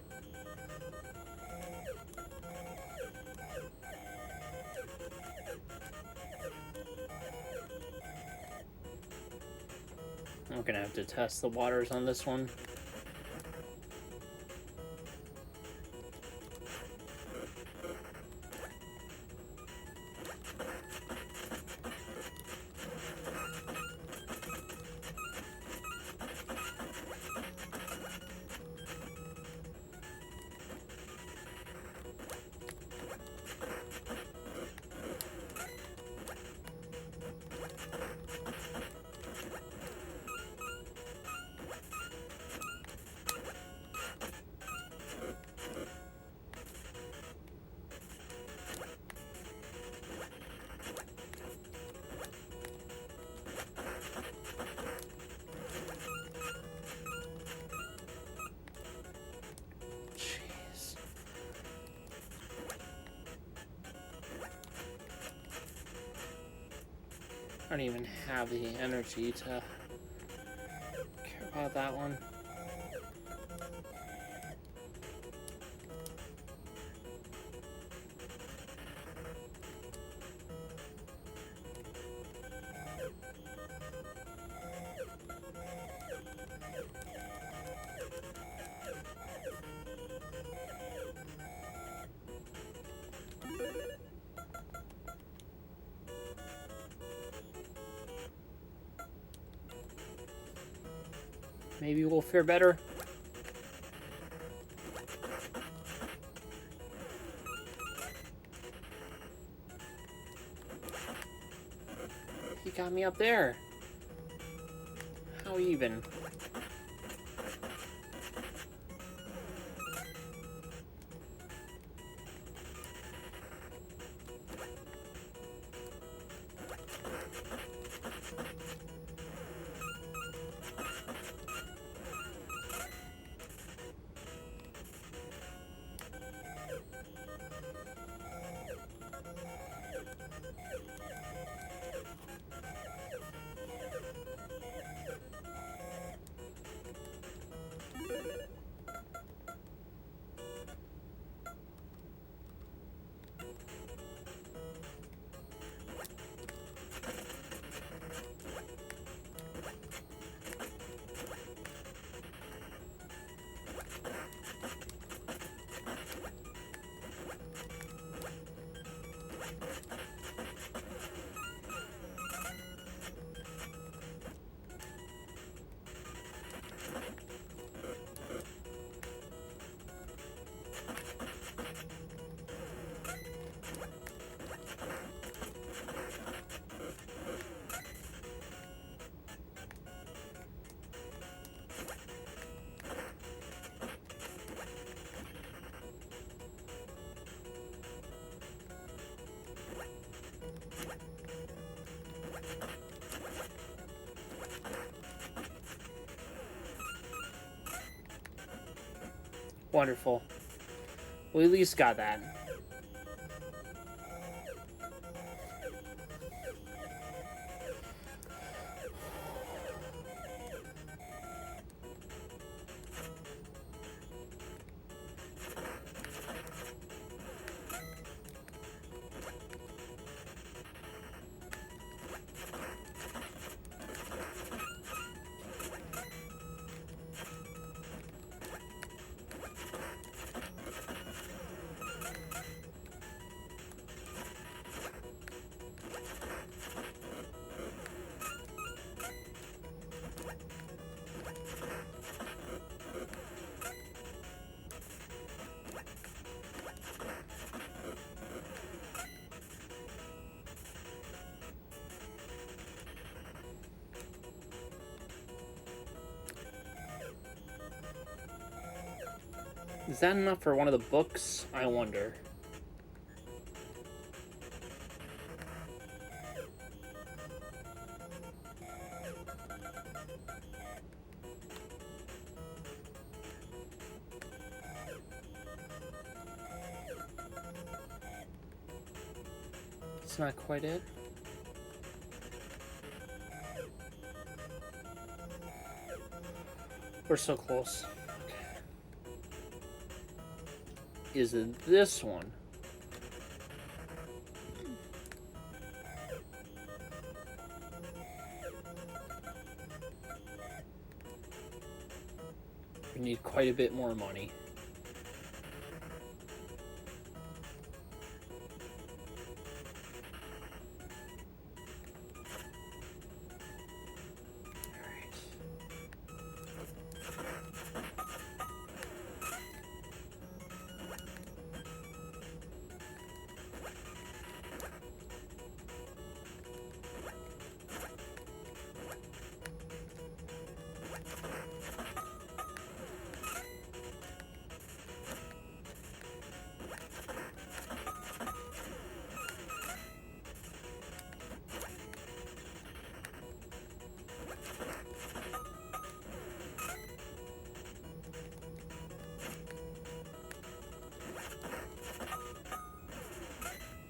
I'm gonna have to test the waters on this one. I don't even have the energy to care about that one. Maybe we'll fare better. He got me up there. How even? Wonderful. We at least got that. Is that enough for one of the books? I wonder. It's not quite it. We're so close. Is it this one? We need quite a bit more money.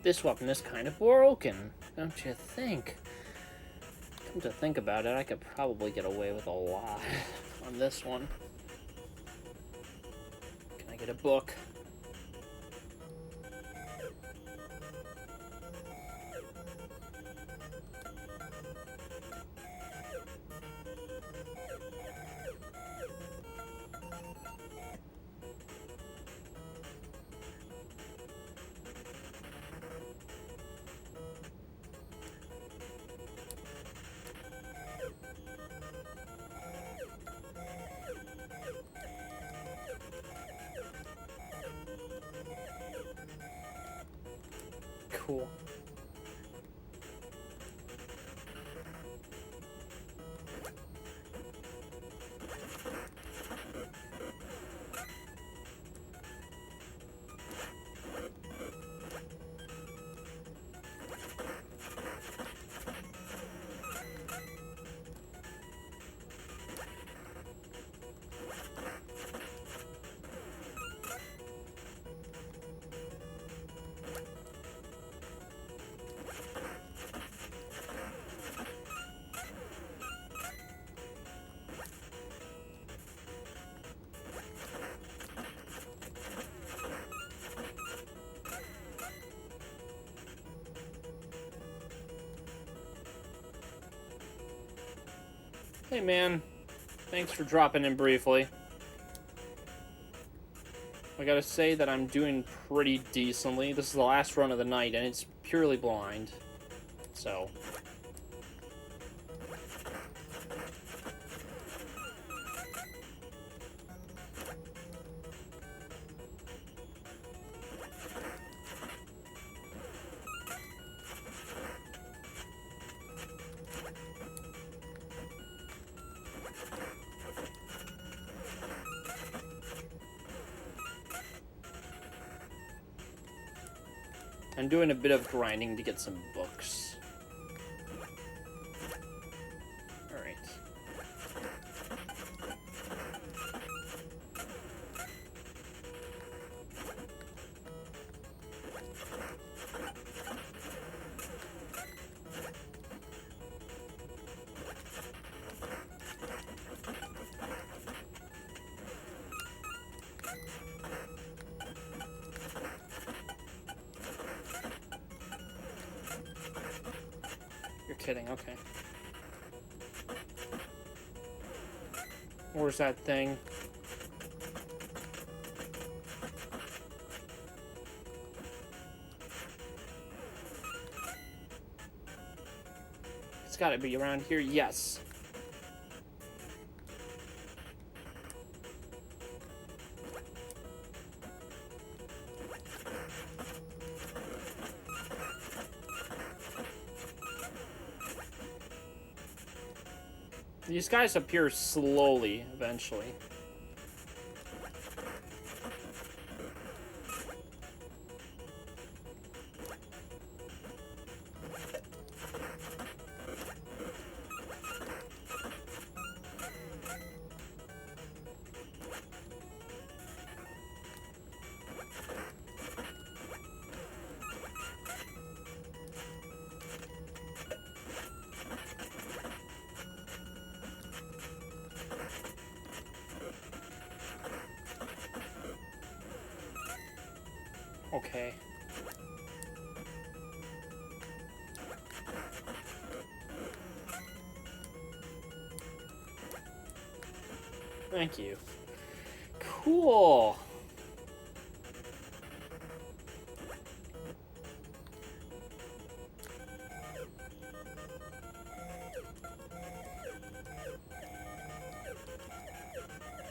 This weapon is kind of broken, don't you think? Come to think about it, I could probably get away with a lot on this one. Can I get a book? cool. Hey man, thanks for dropping in briefly. I gotta say that I'm doing pretty decently. This is the last run of the night, and it's purely blind. So... I'm doing a bit of grinding to get some books. Alright. You're kidding, okay. Where's that thing? It's gotta be around here, yes. These guys appear slowly, eventually. Okay. Thank you. Cool.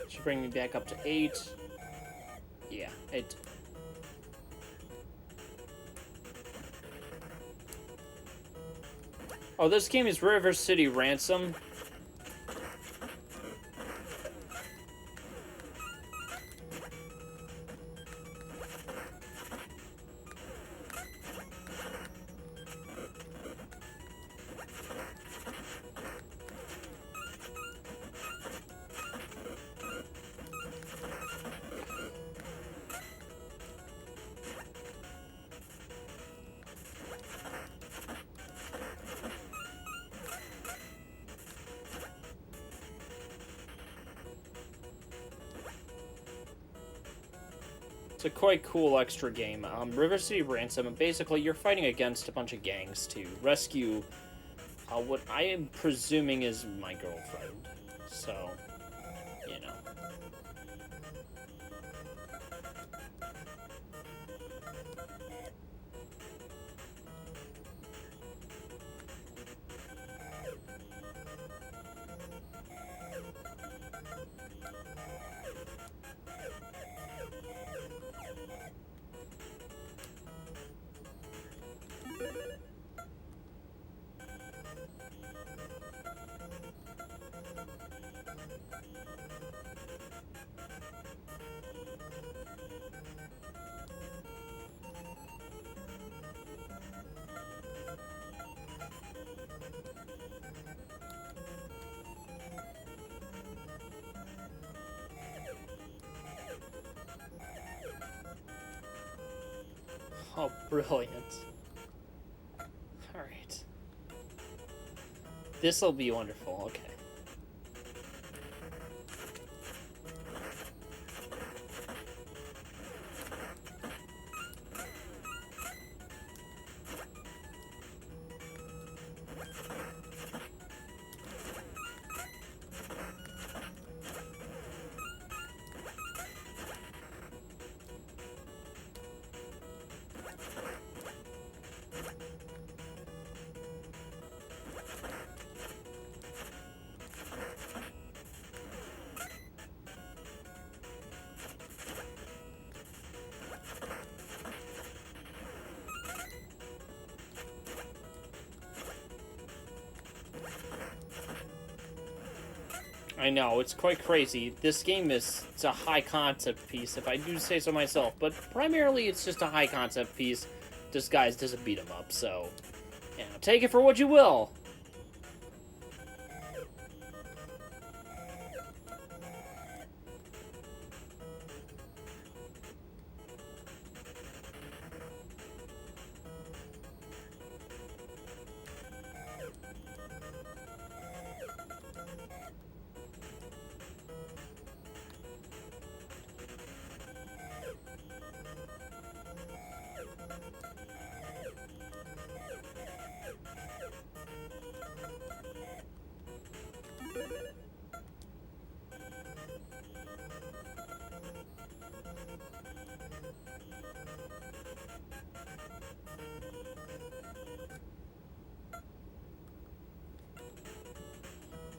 Should bring me back up to 8. Yeah, 8. Oh, this game is River City Ransom. It's a quite cool extra game. River City Ransom, basically you're fighting against a bunch of gangs to rescue what I am presuming is my girlfriend. So, you know. Oh, brilliant. Alright. This'll be wonderful, okay. I know, it's quite crazy. This game it's a high concept piece, if I do say so myself, but primarily it's just a high concept piece disguised as a beat 'em up, so, you know, take it for what you will.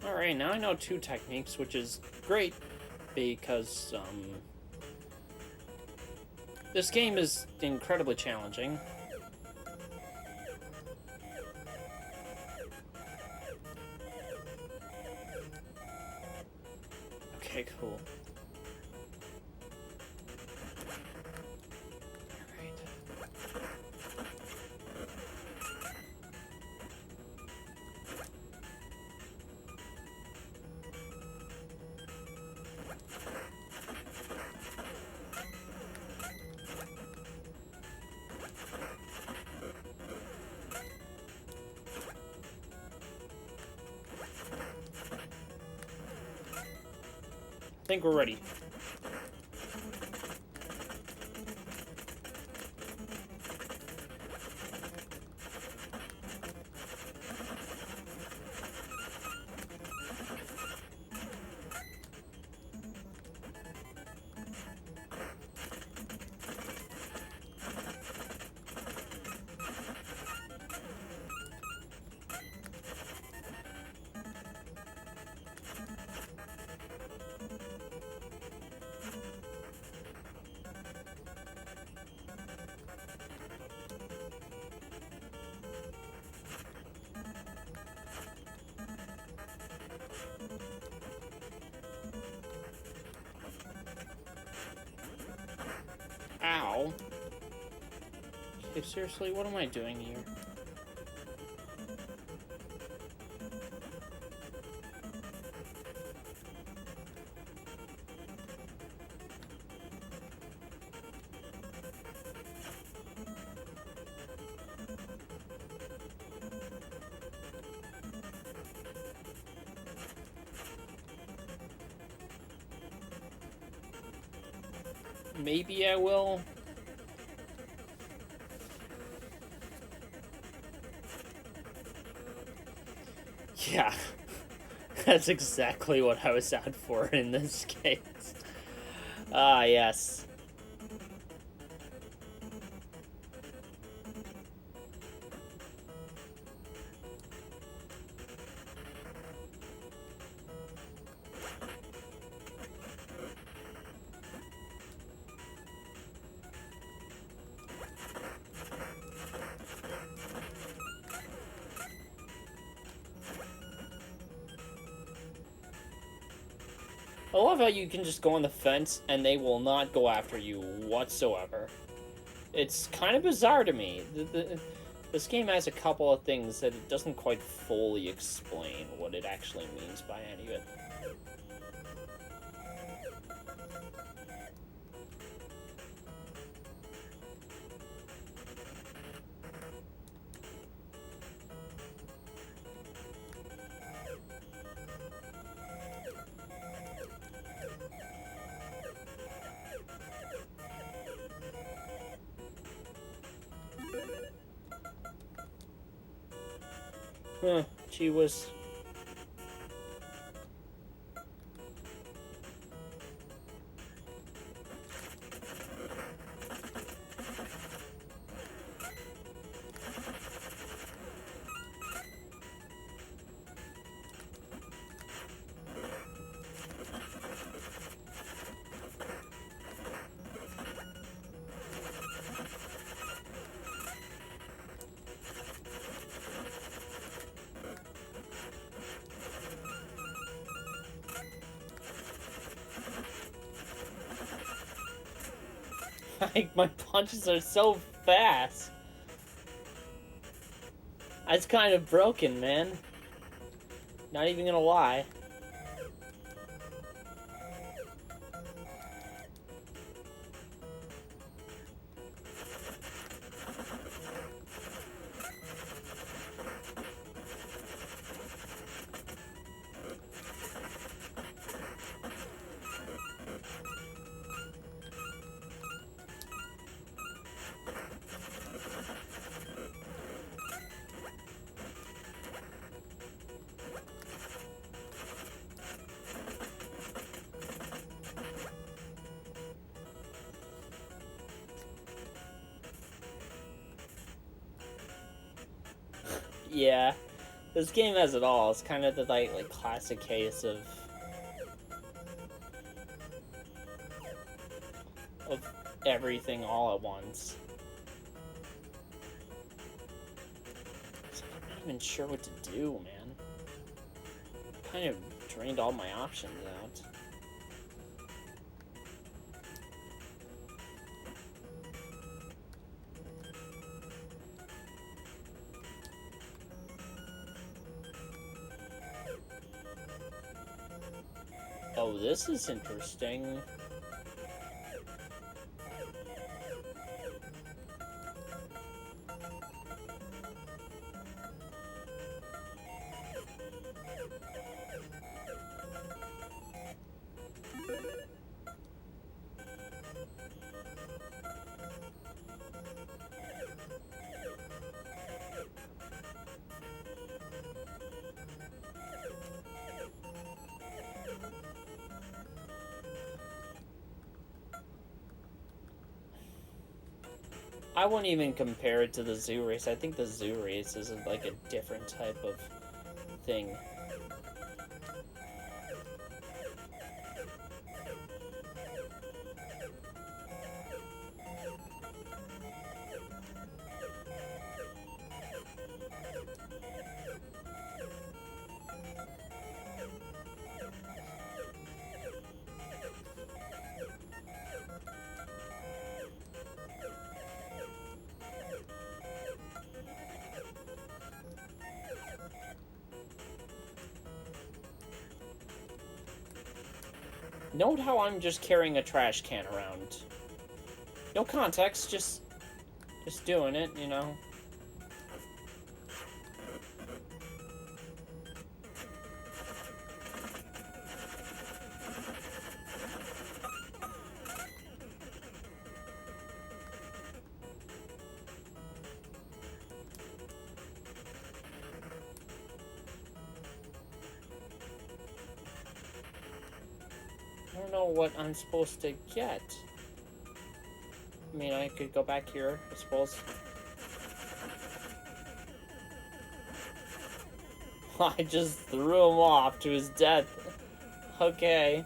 Alright, now I know 2 techniques, which is great, because, this game is incredibly challenging. Okay, cool. I think we're ready. Ow. Okay, seriously, what am I doing here? Maybe I will. Yeah, that's exactly what I was out for in this case. Ah, yes. I love how you can just go on the fence and they will not go after you whatsoever. It's kind of bizarre to me. This game has a couple of things that it doesn't quite fully explain what it actually means by any of it. Huh, gee whiz. Like, my punches are so fast. It's kind of broken, man. Not even gonna lie. Yeah, this game has it all. It's kind of the like classic case of everything all at once. I'm not even sure what to do, man. Kind of drained all my options out. Oh, this is interesting. I wouldn't even compare it to the zoo race. I think the zoo race is like a different type of thing. Note how I'm just carrying a trash can around. No context, just doing it, you know. I don't know what I'm supposed to get. I mean, I could go back here, I suppose. I just threw him off to his death. Okay.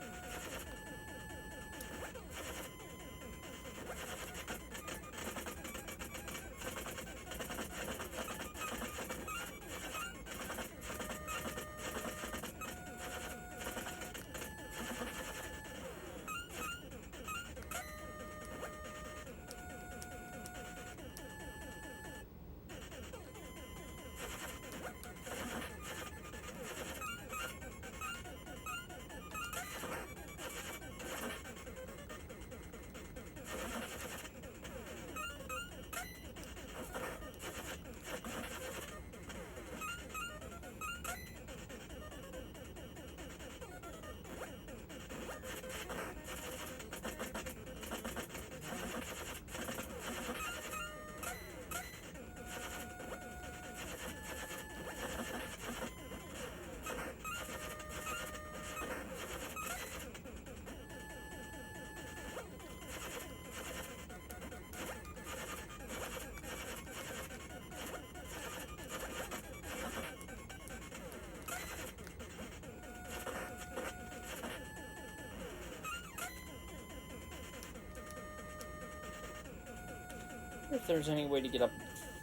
wonder if there's any way to get up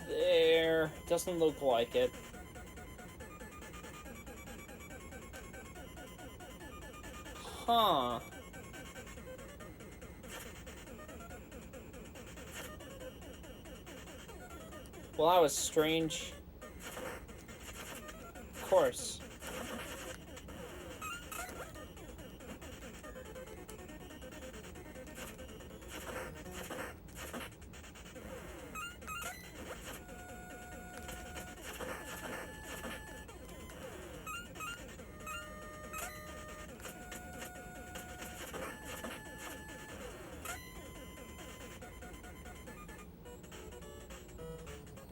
there. Doesn't look like it. Huh. Well, that was strange. Of course.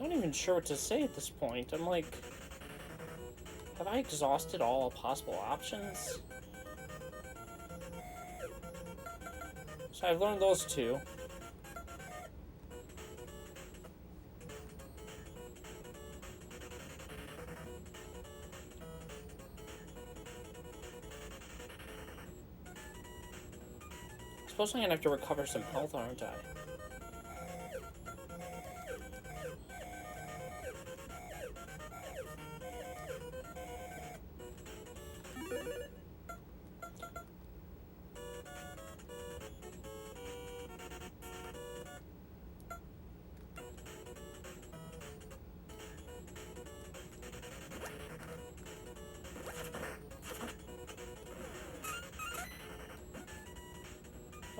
I'm not even sure what to say at this point. I'm like, have I exhausted all possible options? So I've learned those two. I suppose I'm gonna have to recover some health, aren't I?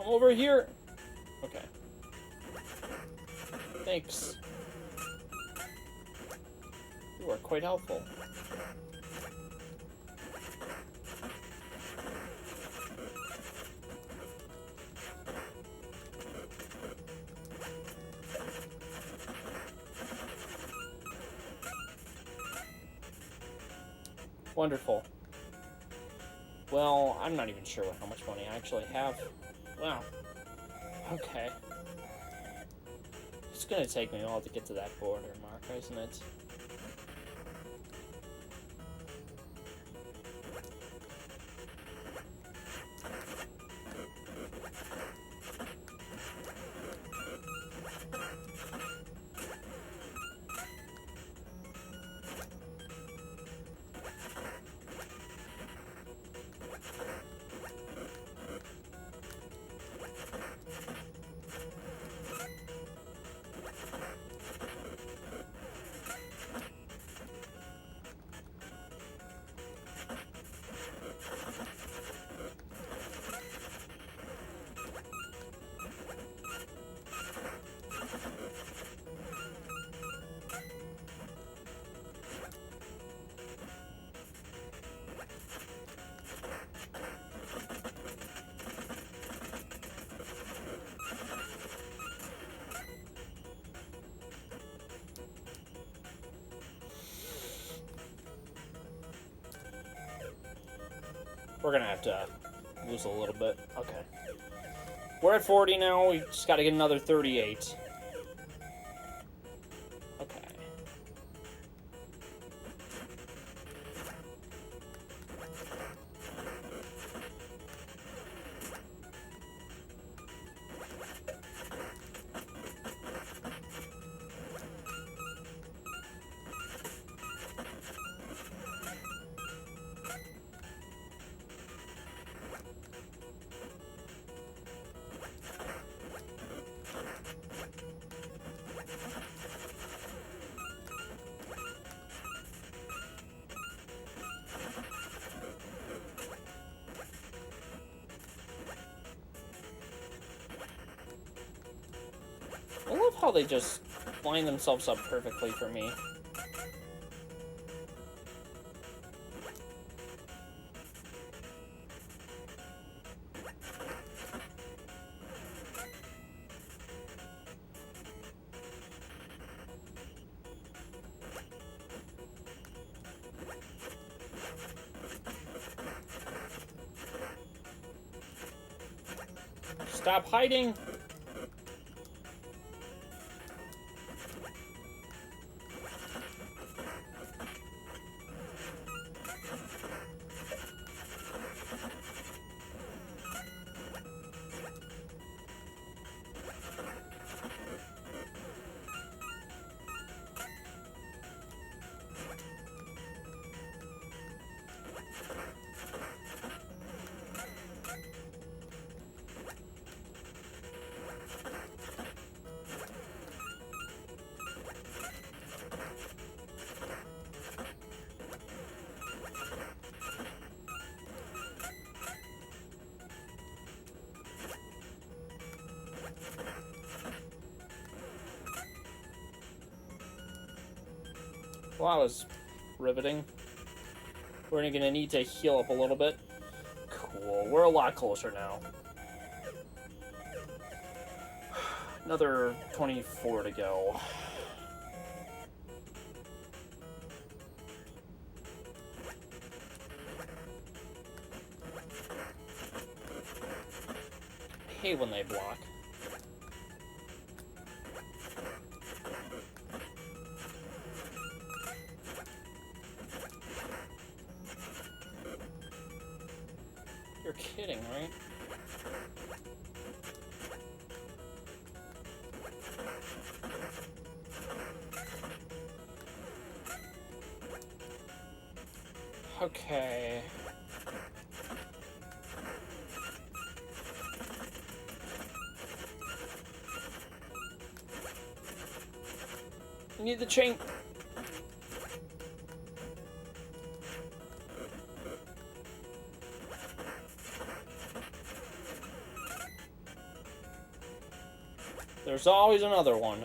I'm over here. Okay. Thanks. You are quite helpful. Wonderful. Well, I'm not even sure how much money I actually have. Wow. Okay. It's gonna take me a while to get to that border marker, isn't it? We're gonna have to lose a little bit. Okay. We're at 40 now. We just gotta get another 38. Okay. I love how they just line themselves up perfectly for me. Stop hiding! Well, that was riveting. We're gonna need to heal up a little bit. Cool. We're a lot closer now. Another 24 to go. I hate when they block. You're kidding, right? Okay. I need the chain. There's always another one.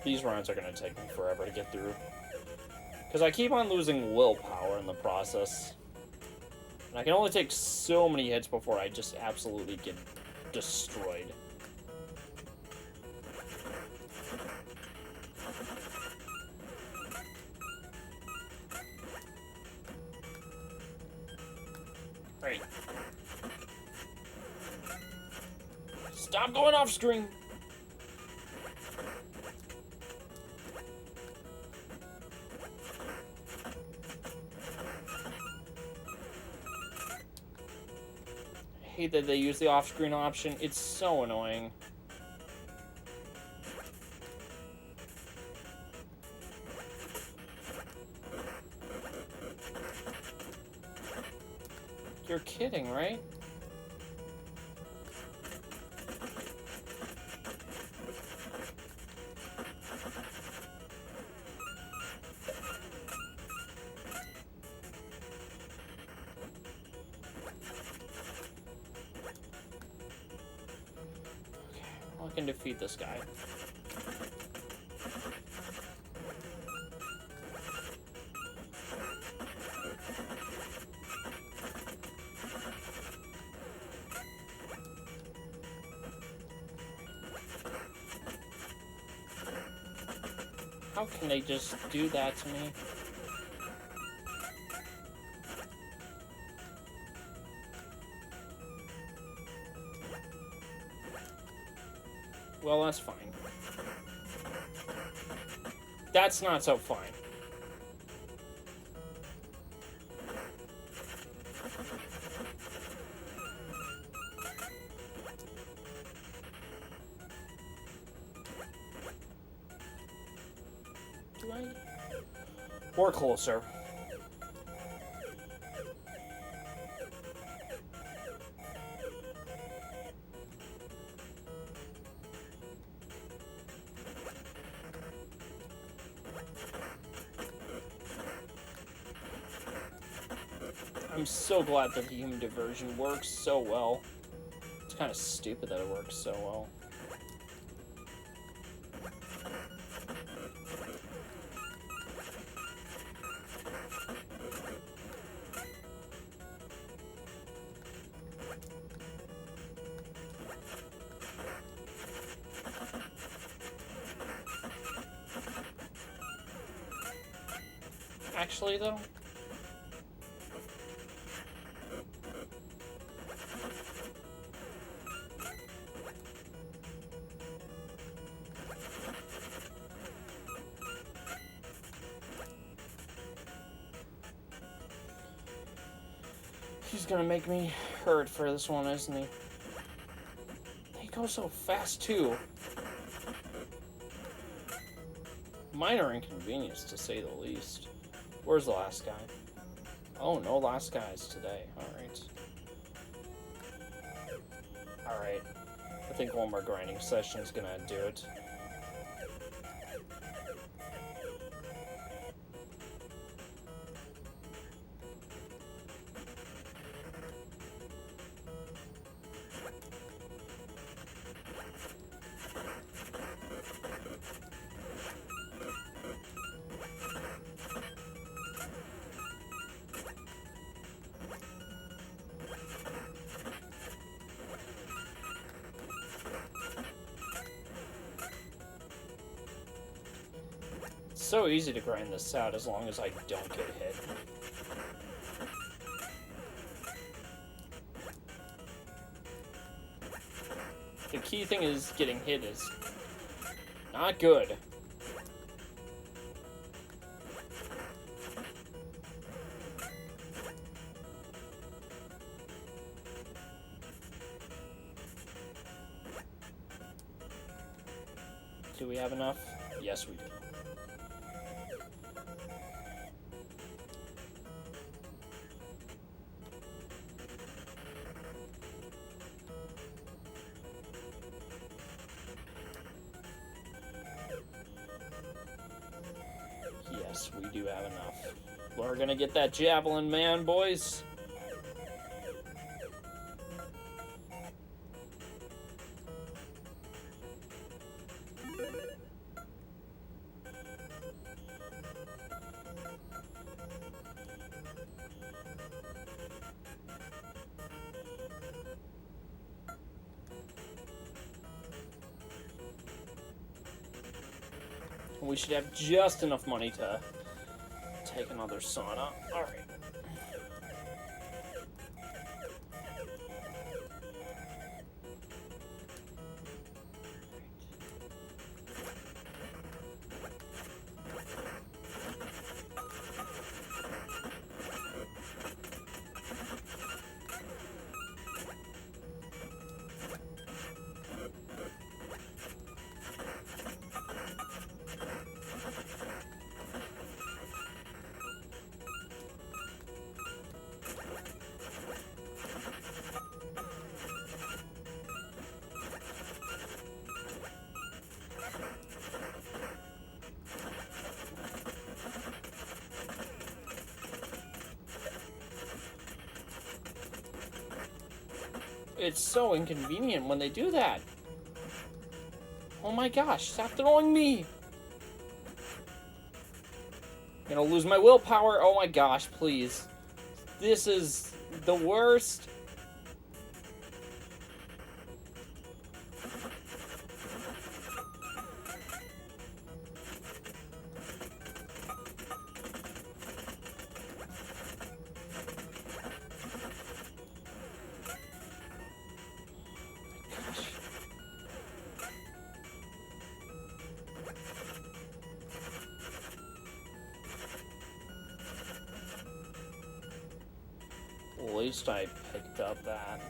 These runs are going to take me forever to get through. Because I keep on losing willpower in the process. And I can only take so many hits before I just absolutely get destroyed. Right. Stop going off screen! I hate that they use the off-screen option. It's so annoying. You're kidding, right? I can defeat this guy. How can they just do that to me? Well, that's fine. That's not so fine. Do I? Or closer. I'm so glad that the human diversion works so well. It's kind of stupid that it works so well. Actually, though, he's gonna make me hurt for this one, isn't he? He goes so fast, too. Minor inconvenience, to say the least. Where's the last guy? Oh, no last guys today. Alright. Alright. I think one more grinding session is gonna do it. so easy to grind this out as long as I don't get hit. The key thing is getting hit is not good. Do we have enough? Yes, we do. Yes, we do have enough. We're gonna get that javelin, man, boys. We should have just enough money to take another sauna. Alright. It's so inconvenient when they do that. Oh my gosh, stop throwing me! I'm gonna lose my willpower. Oh my gosh, please. This is the worst. At least I picked up that.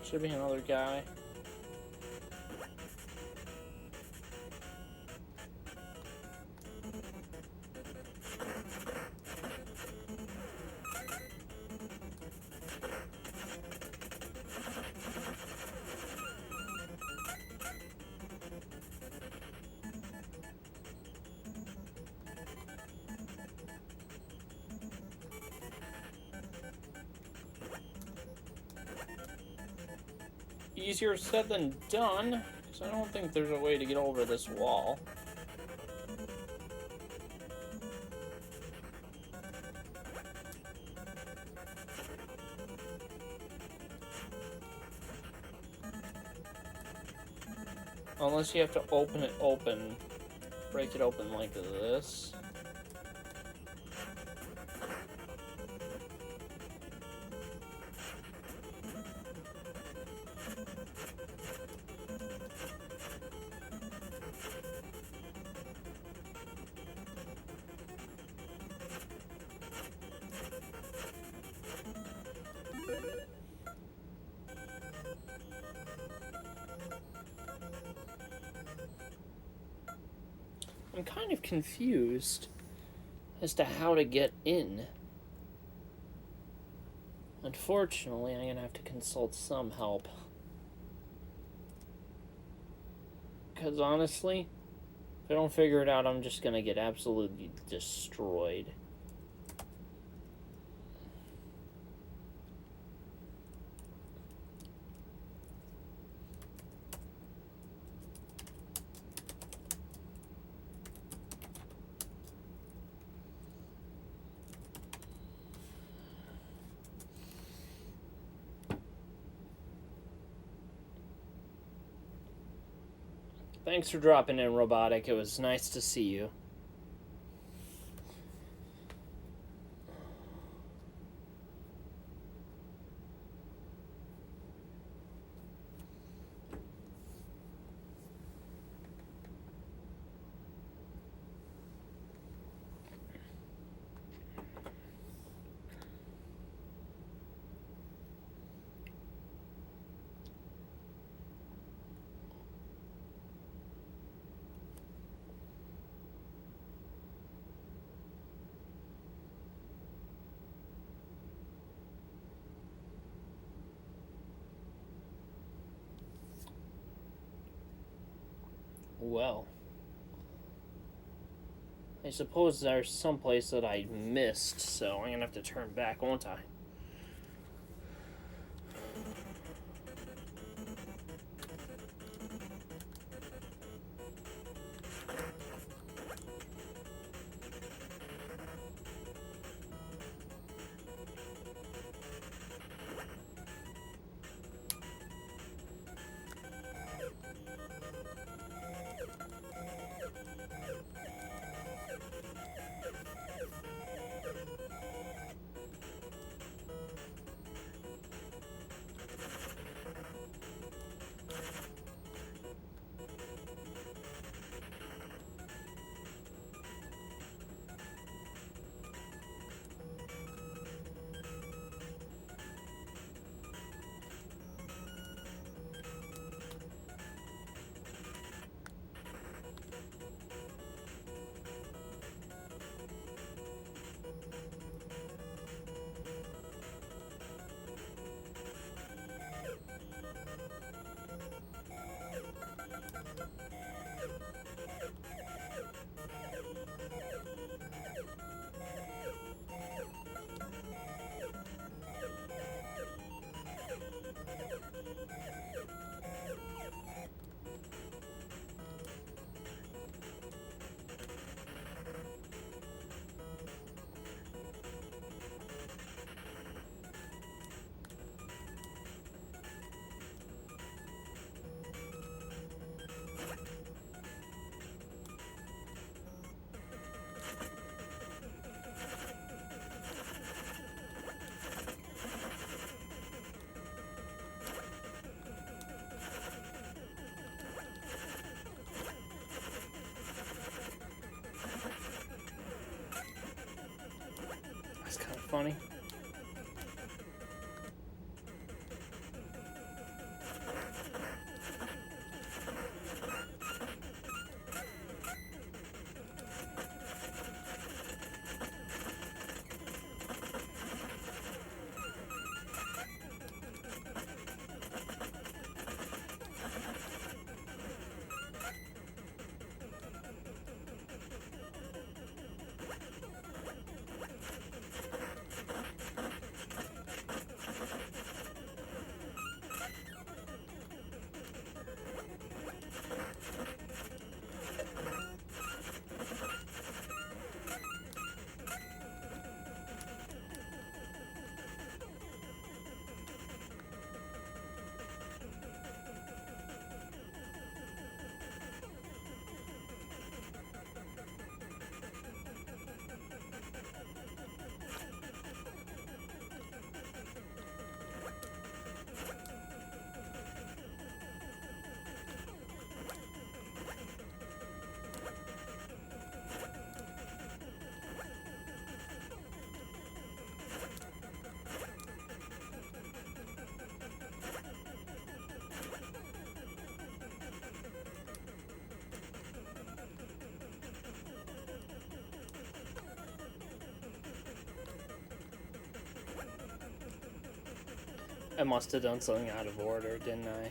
Should be another guy. Easier said than done, because I don't think there's a way to get over this wall. Unless you have to open it open, break it open like this. I'm kind of confused as to how to get in. Unfortunately, I'm going to have to consult some help. Because honestly, if I don't figure it out, I'm just going to get absolutely destroyed. Thanks for dropping in, Robotic. It was nice to see you. Well, I suppose there's some place that I missed, so I'm gonna have to turn back, won't I? That's kind of funny. I must have done something out of order, didn't I?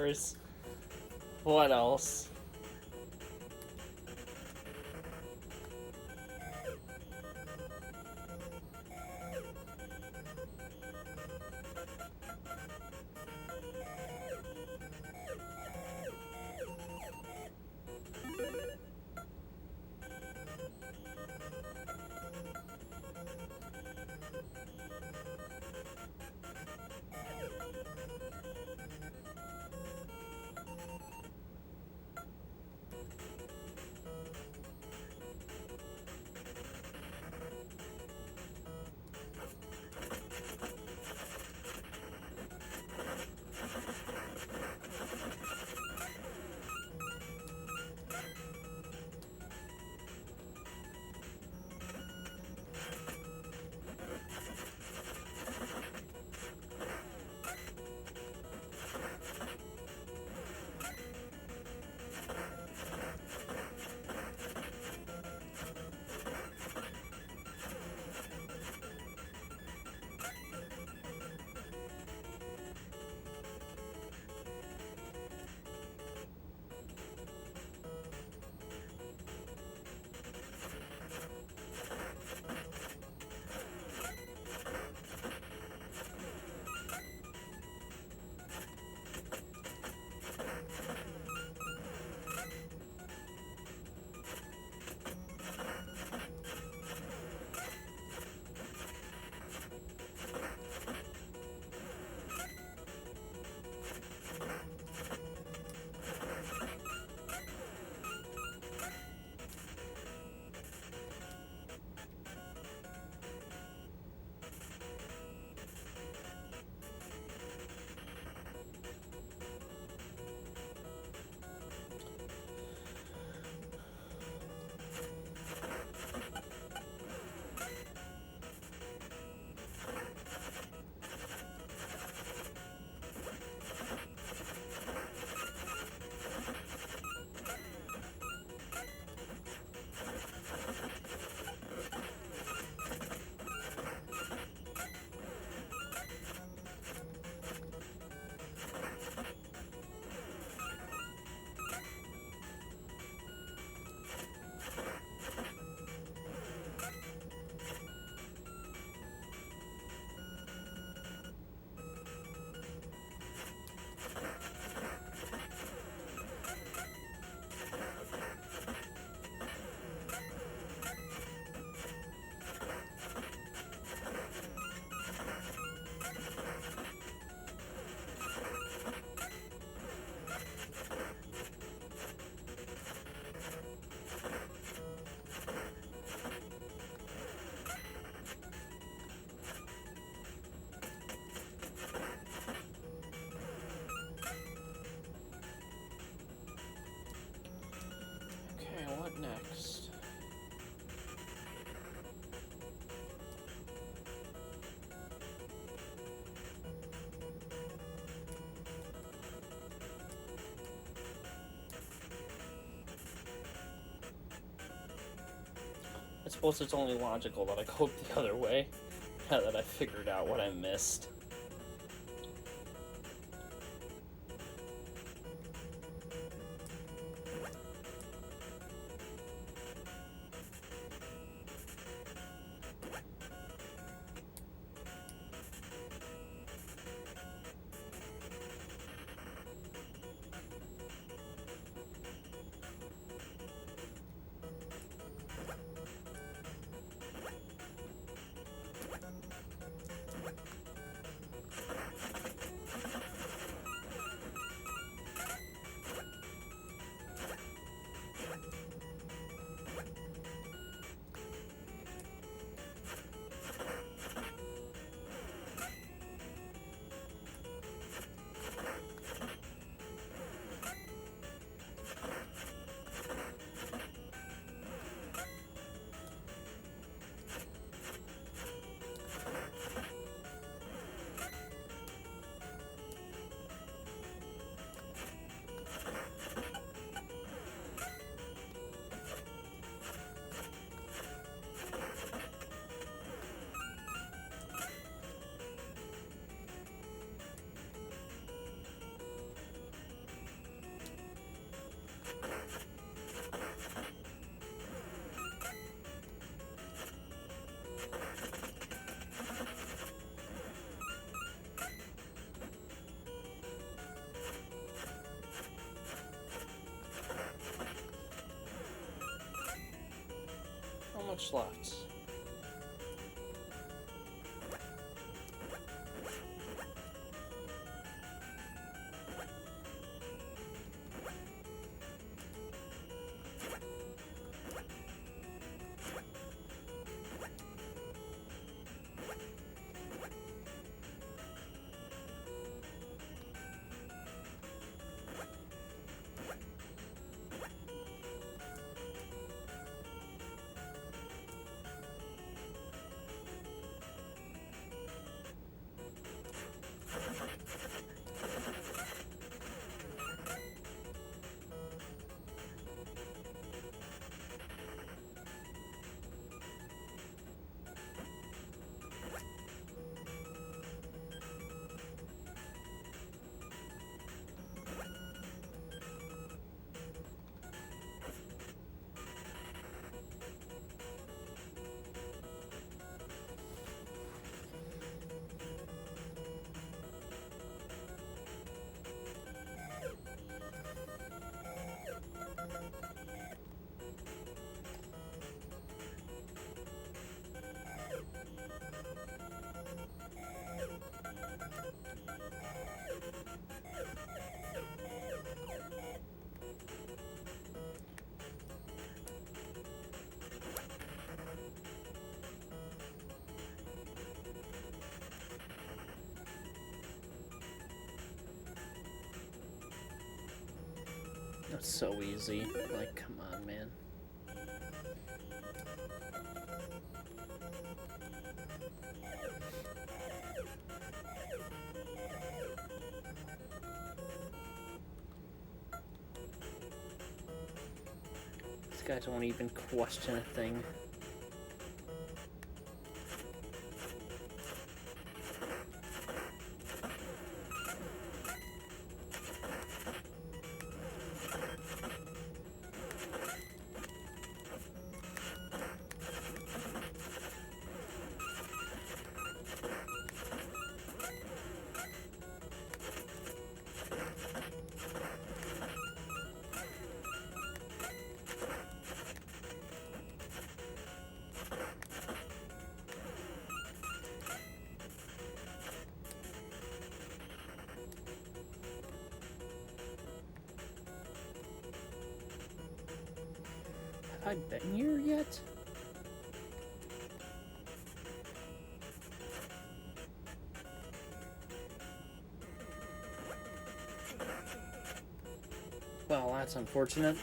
course. What else? Next. I suppose it's only logical that I go the other way, now that I figured out what I missed. much left. That's so easy. Like, come on, man. These guys don't even question a thing. Have I been here yet? Well, that's unfortunate.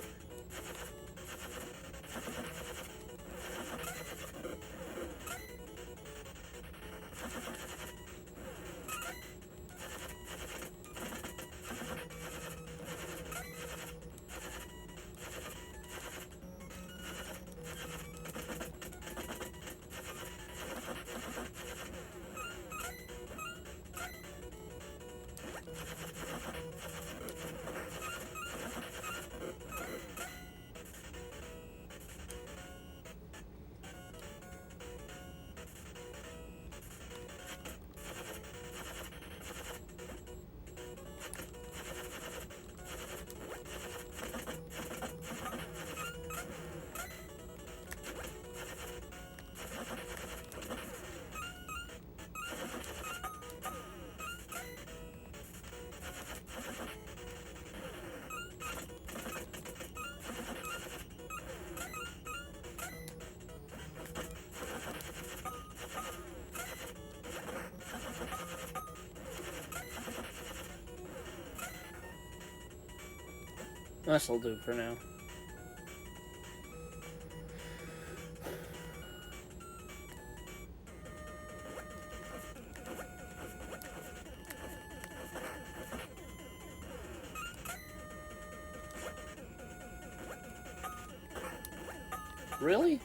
This'll do for now. Really?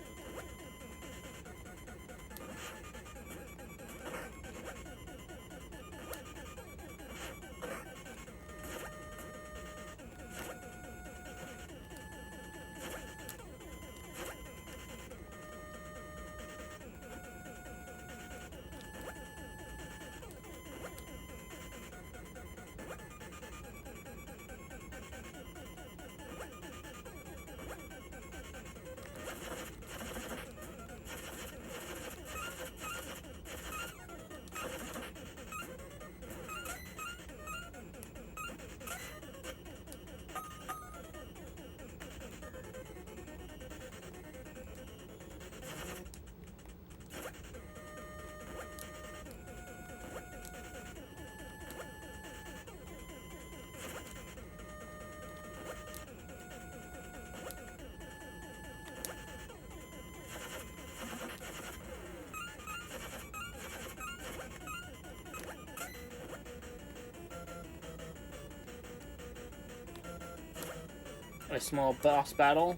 A small boss battle.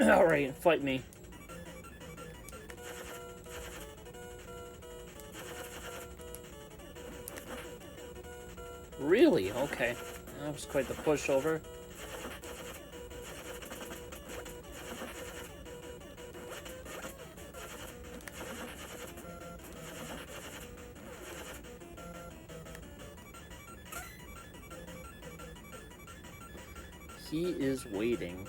Alright, fight me. Really? Okay. That was quite the pushover. He is waiting.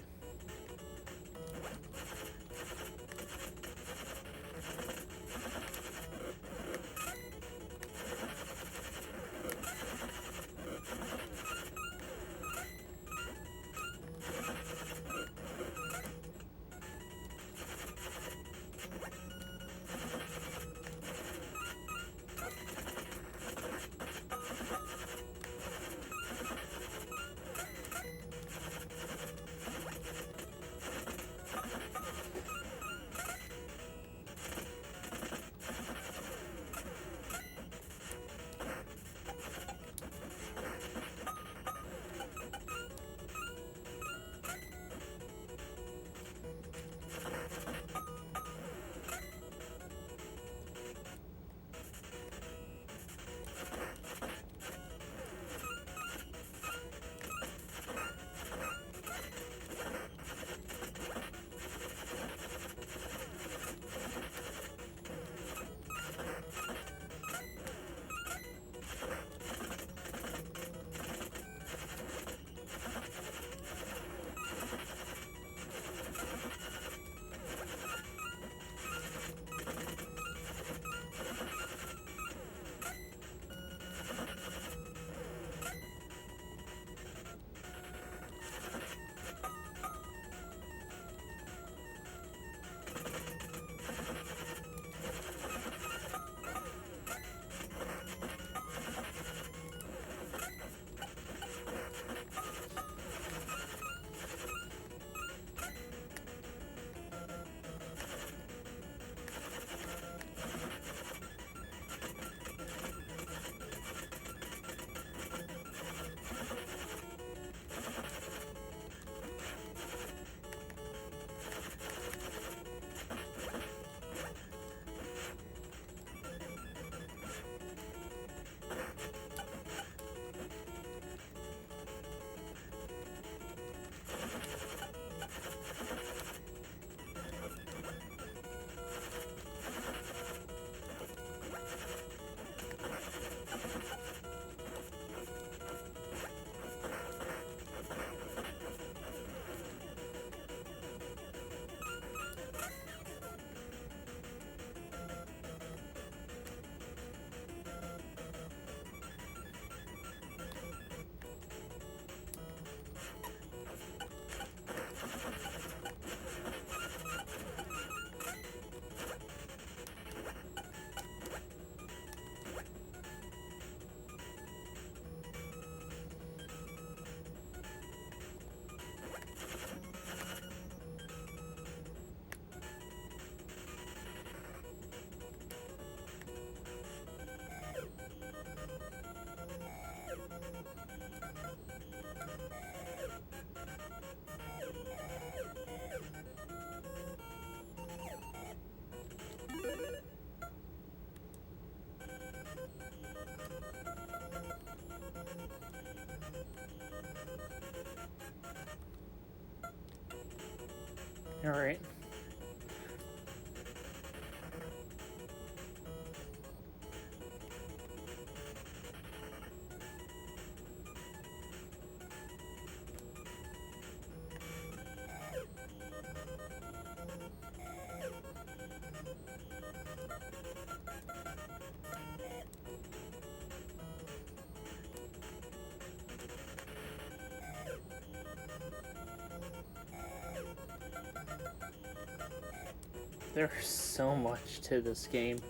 Alright. There's so much to this game.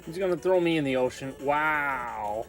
He's gonna throw me in the ocean. Wow.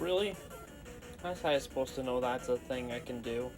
Really? How was I supposed to know that's a thing I can do?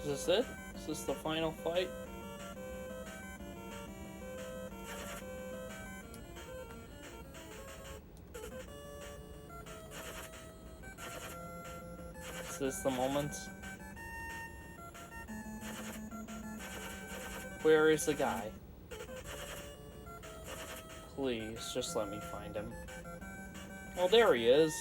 Is this it? Is this the final fight? Is this the moment? Where is the guy? Please, just let me find him. Oh, there he is.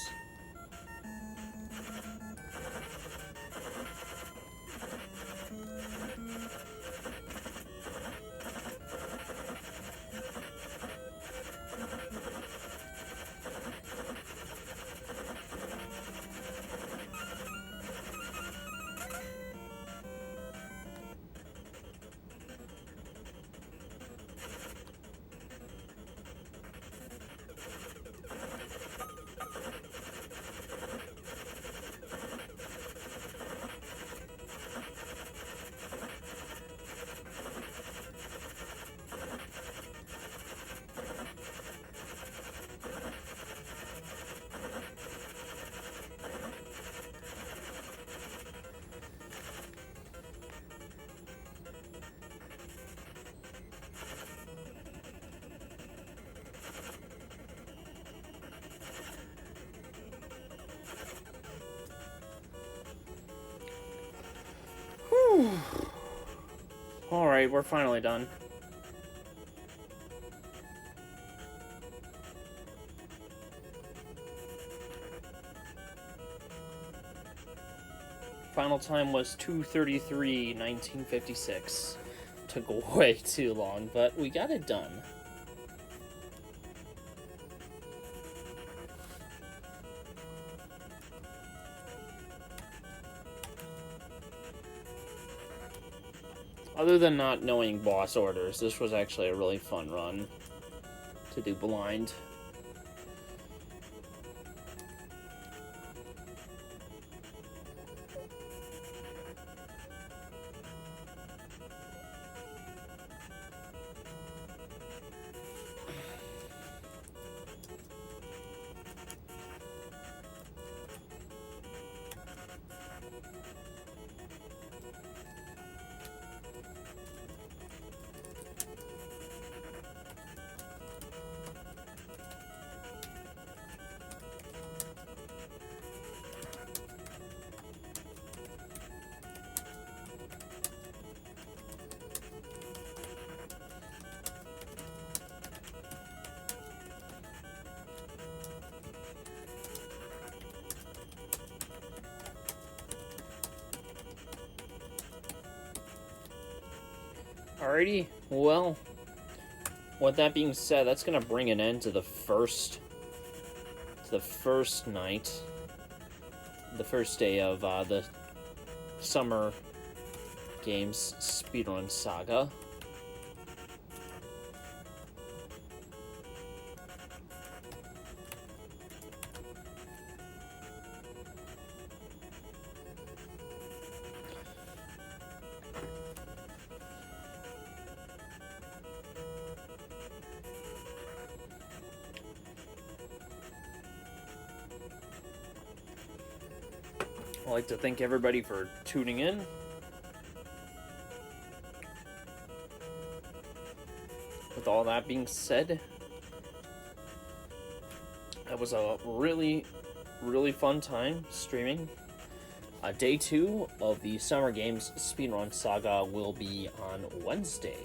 Alright, we're finally done. Final time was 2:33, 1956. Took way too long, but we got it done. Other than not knowing boss orders, this was actually a really fun run to do blind. Alrighty, well, with that being said, that's gonna bring an end to the first night, the first day of the Summer Games Speedrun Saga. I'd like to thank everybody for tuning in. With all that being said, that was a really, really fun time streaming. Day 2 of the Summer Games Speedrun Saga will be on Wednesday,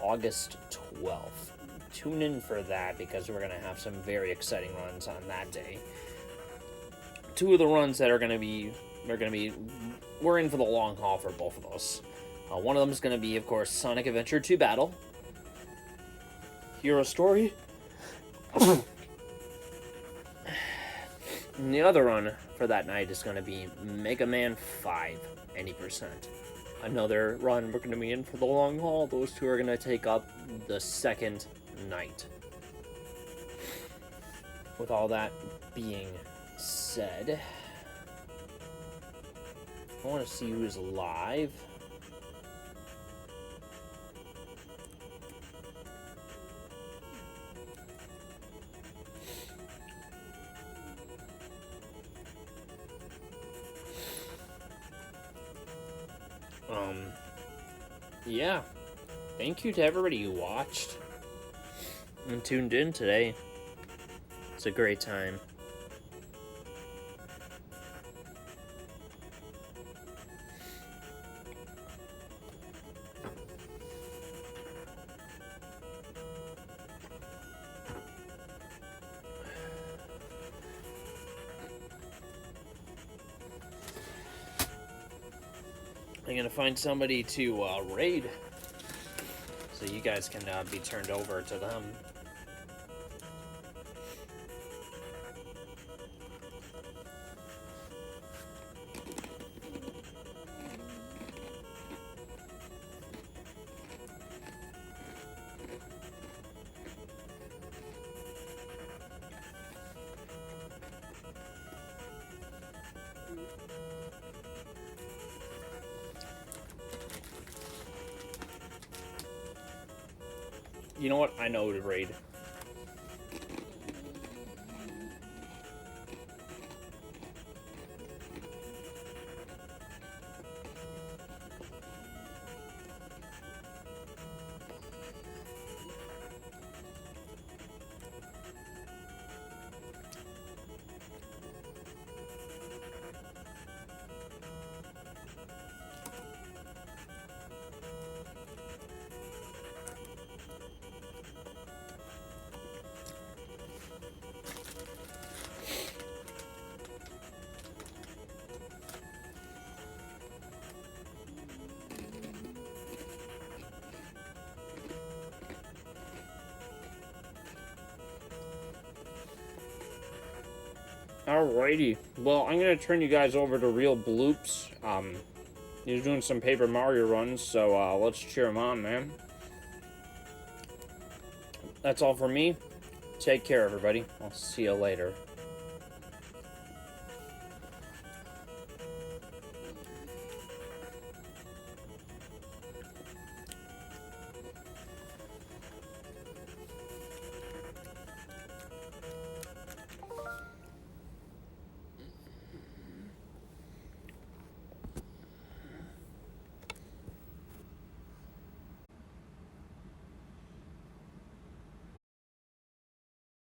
August 12th. Tune in for that because we're going to have some very exciting runs on that day. Two of the runs that we're in for the long haul for both of those. One of them is going to be, of course, Sonic Adventure 2 Battle, Hero Story. And the other one for that night is going to be Mega Man 5, any percent. Another run we're going to be in for the long haul. Those two are going to take up the second night. With all that being said, I want to see who's live. Yeah. Thank you to everybody who watched and tuned in today. It's a great time. I'm gonna find somebody to raid, so you guys can be turned over to them. You know what? I know to raid. Alrighty, well, I'm gonna turn you guys over to Real Bloops. He's doing some Paper Mario runs, so let's cheer him on, man. That's all for me. Take care, everybody. I'll see you later.